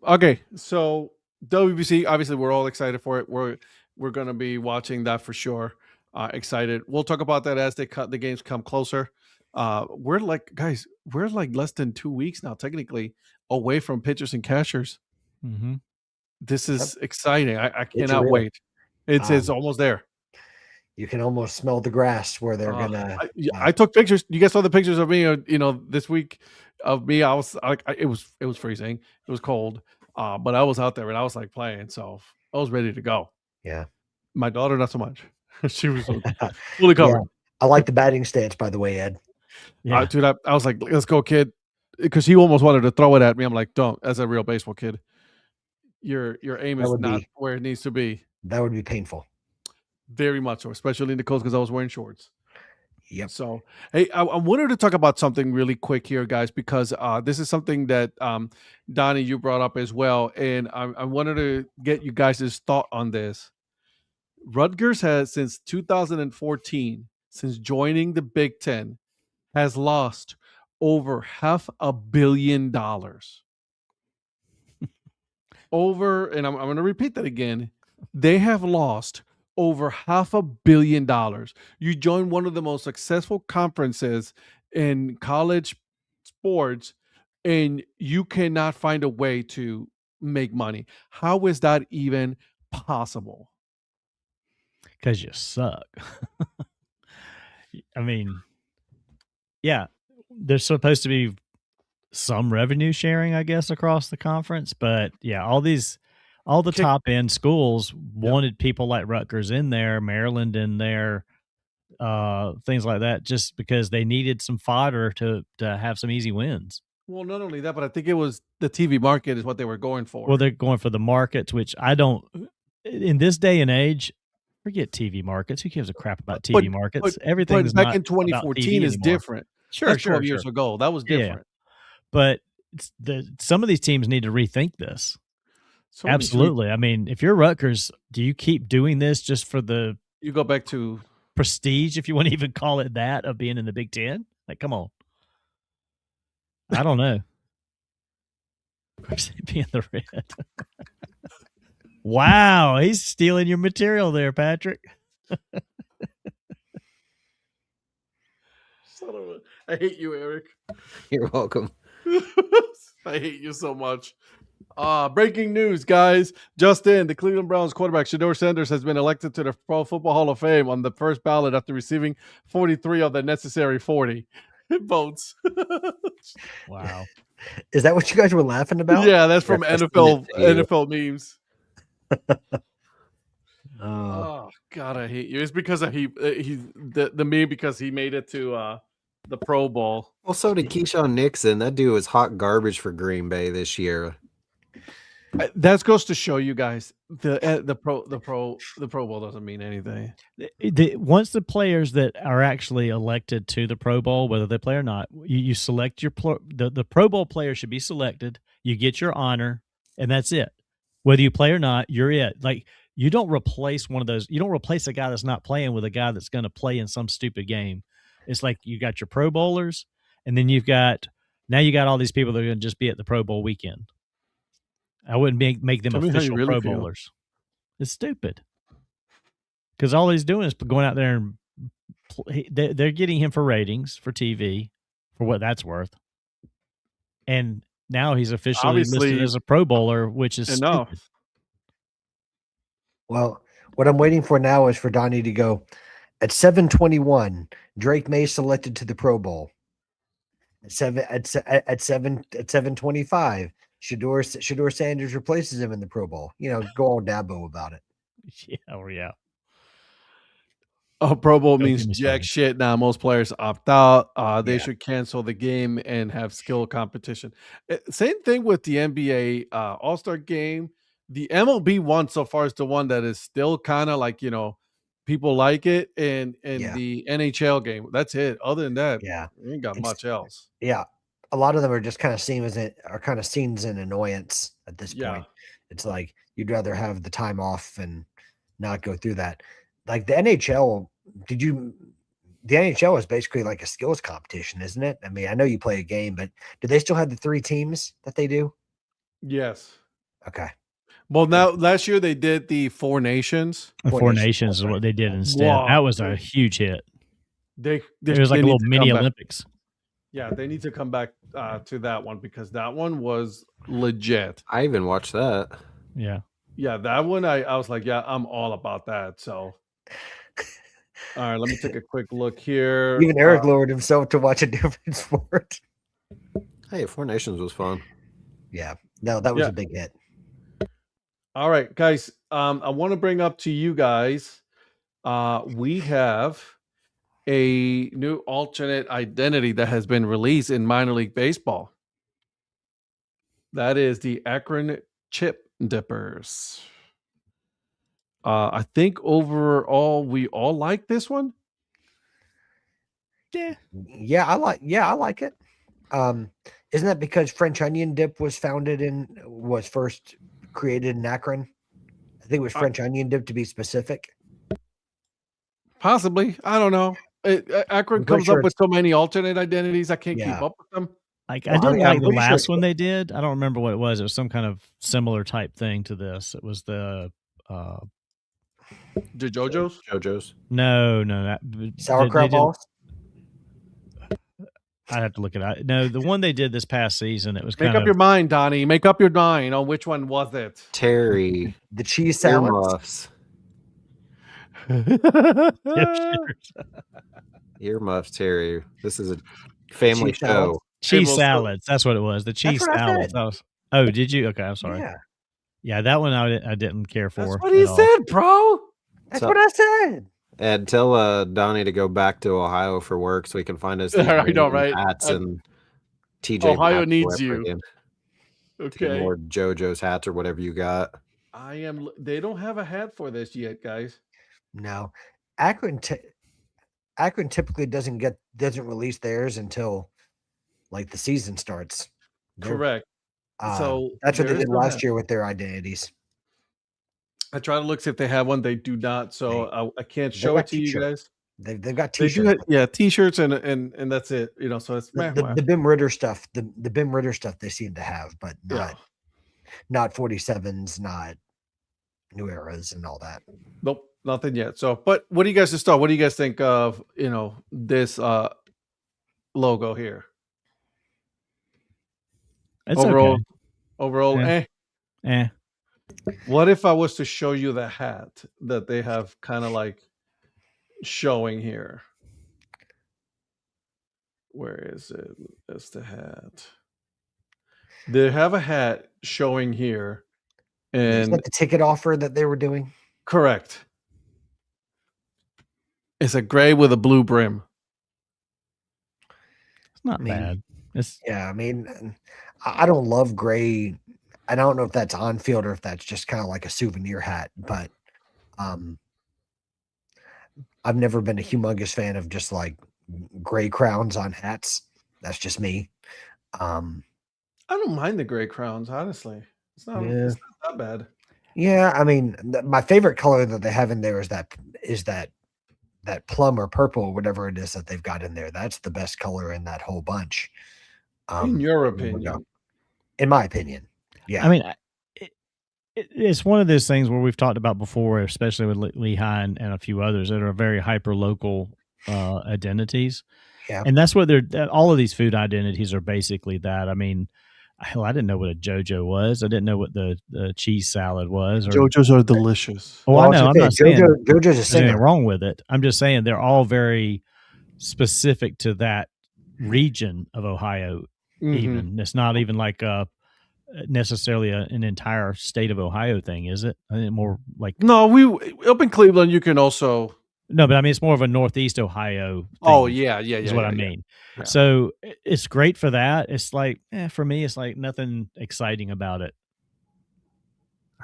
Okay, so WBC, obviously, we're all excited for it. We're gonna be watching that for sure. Excited. We'll talk about that as the games come closer. We're like less than 2 weeks now, technically, away from pitchers and catchers. Mm-hmm. This is exciting. I cannot wait. It's almost there. You can almost smell the grass where they're gonna. I took pictures. You guys saw the pictures of me, this week of me. I was like, it was freezing. It was cold, but I was out there and I was like playing, so I was ready to go. Yeah. My daughter, not so much. She was fully covered. Yeah. I like the batting stance, by the way, Ed. Yeah. Dude, I was like, let's go, kid. Because he almost wanted to throw it at me. I'm like, don't. As a real baseball kid, your aim is not where it needs to be. That would be painful. Very much so, especially in the cold because I was wearing shorts. Yep. So, hey, I wanted to talk about something really quick here, guys, because this is something that Donnie, you brought up as well, and I wanted to get you guys' thought on this. Rutgers has, since 2014, since joining the Big Ten, has lost over $500 million. And I'm going to repeat that again. They have lost over $500 million. You join one of the most successful conferences in college sports, and you cannot find a way to make money. How is that even possible? Because you suck. I mean, yeah, there's supposed to be some revenue sharing, I guess, across the conference, but yeah, all the top end schools wanted people like Rutgers in there, Maryland in there, things like that, just because they needed some fodder to have some easy wins. Well, not only that, but I think it was the TV market is what they were going for. Well, they're going for the markets, which I don't. In this day and age, forget TV markets. Who gives a crap about TV markets? Everything's back not in 2014 is anymore. different. Sure, That's 12 years ago. That was different. Yeah. But some of these teams need to rethink this. So absolutely. I mean, if you're Rutgers, do you keep doing this just for the you go back to prestige, if you want to even call it that, of being in the Big Ten? Like, come on. I don't know. Being the red. Wow, he's stealing your material there, Patrick. Son of a, I hate you, Eric. You're welcome. I hate you so much. Breaking news, guys. Just in, the Cleveland Browns quarterback Shedeur Sanders has been elected to the Pro Football Hall of Fame on the first ballot after receiving 43 of the necessary 40 votes. Wow. Is that what you guys were laughing about? Yeah, that's from NFL memes. Oh God, I hate you. It's because of the meme because he made it to the Pro Bowl. Well, so did Keyshawn Nixon. That dude was hot garbage for Green Bay this year. That goes to show you guys the Pro Bowl doesn't mean anything. Once the players that are actually elected to the Pro Bowl, whether they play or not, you select the Pro Bowl player should be selected. You get your honor, and that's it. Whether you play or not, you're it. Like, you don't replace one of those. You don't replace a guy that's not playing with a guy that's going to play in some stupid game. It's like you got your Pro Bowlers, and then you got all these people that are going to just be at the Pro Bowl weekend. I wouldn't make them official Pro Bowlers. It's stupid. Because all he's doing is going out there and they're getting him for ratings, for TV, for what that's worth. And now he's officially listed as a Pro Bowler, which is enough. Stupid. Well, what I'm waiting for now is for Donnie to go at 7:21. Drake May selected to the Pro Bowl. At 7:25. Shedeur Sanders replaces him in the Pro Bowl. You know, go all Dabo about it. Yeah. Pro Bowl means jack shit now. Most players opt out. They should cancel the game and have skill competition. Same thing with the NBA All-Star game. The MLB one so far is the one that is still kind of like, people like it. And the NHL game, that's it. Other than that, we ain't got much else. Yeah. A lot of them are just kind of seen as an annoyance at this point. It's like you'd rather have the time off and not go through that. Like the NHL, the NHL is basically like a skills competition, isn't it? I mean, I know you play a game, but do they still have the 3 teams that they do? Yes. Okay. Well, now last year they did the 4 Nations. Four Nations is what they did instead. Wow. That was a huge hit. It was like a little mini Olympics. Yeah, they need to come back to that one because that one was legit. I even watched that. Yeah. Yeah, that one I was like, yeah, I'm all about that. So, all right, let me take a quick look here. Even Eric lowered himself to watch a different sport. Hey, 4 Nations was fun. Yeah, no, that was a big hit. All right, guys, I want to bring up to you guys, we have a new alternate identity that has been released in minor league baseball. That is the Akron Chip Dippers. I think overall we all like this one. Yeah, I like it. Isn't that because French onion dip was first created in Akron? I think it was French onion dip, to be specific. Possibly. I don't know. Akron comes up with so many alternate identities. I can't keep up with them. Like I didn't like the last one they did. I don't remember what it was. It was some kind of similar type thing to this. It was the JoJo's? JoJo's. No, sauerkraut balls. I'd have to look it up. No, the one they did this past season, it was Make up your mind, Donnie. Make up your mind on which one was it. Terry. The cheese salads. Earmuffs, Terry. This is a family show. Cheese salads. That's what it was. The cheese salads. Oh, did you? Okay, I'm sorry. Yeah, that one I didn't care for. That's what he said, bro. That's what I said. Ed, tell Donnie to go back to Ohio for work so he can find us I know, right? Hats and TJ. Ohio needs you. Again. Okay. More JoJo's hats or whatever you got. They don't have a hat for this yet, guys. No, Akron typically doesn't release theirs until like the season starts. Correct. So that's what they did last year with their identities. I try to look see if they have one. They do not, so I can't show it to you guys. They've got t-shirts. T-shirts and that's it. So it's the Bim Ritter stuff. The Bim Ritter stuff they seem to have, but not 47s, not New Eras, and all that. Nope, nothing yet. So, but what do you guys start? What do you guys think of this logo here? It's overall, What if I was to show you the hat that they have kind of like showing here? Where is it? That's the hat. They have a hat showing here. And is that the ticket offer that they were doing? Correct. It's a gray with a blue brim. It's not bad. I mean, I don't love gray. I don't know if that's on field or if that's just kind of like a souvenir hat, but I've never been a humongous fan of just like gray crowns on hats. That's just me. I don't mind the gray crowns, honestly. It's not that bad. Yeah, I mean, my favorite color that they have in there is that plum or purple or whatever it is that they've got in there. That's the best color in that whole bunch. In your opinion? In my opinion. Yeah. I mean, it's one of those things where we've talked about before, especially with Lehigh and a few others that are very hyper local identities. Yeah. And that's what all of these food identities are basically that. I mean, hell, I didn't know what a JoJo was. I didn't know what the cheese salad was. JoJo's are delicious. Oh, I know. I'm not saying JoJo's a singer. Anything wrong with it. I'm just saying they're all very specific to that region of Ohio. Even it's not even like necessarily an entire state of Ohio thing, is it? I think more like up in Cleveland you can also but I mean it's more of a Northeast Ohio thing. Oh yeah is what I mean. Yeah. So it's great for that. It's like for me it's like nothing exciting about it.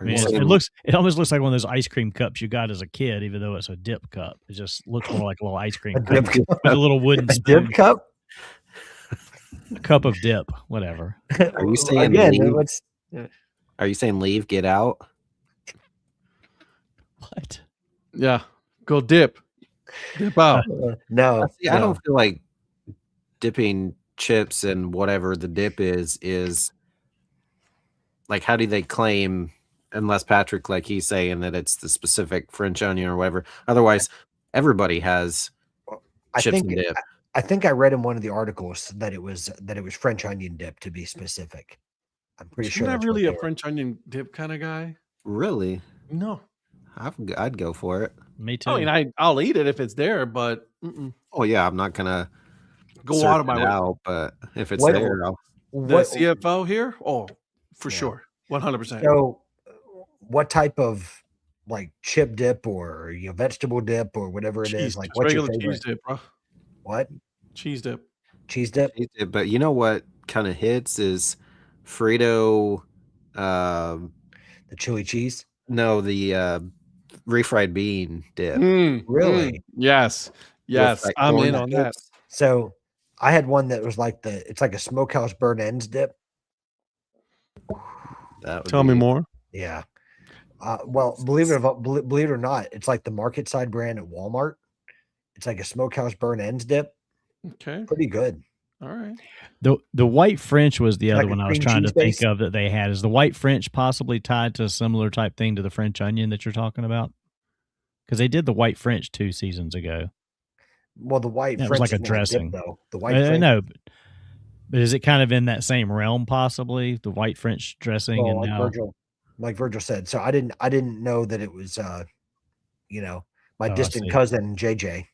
I mean, it almost looks like one of those ice cream cups you got as a kid, even though it's a dip cup. It just looks more like a little ice cream cup with a little wooden spoon. Dip cup? A cup of dip, whatever. Are you saying leave? Are you saying leave, get out? What? Yeah. Go dip. Dip out. No. I don't feel like dipping chips and whatever the dip is like, how do they claim, unless Patrick, like he's saying that it's the specific French onion or whatever. Otherwise, everybody has chips and dip. I think I read in one of the articles that it was French onion dip, to be specific. I'm pretty sure. You're not really a French onion dip kind of guy. Really? No. I'd go for it. Me too. I mean, I'll eat it if it's there, but oh yeah, I'm not gonna go out of my way. But if it's there, the CFO here, for sure, 100%. So, what type of like chip dip or vegetable dip or whatever it is? Like, what's your favorite? Cheese dip, bro. What? Cheese dip. Cheese dip. But you know what kind of hits is Frito. The chili cheese. No, the refried bean dip. Really? Yes. I'm in on that. So I had one that was like it's like a smokehouse burn ends dip. Tell me more. Yeah. Well, believe it or not, it's like the market side brand at Walmart. It's like a smokehouse burn ends dip. Okay. Pretty good. All right. The white French was the other like one I was trying to think of that they had. Is the white French possibly tied to a similar type thing to the French onion that you're talking about? Because they did the white French 2 seasons ago. Well, the white French was like a is not dressing, dip, though. The white French. No, but is it kind of in that same realm possibly? The white French dressing and like now, Virgil said. So I didn't know that it was my distant cousin JJ.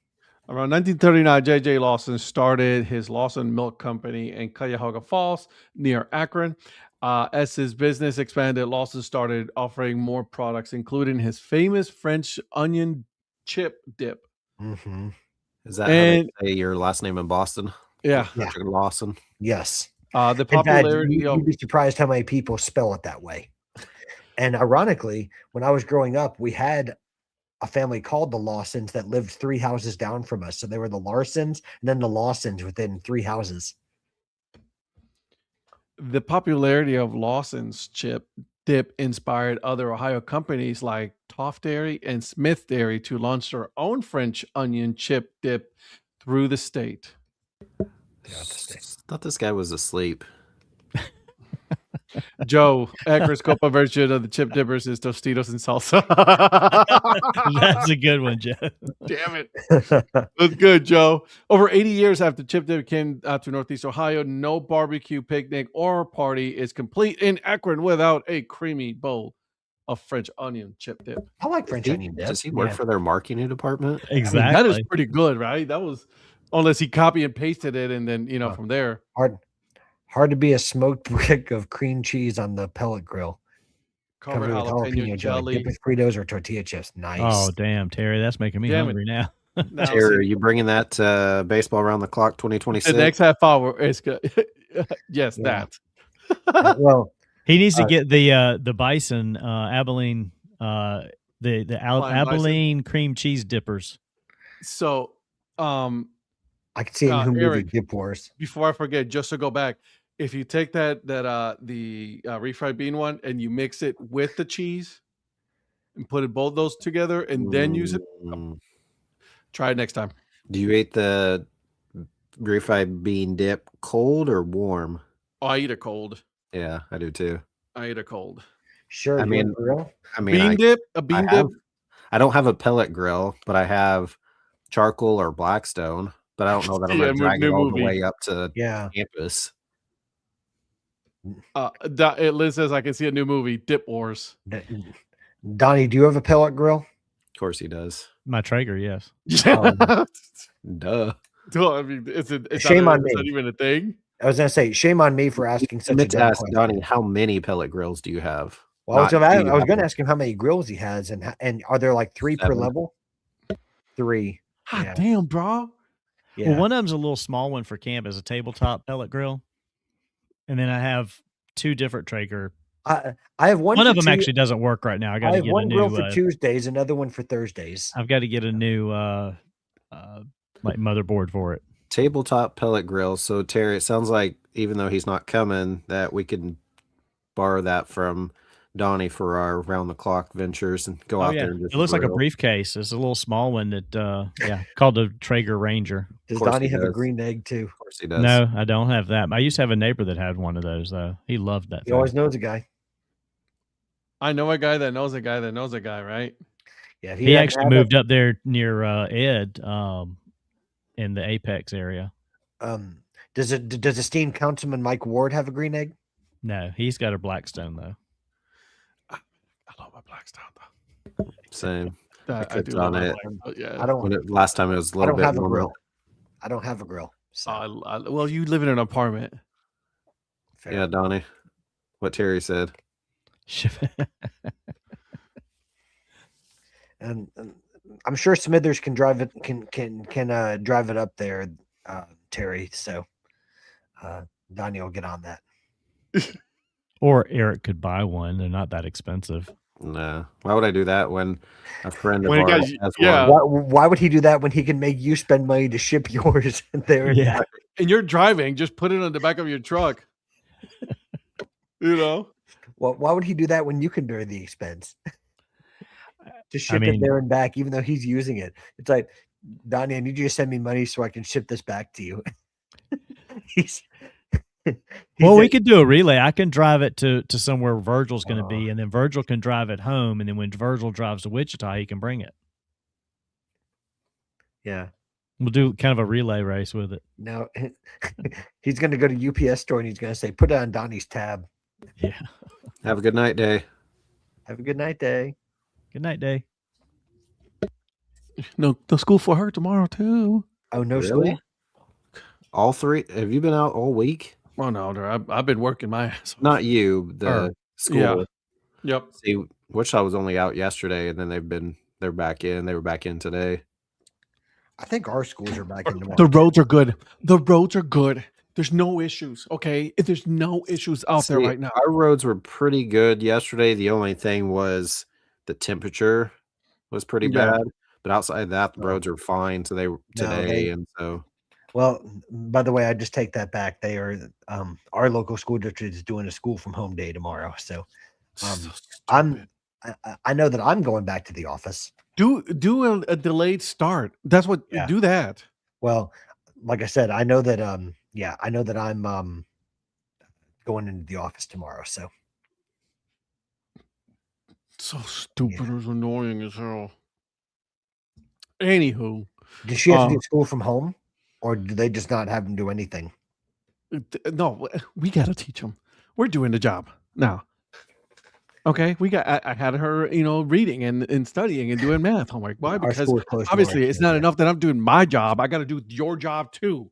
Around 1939, J.J. Lawson started his Lawson Milk Company in Cuyahoga Falls near Akron. As his business expanded, Lawson started offering more products, including his famous French onion chip dip. Mm-hmm. Is that how they say your last name in Boston? Yeah. Lawson. Yes. The popularity you'd be surprised how many people spell it that way. And ironically, when I was growing up, we had a family called the Lawsons that lived 3 houses down from us. So they were the Larsons and then the Lawsons within 3 houses. The popularity of Lawson's chip dip inspired other Ohio companies like Toft Dairy and Smith Dairy to launch their own French onion chip dip through the state. Thought this guy was asleep. Joe, Akron's Copa version of the chip dippers is Tostitos and salsa. That's a good one, Joe. Damn it. That's good, Joe. Over 80 years after chip dip came to Northeast Ohio, no barbecue, picnic, or party is complete in Akron without a creamy bowl of French onion chip dip. I like French onion dip. Does he work for their marketing department? Exactly. I mean, that is pretty good, right? That was, unless he copy and pasted it and then, from there. Hard to be a smoked brick of cream cheese on the pellet grill. Covered with jalapeno jelly. Dip with Fritos or tortilla chips. Nice. Oh, damn, Terry. That's making me hungry now. Terry, are you bringing that baseball around the clock 2026? The next half hour is good. Yes, that. Well, he needs to get the bison Abilene the Abilene cream cheese dippers. So I can see in movie Eric, Dip Wars. Before I forget, just to go back, if you take the refried bean one and you mix it with the cheese and put both those together and then use it, try it next time. Do you eat the refried bean dip cold or warm? Oh, I eat it cold. Yeah, I do too. I eat it cold. Sure. I mean, bean dip. I don't have a pellet grill, but I have charcoal or Blackstone. But I don't know that I'm going to drag it all the way up to campus. Liz says I can see a new movie, Dip Wars. Donnie, do you have a pellet grill? Of course he does. My Traeger, yes. Duh. I mean, it's shame on me. It's not even a thing. I was going to say, shame on me for asking such a dumb ask question. Donnie, how many pellet grills do you have? Well, I was going to ask him how many grills he has, and are there like 3 per level? 3. God damn, bro. Yeah. Well, one of them's a little small one for camp as a tabletop pellet grill. And then I have 2 different Traeger. I have one. One of them actually doesn't work right now. I got to get one a new grill for Tuesdays, another one for Thursdays. I've got to get a new like motherboard for it. Tabletop pellet grill. So Terry, it sounds like even though he's not coming, that we can borrow that from Donnie for our round the clock ventures and go out there and just it looks like a briefcase. It's a little small one that called the Traeger Ranger. Does Donnie have a green egg too? Of course he does. No, I don't have that. I used to have a neighbor that had one of those though. He loved that. He always knows a guy. I know a guy that knows a guy that knows a guy, right? Yeah, he actually moved up there near Ed in the Apex area. Does esteemed Councilman Mike Ward have a green egg? No, he's got a Blackstone though. I love my Blackstone though. Same. I do love it. Yeah. I don't. Last time it was a little bit have a warmer. grill. I don't have a grill. So. Well, you live in an apartment. Fair. Yeah, Donnie. What Terry said. and I'm sure Smithers can drive it. Can drive it up there, Terry. So Donnie will get on that. Or Eric could buy one. They're not that expensive. No. Why would I do that when a friend of When it ours got- has yeah. one? Why would he do that when he can make you spend money to ship yours there? Yeah. And you're driving, just put it on the back of your truck. You know? Well, why would he do that when you can bear the expense? To ship it mean- there and back, even though he's using it. It's like, Donnie, I need you to send me money so I can ship this back to you. Well, we could do a relay. I can drive it to somewhere Virgil's going to be, and then Virgil can drive it home. And then when Virgil drives to Wichita, he can bring it. Yeah. We'll do kind of a relay race with it. Now he's going to go to UPS store and he's going to say, put it on Donnie's tab. Yeah. Have a good night, Day. Have a good night, Day. Good night, Day. No school for her tomorrow too. Oh, no Really? school? All three? Have you been out all week? Oh no, I've been working my ass off. Not you, the school. Yeah. Yep. See, Wichita was only out yesterday, and then they're back in. They were back in today. I think our schools are back in tomorrow. The roads are good. The roads are good. There's no issues. Okay. There's no issues out there right now. Our roads were pretty good yesterday. The only thing was the temperature was pretty bad. But outside of that, the roads are fine. So and so. Well, by the way, I just take that back. They are our local school district is doing a school from home day tomorrow. So I know that I'm going back to the office. Do a delayed start. That's what do that. Well, like I said, I know that I'm going into the office tomorrow. So stupid. It's annoying as hell. Anywho, does she have to do school from home, or do they just not have them do anything? No, we got to teach them. We're doing the job now. Okay, I had her, reading and studying and doing math. I'm like, why? Because obviously it's not enough that I'm doing my job. I got to do your job too.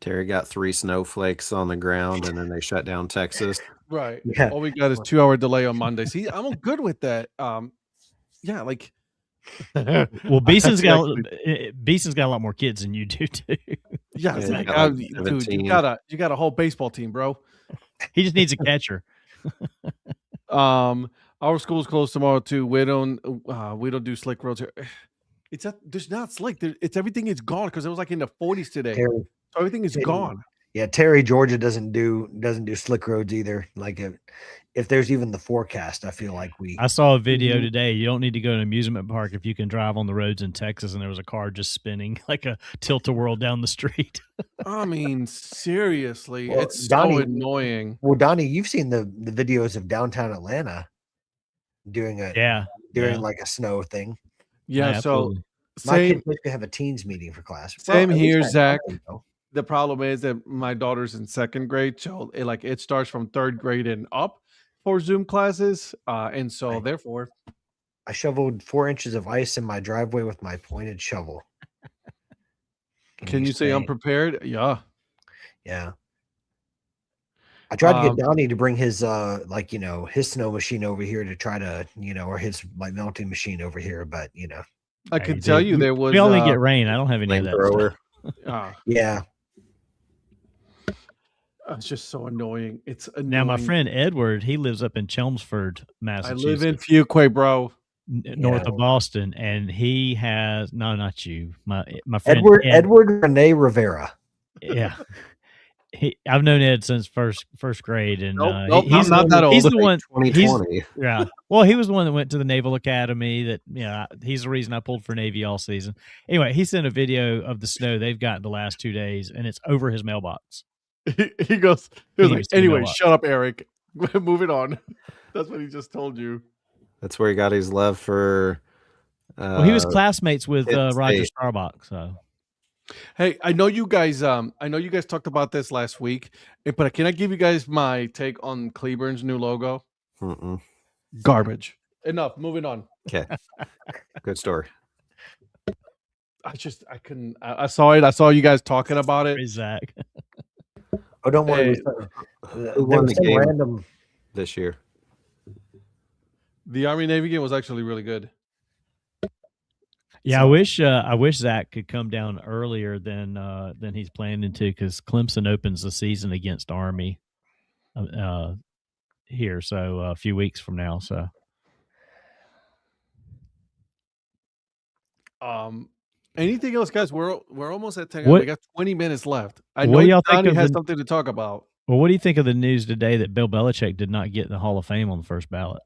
Terry got 3 snowflakes on the ground, and then they shut down Texas. Right. Yeah. All we got is 2-hour delay on Monday. See, I'm good with that. Yeah, like. Well, Beeson's got a lot more kids than you do too. Yeah, dude, you got a whole baseball team, bro. He just needs a catcher. Our school's closed tomorrow too. We don't do slick roads here. There's not slick. It's everything is gone because it was like in the 40s today. Terry, so everything is gone. Yeah, Terry, Georgia doesn't do slick roads either. Like if there's even the forecast, I feel like I saw a video today. You don't need to go to an amusement park if you can drive on the roads in Texas, and there was a car just spinning like a tilt-a-whirl down the street. I mean, seriously, well, it's Donnie, so annoying. Well, Donnie, you've seen the videos of downtown Atlanta doing like a snow thing. Yeah, so my kids used to have a teens meeting for class. Same here, Zach. The problem is that my daughter's in 2nd grade, so it starts from 3rd grade and up for Zoom classes, and so therefore, I shoveled 4 inches of ice in my driveway with my pointed shovel. Can you say I'm prepared? Yeah. Yeah. I tried to get Donnie to bring his his snow machine over here to try to, or his melting machine over here, but I could tell you there was we only get rain. I don't have any of that stuff. Yeah. It's just so annoying. It's annoying. Now my friend Edward, he lives up in Chelmsford, Massachusetts. I live in Fuquay, bro. North of Boston, and he has not you, my friend Edward Rene Rivera. Yeah. I've known Ed since first grade, and he's not that old. He's the one. 2020. Yeah. Well, he was the one that went to the Naval Academy. He's the reason I pulled for Navy all season. Anyway, he sent a video of the snow they've gotten the last 2 days, and it's over his mailbox. He was like, anyway, shut up, Eric. Moving on. That's what he just told you. That's where he got his love for. Well, he was classmates with Roger Staubach. So, hey, I know you guys talked about this last week, but can I give you guys my take on Cleburne's new logo? Garbage. Enough. Moving on. Okay. Good story. I couldn't. I saw it. I saw you guys talking about it. Zach. Oh, don't worry. Who won the game random this year? The Army Navy game was actually really good. Yeah, I wish Zach could come down earlier than he's planning to, because Clemson opens the season against Army. here, so a few weeks from now. So, anything else, guys? We're almost at 10. What- We got 20 minutes left. I what know do y'all think Donnie of has the- something to talk about. Well, what do you think of the news today that Bill Belichick did not get in the Hall of Fame on the first ballot?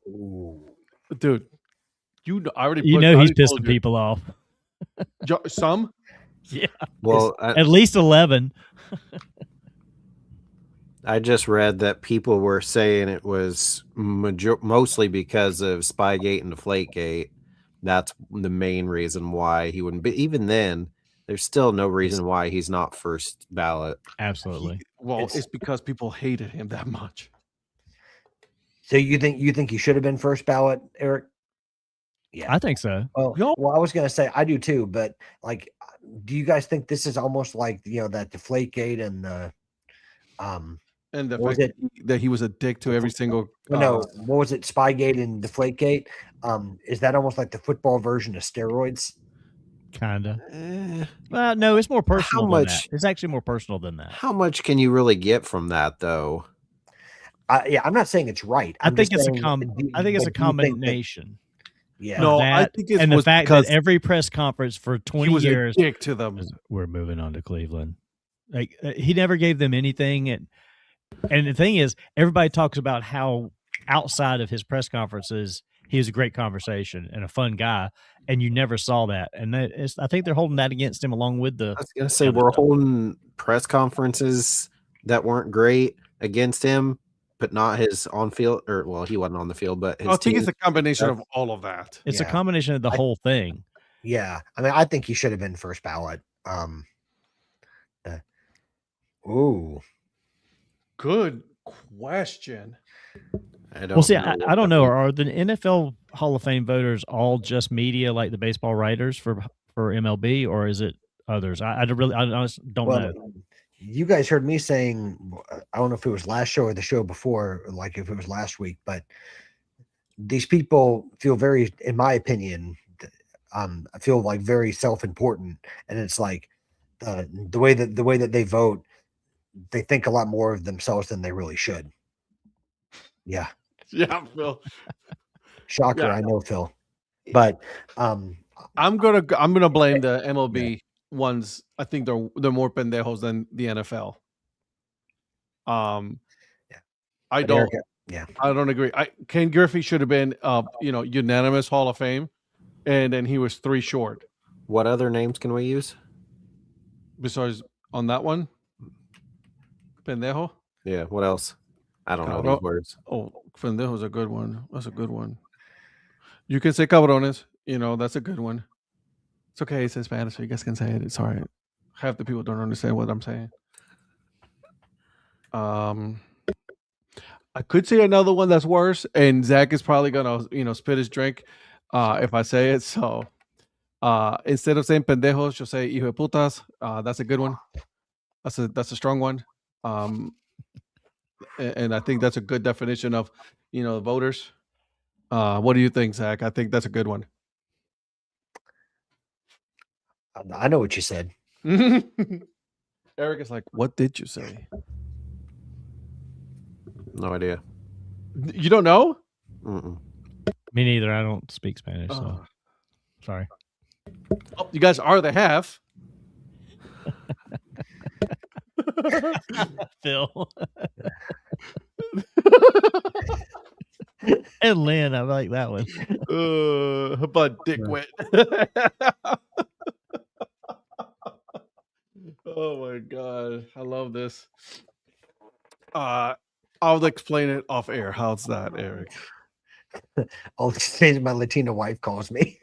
Dude, I already You put- know I he's already pissing told you. people off. Some? Yeah. Well, At least 11. I just read that people were saying it was mostly because of Spygate and Deflategate. That's the main reason why he wouldn't. But even then, there's still no reason why he's not first ballot. Absolutely. It's because people hated him that much. So you think he should have been first ballot, Eric? Yeah, I think so. Well, I was gonna say I do too, but like, do you guys think this is almost like that Deflategate and the And the what fact was it? that he was a dick to every single. No, what was it? Spygate and Deflategate. Is that almost like the football version of steroids? Kinda. Well, no, it's more personal than that. It's actually more personal than that. How much can you really get from that, though? Yeah, I'm not saying it's right. I think it's a combination. Yeah. No, I think it and the was fact because that every press conference for 20 he was years a dick to them. We're moving on to Cleveland. Like he never gave them anything, and the thing is, everybody talks about how outside of his press conferences, he was a great conversation and a fun guy, and you never saw that. And I think they're holding that against him, along with the. I was gonna say we're holding press conferences that weren't great against him, but not his on field, or well, he wasn't on the field, but his I think team. it's a combination of all of that. It's a combination of the whole thing. Yeah, I mean, I think he should have been first ballot. Ooh, good question. I don't know. Are the NFL Hall of Fame voters all just media, like the baseball writers for MLB, or is it others? I honestly don't know. You guys heard me saying, I don't know if it was last show or the show before, like if it was last week, but these people feel very, in my opinion, I feel like very self-important, and it's like the way that they vote, they think a lot more of themselves than they really should. Yeah. Yeah, Phil. Shocker, I know, Phil. But I'm gonna blame the MLB ones. I think they're more pendejos than the NFL. I don't agree. Ken Griffey should have been unanimous Hall of Fame, and then he was 3 short. What other names can we use besides on that one? Pendejo. Yeah. What else? I don't know these words. Oh, pendejo is a good one. That's a good one. You can say cabrones. That's a good one. It's okay. It's in Spanish, so you guys can say it. It's all right. Half the people don't understand what I'm saying. I could say another one that's worse, and Zach is probably gonna, spit his drink if I say it. So instead of saying pendejos, you'll say hijo de putas. That's a good one. That's a strong one. And I think that's a good definition of, the voters. What do you think, Zach? I think that's a good one. I know what you said. Eric is like, what did you say? No idea. You don't know? Mm-mm. Me neither. I don't speak Spanish, so sorry. Oh, you guys are the half. Phil. And Lynn, I like that one. But dickwit. Oh my god, I love this. I'll explain it off air. How's that, Eric? All the things my Latina wife calls me.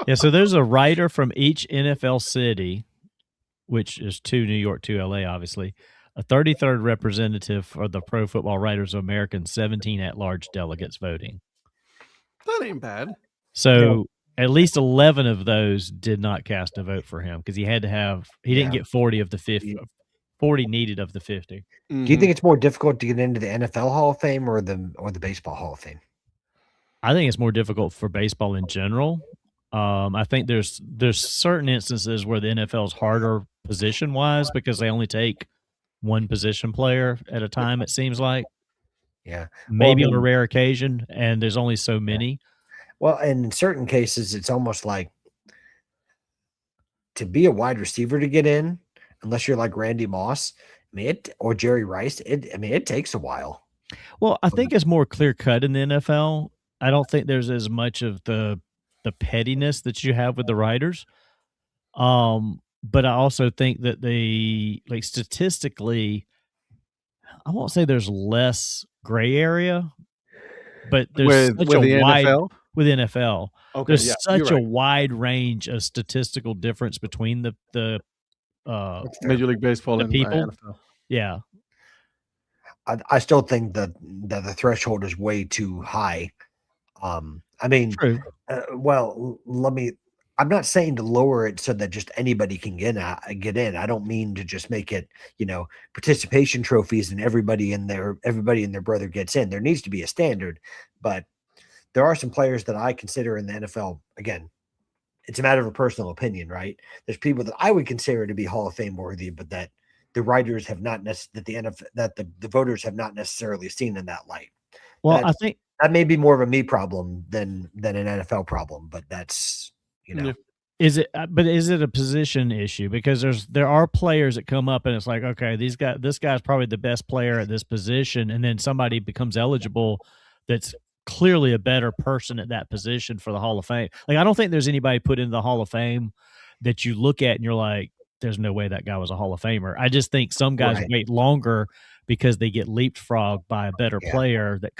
Yeah, so there's a writer from each NFL city, which is 2 New York, 2 LA, obviously. A 33rd representative for the Pro Football Writers of America, 17 at-large delegates voting. That ain't bad. So at least 11 of those did not cast a vote for him because he had to have. He didn't get 40 of the 50. 40 needed of the 50. Do you think it's more difficult to get into the NFL Hall of Fame or the Baseball Hall of Fame? I think it's more difficult for baseball in general. I think there's certain instances where the NFL is harder position wise because they only take one position player at a time, it seems like. Yeah. Maybe on a rare occasion, and there's only so many. Well, and in certain cases, it's almost like to be a wide receiver to get in, unless you're like Randy Moss, or Jerry Rice, it takes a while. Well, I think it's more clear cut in the NFL. I don't think there's as much of the pettiness that you have with the writers. But I also think that statistically, I won't say there's less gray area, but there's with the NFL? With NFL. Okay, there's such a wide range of statistical difference between the Major League Baseball and people. NFL. Yeah. I still think that the threshold is way too high. I mean, true. I'm not saying to lower it so that just anybody can get in. I don't mean to just make it, participation trophies and everybody and their brother gets in. There needs to be a standard, but there are some players that I consider in the NFL. Again, it's a matter of a personal opinion, right? There's people that I would consider to be Hall of Fame worthy, but that the writers have not the voters have not necessarily seen in that light. Well, I think that may be more of a me problem than an NFL problem, but that's, Is it a position issue? Because there are players that come up and it's like, okay, this guy's probably the best player at this position, and then somebody becomes eligible that's clearly a better person at that position for the Hall of Fame. Like, I don't think there's anybody put into the Hall of Fame that you look at and you're like, there's no way that guy was a Hall of Famer. I just think some guys wait longer because they get leapfrogged by a better player that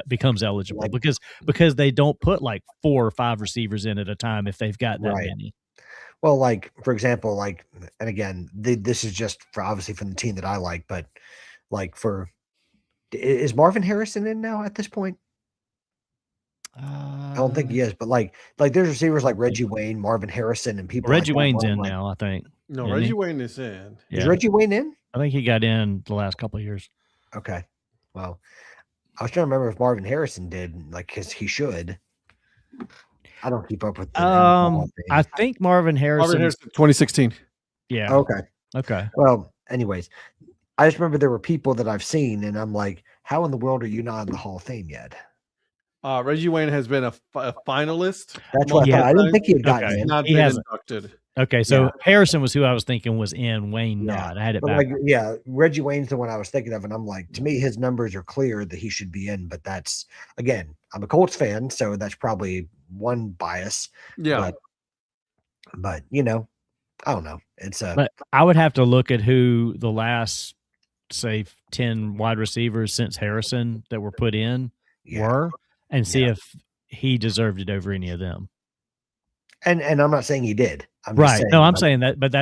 becomes eligible, because they don't put like 4 or 5 receivers in at a time if they've got that many. Well, like, for example, and again, this is just obviously from the team that I like, but is Marvin Harrison in now at this point? I don't think he is, but like there's receivers like Reggie Wayne, Marvin Harrison, and people. Reggie Wayne's in now, I think. No, Reggie Wayne is in. Yeah. Is Reggie Wayne in? I think he got in the last couple of years. Okay, well, I was trying to remember if Marvin Harrison did, because he should. I don't keep up with. I think Marvin Harrison, 2016. Yeah. Okay. Well, anyways, I just remember there were people that I've seen, and I'm like, how in the world are you not in the Hall of Fame yet? Reggie Wayne has been a finalist. That's what I thought. I didn't think he had gotten in. Not been inducted. Okay, so Harrison was who I was thinking was in. Wayne not. I had it back. Reggie Wayne's the one I was thinking of, and I'm like, to me, his numbers are clear that he should be in. But that's, again, I'm a Colts fan, so that's probably one bias. Yeah. But I don't know. But I would have to look at who the last, say, 10 wide receivers since Harrison that were put in were, and see if he deserved it over any of them. And I'm not saying he did. I'm saying that, but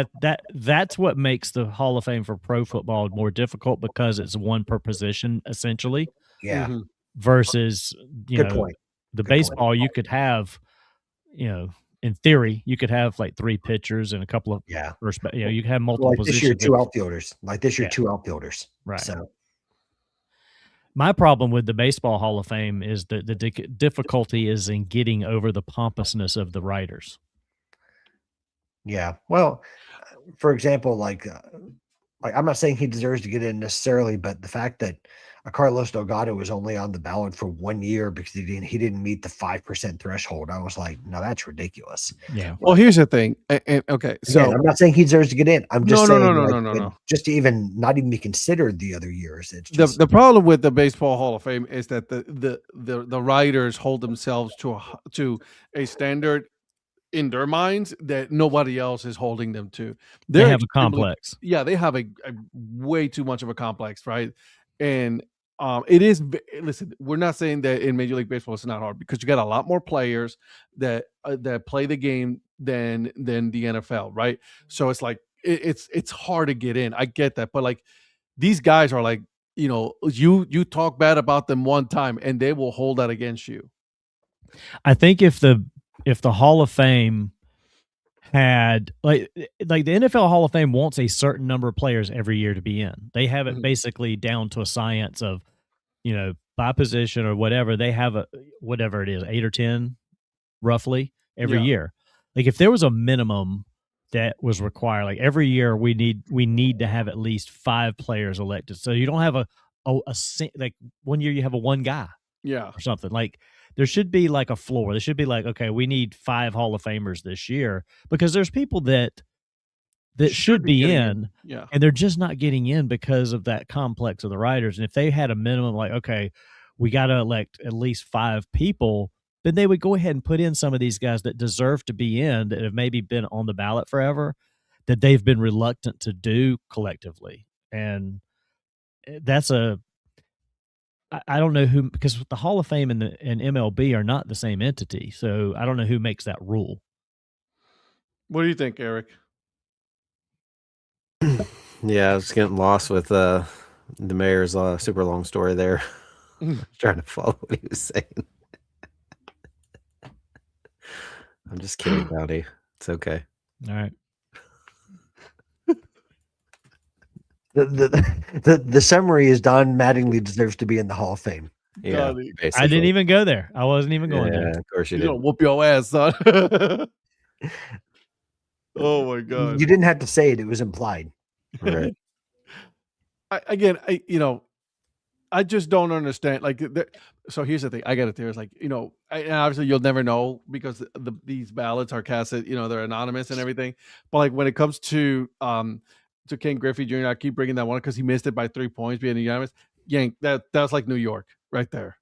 that's what makes the Hall of Fame for pro football more difficult, because it's one per position essentially. Yeah. Mm-hmm. Versus the baseball, you could have, in theory, you could have like 3 pitchers and a couple of first. You could have multiple positions. This year, 2 outfielders. Two outfielders. Right. So. My problem with the Baseball Hall of Fame is that the difficulty is in getting over the pompousness of the writers. Yeah. Well, for example, like I'm not saying he deserves to get in necessarily, but the fact that Carlos Delgado was only on the ballot for 1 year because he didn't meet the 5% threshold, I was like, no, that's ridiculous. Yeah. Well, here's the thing. Okay. So again, I'm not saying he deserves to get in. I'm just saying no. Just to even not even be considered the other years. It's just, the problem with the Baseball Hall of Fame is that the writers hold themselves to a standard in their minds that nobody else is holding them to. They have a complex. Yeah, they have a way too much of a complex, right? And it is. Listen, we're not saying that in Major League Baseball it's not hard, because you got a lot more players that play the game than the NFL, right? So it's like it's hard to get in. I get that, but like these guys are like, you talk bad about them one time and they will hold that against you. I think if the Hall of Fame had like the NFL Hall of Fame wants a certain number of players every year to be in. They have it basically down to a science of, by position or whatever. They have whatever it is, 8 or 10 roughly every year. Like if there was a minimum that was required. Like every year we need to have at least 5 players elected. So you don't have like one year you have a one guy. Yeah. Or something. Like there should be like a floor. There should be like, okay, we need 5 Hall of Famers this year, because there's people that should be in. Yeah. And they're just not getting in because of that complex of the writers. And if they had a minimum, like, okay, we got to elect at least 5 people, then they would go ahead and put in some of these guys that deserve to be in, that have maybe been on the ballot forever, that they've been reluctant to do collectively. And that's I don't know who, because the Hall of Fame and MLB are not the same entity. So I don't know who makes that rule. What do you think, Eric? Yeah, I was getting lost with the mayor's super long story there. Trying to follow what he was saying. I'm just kidding, Donnie. It's okay. All right. The summary is Don Mattingly deserves to be in the Hall of Fame. Yeah, I didn't even go there. I wasn't even going there. Of course you He's did. gonna whoop your ass, son. Oh my God. You didn't have to say it; it was implied. Right. I just don't understand. Like, so here's the thing. I got it. There's like, and obviously you'll never know because these ballots are casted. They're anonymous and everything. But like when it comes to Ken Griffey Jr., I keep bringing that one because he missed it by 3 points, being unanimous. Yank, that's like New York right there.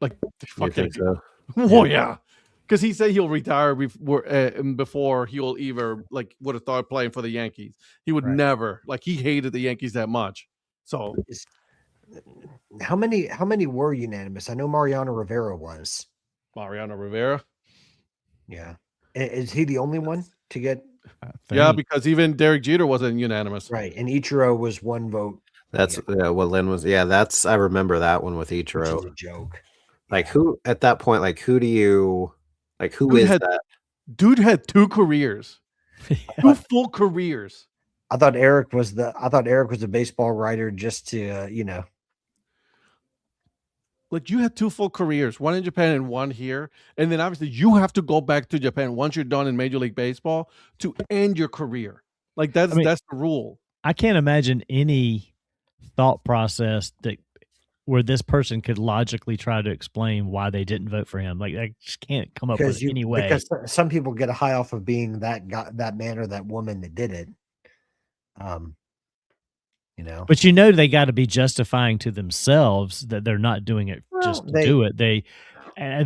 Like, You think so? Oh yeah, because he said he'll retire before he'll either would have thought playing for the Yankees. He would never, he hated the Yankees that much. So how many were unanimous? I know Mariano Rivera was. Mariano Rivera. Yeah, is he the only one to get? Yeah, because even Derek Jeter wasn't unanimous. Right, and Ichiro was 1 vote. That's what Lynn was. Yeah, I remember that one with Ichiro. Which is a joke. Like who at that point? Like who do you like? Who is that? Dude had 2 careers, 2 full careers. I thought Eric was a baseball writer just to Like you had 2 full careers, one in Japan and one here, and then obviously you have to go back to Japan once you're done in Major League Baseball to end your career. Like that's the rule. I can't imagine any thought process where this person could logically try to explain why they didn't vote for him. Like I just can't come up with any way. Because some people get a high off of being that guy, that man or that woman that did it. But they got to be justifying to themselves that they're not doing it just to do it.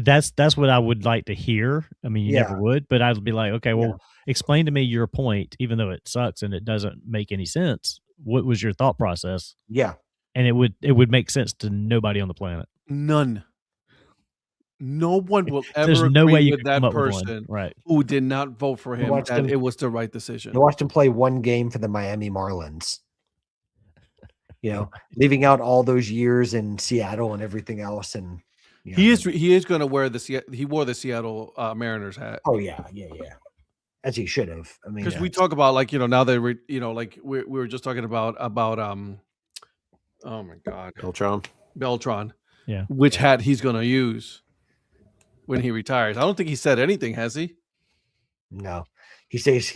That's what I would like to hear. I mean, you never would, but I'd be like, okay, well, explain to me your point, even though it sucks and it doesn't make any sense. What was your thought process? Yeah. And it would make sense to nobody on the planet. None. No one will ever There's no agree way you with that person who did not vote for him and it was the right decision. I watched him play 1 game for the Miami Marlins. Leaving out all those years in Seattle and everything else, and he is going to wear he wore the Seattle Mariners hat. Oh yeah, as he should have. I mean, because we talk about now that we were just talking about oh my God, Beltran, which hat he's going to use when he retires. I don't think he said anything, has he? No, he says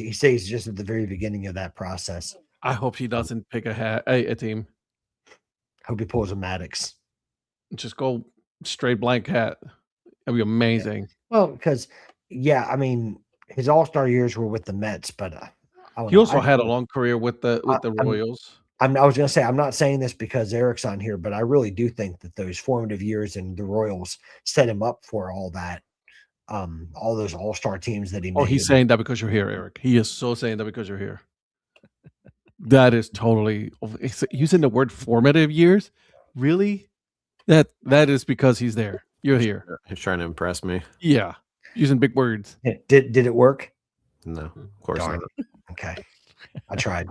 just at the very beginning of that process. I hope he doesn't pick a team. Hope he pulls a Maddox. Just go straight blank hat. That'd be amazing. Yeah. Well, because I mean, his All-Star years were with the Mets, but he also had a long career with the Royals. I was going to say, I'm not saying this because Eric's on here, but I really do think that those formative years in the Royals set him up for all that. All those All-Star teams that he made. Oh, he's saying that because you're here, Eric. He is so saying that because you're here. That is totally using the word formative years. Really? That is because he's there. You're here. He's trying to impress me. Yeah. Using big words. Did it work? No, of course not. Okay. I tried.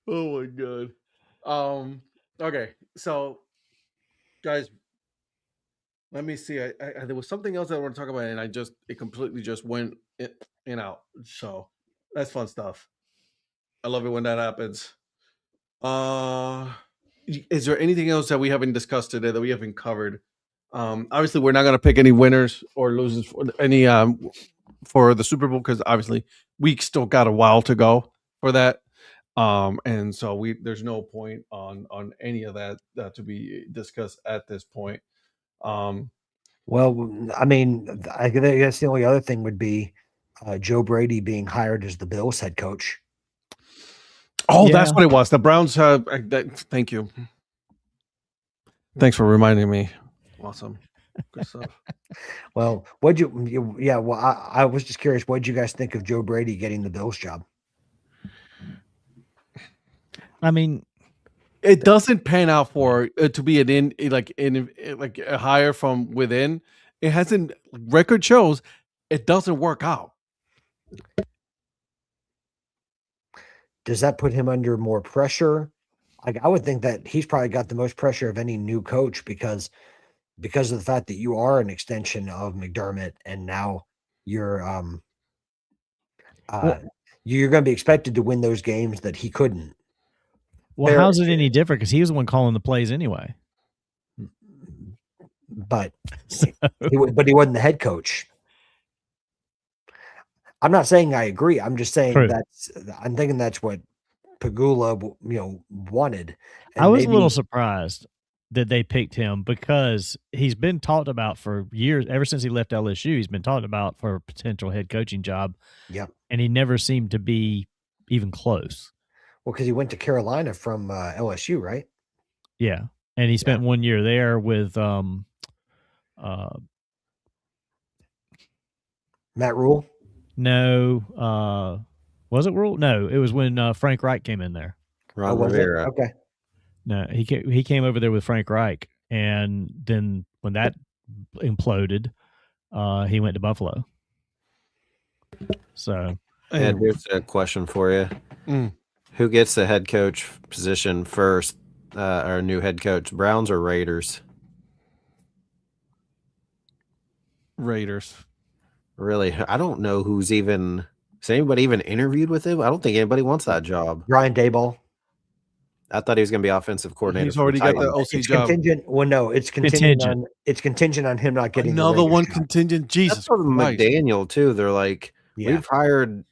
Oh my God. Okay. So guys, let me see. I there was something else I want to talk about, and it completely just went in and out. So that's fun stuff. I love it when that happens. Is there anything else that we haven't discussed today that we haven't covered? Obviously, we're not going to pick any winners or losers for any for the Super Bowl, because obviously we still got a while to go for that. And so there's no point on any of that to be discussed at this point. Well, I mean, I guess the only other thing would be Joe Brady being hired as the Bills head coach. Oh, that's what it was. The Browns. Thank you. Thanks for reminding me. Awesome. Good stuff. Well, I was just curious. What did you guys think of Joe Brady getting the Bills job? I mean, it doesn't pan out for to be a hire from within. It hasn't. Record shows it doesn't work out. Does that put him under more pressure? I would think that he's probably got the most pressure of any new coach because of the fact that you are an extension of McDermott, and now you're you're going to be expected to win those games that he couldn't. Well, how's it any different? Because he was the one calling the plays anyway. But he wasn't the head coach. I'm not saying I agree. I'm just saying I'm thinking that's what Pagula, wanted. And I was a little surprised that they picked him because he's been talked about for years. Ever since he left LSU, he's been talked about for a potential head coaching job. Yep. And he never seemed to be even close. Well, because he went to Carolina from LSU, right? Yeah. And he spent 1 year there with Matt Rule. No, was it Rule? No, it was when Frank Reich came in there. Ron Rivera. Okay. No, he came over there with Frank Reich, and then when that imploded, he went to Buffalo. So, and here's a question for you: Who gets the head coach position first? Our new head coach, Browns or Raiders? Raiders. Really, I don't know who's even. Has anybody even interviewed with him? I don't think anybody wants that job. Brian Daboll. I thought he was going to be offensive coordinator. He's already got the OC job. Well, no, it's contingent. It's contingent on him not getting another one. Job. Contingent. Jesus. That's from McDaniel too. They're like, we've hired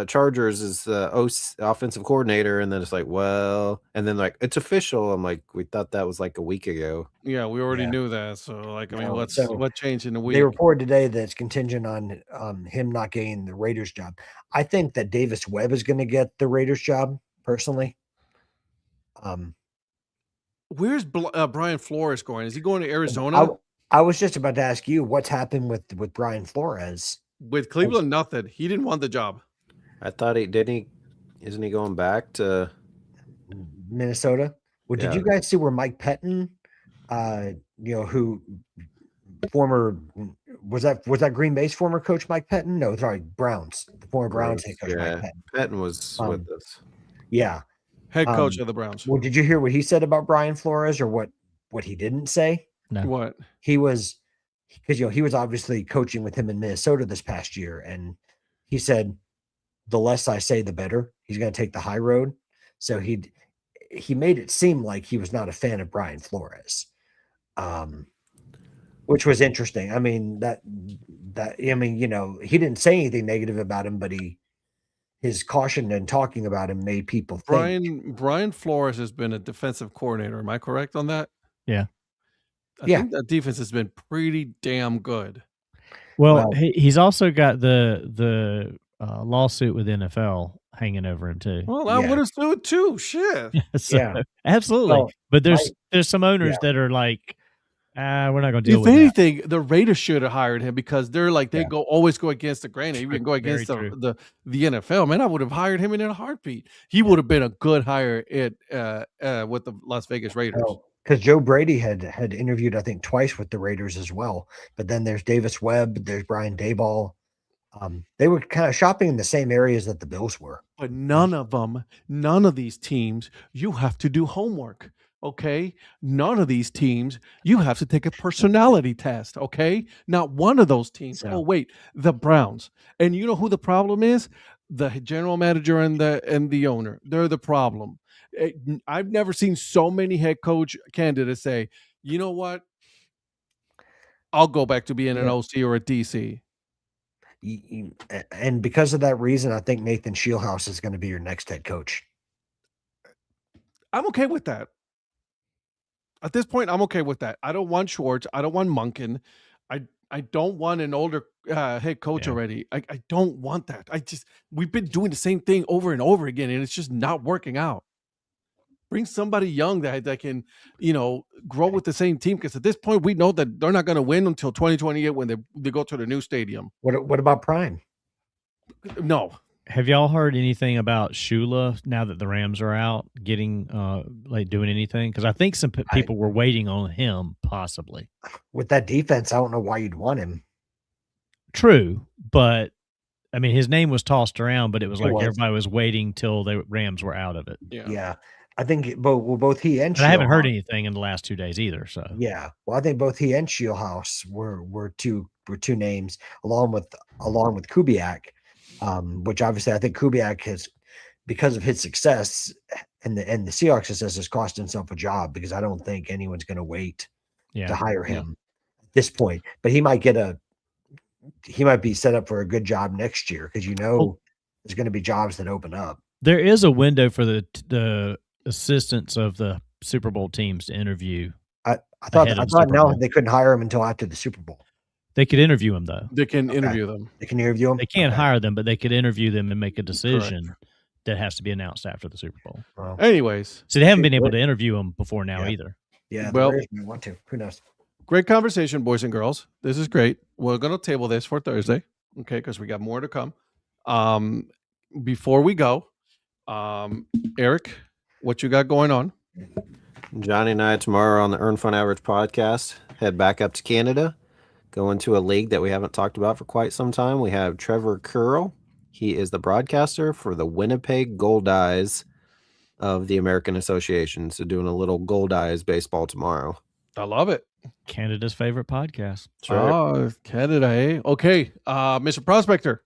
Chargers as the offensive coordinator, and then it's like, well, and then like it's official. I'm like, we thought that was like a week ago. Yeah, we already knew that. So like, I mean, what changed in a week? They reported today that it's contingent on him not getting the Raiders job. I think that Davis Webb is going to get the Raiders job personally. Where's Brian Flores going? Is he going to Arizona? I was just about to ask you what's happened with Brian Flores. With Cleveland, nothing. He didn't want the job. I thought isn't he going back to Minnesota? Well, did you guys see where Mike Pettin, who former was that Green Bay's former coach Mike Pettin? No, sorry, Browns, the former Browns head coach Mike Pettin. Pettin was with us. Yeah. Head coach of the Browns. Well, did you hear what he said about Brian Flores, or what he didn't say? No. What? He was, because he was obviously coaching with him in Minnesota this past year, and he said, "The less I say, the better." He's going to take the high road. So he made it seem like he was not a fan of Brian Flores, which was interesting. I mean he didn't say anything negative about him, but his caution and talking about him made people think. Brian Flores has been a defensive coordinator. Am I correct on that? Yeah. I think that defense has been pretty damn good. Well, he's also got the lawsuit with NFL hanging over him too. Well, I would have do it too. Shit. Absolutely. Well, but there's some owners that are like, we're not going to deal with that. If anything, the Raiders should have hired him because they're like they always go against the grain. Even go against the NFL. Man, I would have hired him in a heartbeat. He would have been a good hire with the Las Vegas Raiders. Because Joe Brady had interviewed, I think, twice with the Raiders as well. But then there's Davis Webb, there's Brian Daboll. They were kind of shopping in the same areas that the Bills were. But none of these teams, you have to do homework. Okay, none of these teams, you have to take a personality test. Okay, not one of those teams. Oh wait, the Browns, and you know who the problem is? The general manager and the owner. They're the problem. I've never seen so many head coach candidates say, "You know what? I'll go back to being an OC or a DC." And because of that reason, I think Nathan Shieldhouse is going to be your next head coach. I'm okay with that. At this point, I'm okay with that. I don't want Schwartz. I don't want Munkin. I don't want an older head coach already. I don't want that. We've been doing the same thing over and over again, and it's just not working out. Bring somebody young that can, grow with the same team. Because at this point, we know that they're not going to win until 2028 when they go to the new stadium. What about Prime? No. Have y'all heard anything about Shula now that the Rams are out getting doing anything? Because I think some people were waiting on him possibly. With that defense, I don't know why you'd want him. True, but I mean his name was tossed around, but it was everybody was waiting till the Rams were out of it. Yeah. I think both he and I haven't heard anything in the last 2 days either. So yeah, well, I think both he and Shieldhouse were two names along with Kubiak. Which obviously I think Kubiak has, because of his success and the Seahawks success, has cost himself a job, because I don't think anyone's going to wait to hire him at this point. But he might be set up for a good job next year, because there's going to be jobs that open up. There is a window for the assistants of the Super Bowl teams to interview. I thought now they couldn't hire him until after the Super Bowl. They could interview him, though. They can interview them. They can interview them? They can't hire them, but they could interview them and make a decision that has to be announced after the Super Bowl. Well, anyways. So they haven't been able to interview them before now either. Yeah, well, they want to. Who knows? Great conversation, boys and girls. This is great. We're going to table this for Thursday, okay, because we got more to come. Before we go, Eric, what you got going on? Johnny and I tomorrow on the Earn Fun Average podcast head back up to Canada. Go into a league that we haven't talked about for quite some time. We have Trevor Curl. He is the broadcaster for the Winnipeg Gold Eyes of the American Association. So doing a little Gold Eyes baseball tomorrow. I love it. Canada's favorite podcast. Oh, Canada, eh? Okay. Mr. Prospector.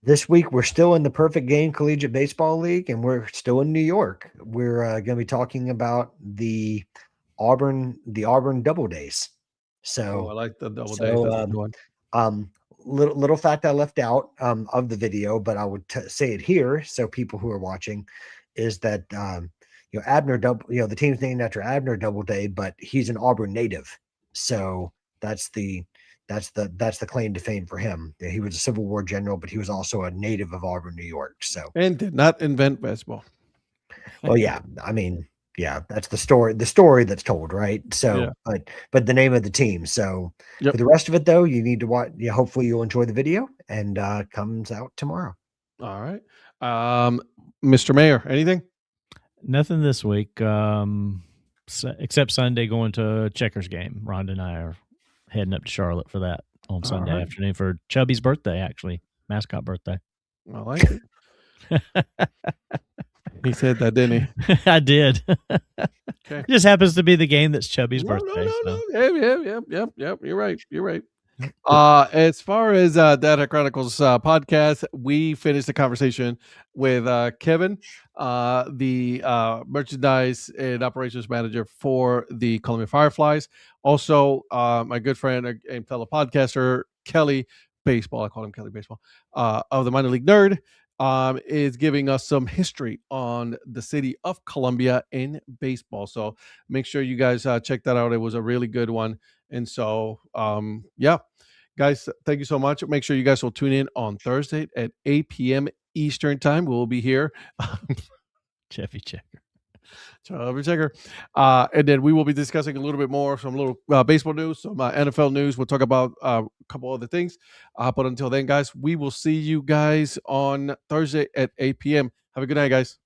This week, we're still in the Perfect Game Collegiate Baseball League, and we're still in New York. We're going to be talking about the Auburn Double Days. So I like the double days. Little fact I left out of the video, but I would say it here, so people who are watching, is that Abner the team's named after Abner Doubleday, but he's an Auburn native, so that's the claim to fame for him. He was a Civil War general, but he was also a native of Auburn, New York. So and did not invent baseball. Well, yeah, I mean. Yeah, that's the story that's told, right? So, but the name of the team. So for the rest of it, though, you need to watch. Yeah, hopefully you'll enjoy the video, and comes out tomorrow. All right, Mr. Mayor, anything? Nothing this week, except Sunday going to a Checkers game. Rhonda and I are heading up to Charlotte for that on Sunday afternoon for Chubby's birthday, actually, mascot birthday. I like it. He said that, didn't he? I did. Okay. It just happens to be the game that's Chubby's birthday. No. Yep. You're right. As far as Dad Hat Chronicles podcast, we finished the conversation with Kevin, the merchandise and operations manager for the Columbia Fireflies. Also, my good friend and fellow podcaster, Kelly Baseball, I call him Kelly Baseball, of the Minor League Nerd, is giving us some history on the city of Columbia in baseball. So make sure you guys check that out. It was a really good one. And so, guys, thank you so much. Make sure you guys will tune in on Thursday at 8 p.m. Eastern time. We'll be here. Chevy Checker. And then we will be discussing a little bit more, some little baseball news, some NFL news. We'll talk about a couple other things. But until then, guys, we will see you guys on Thursday at 8 p.m. Have a good night, guys.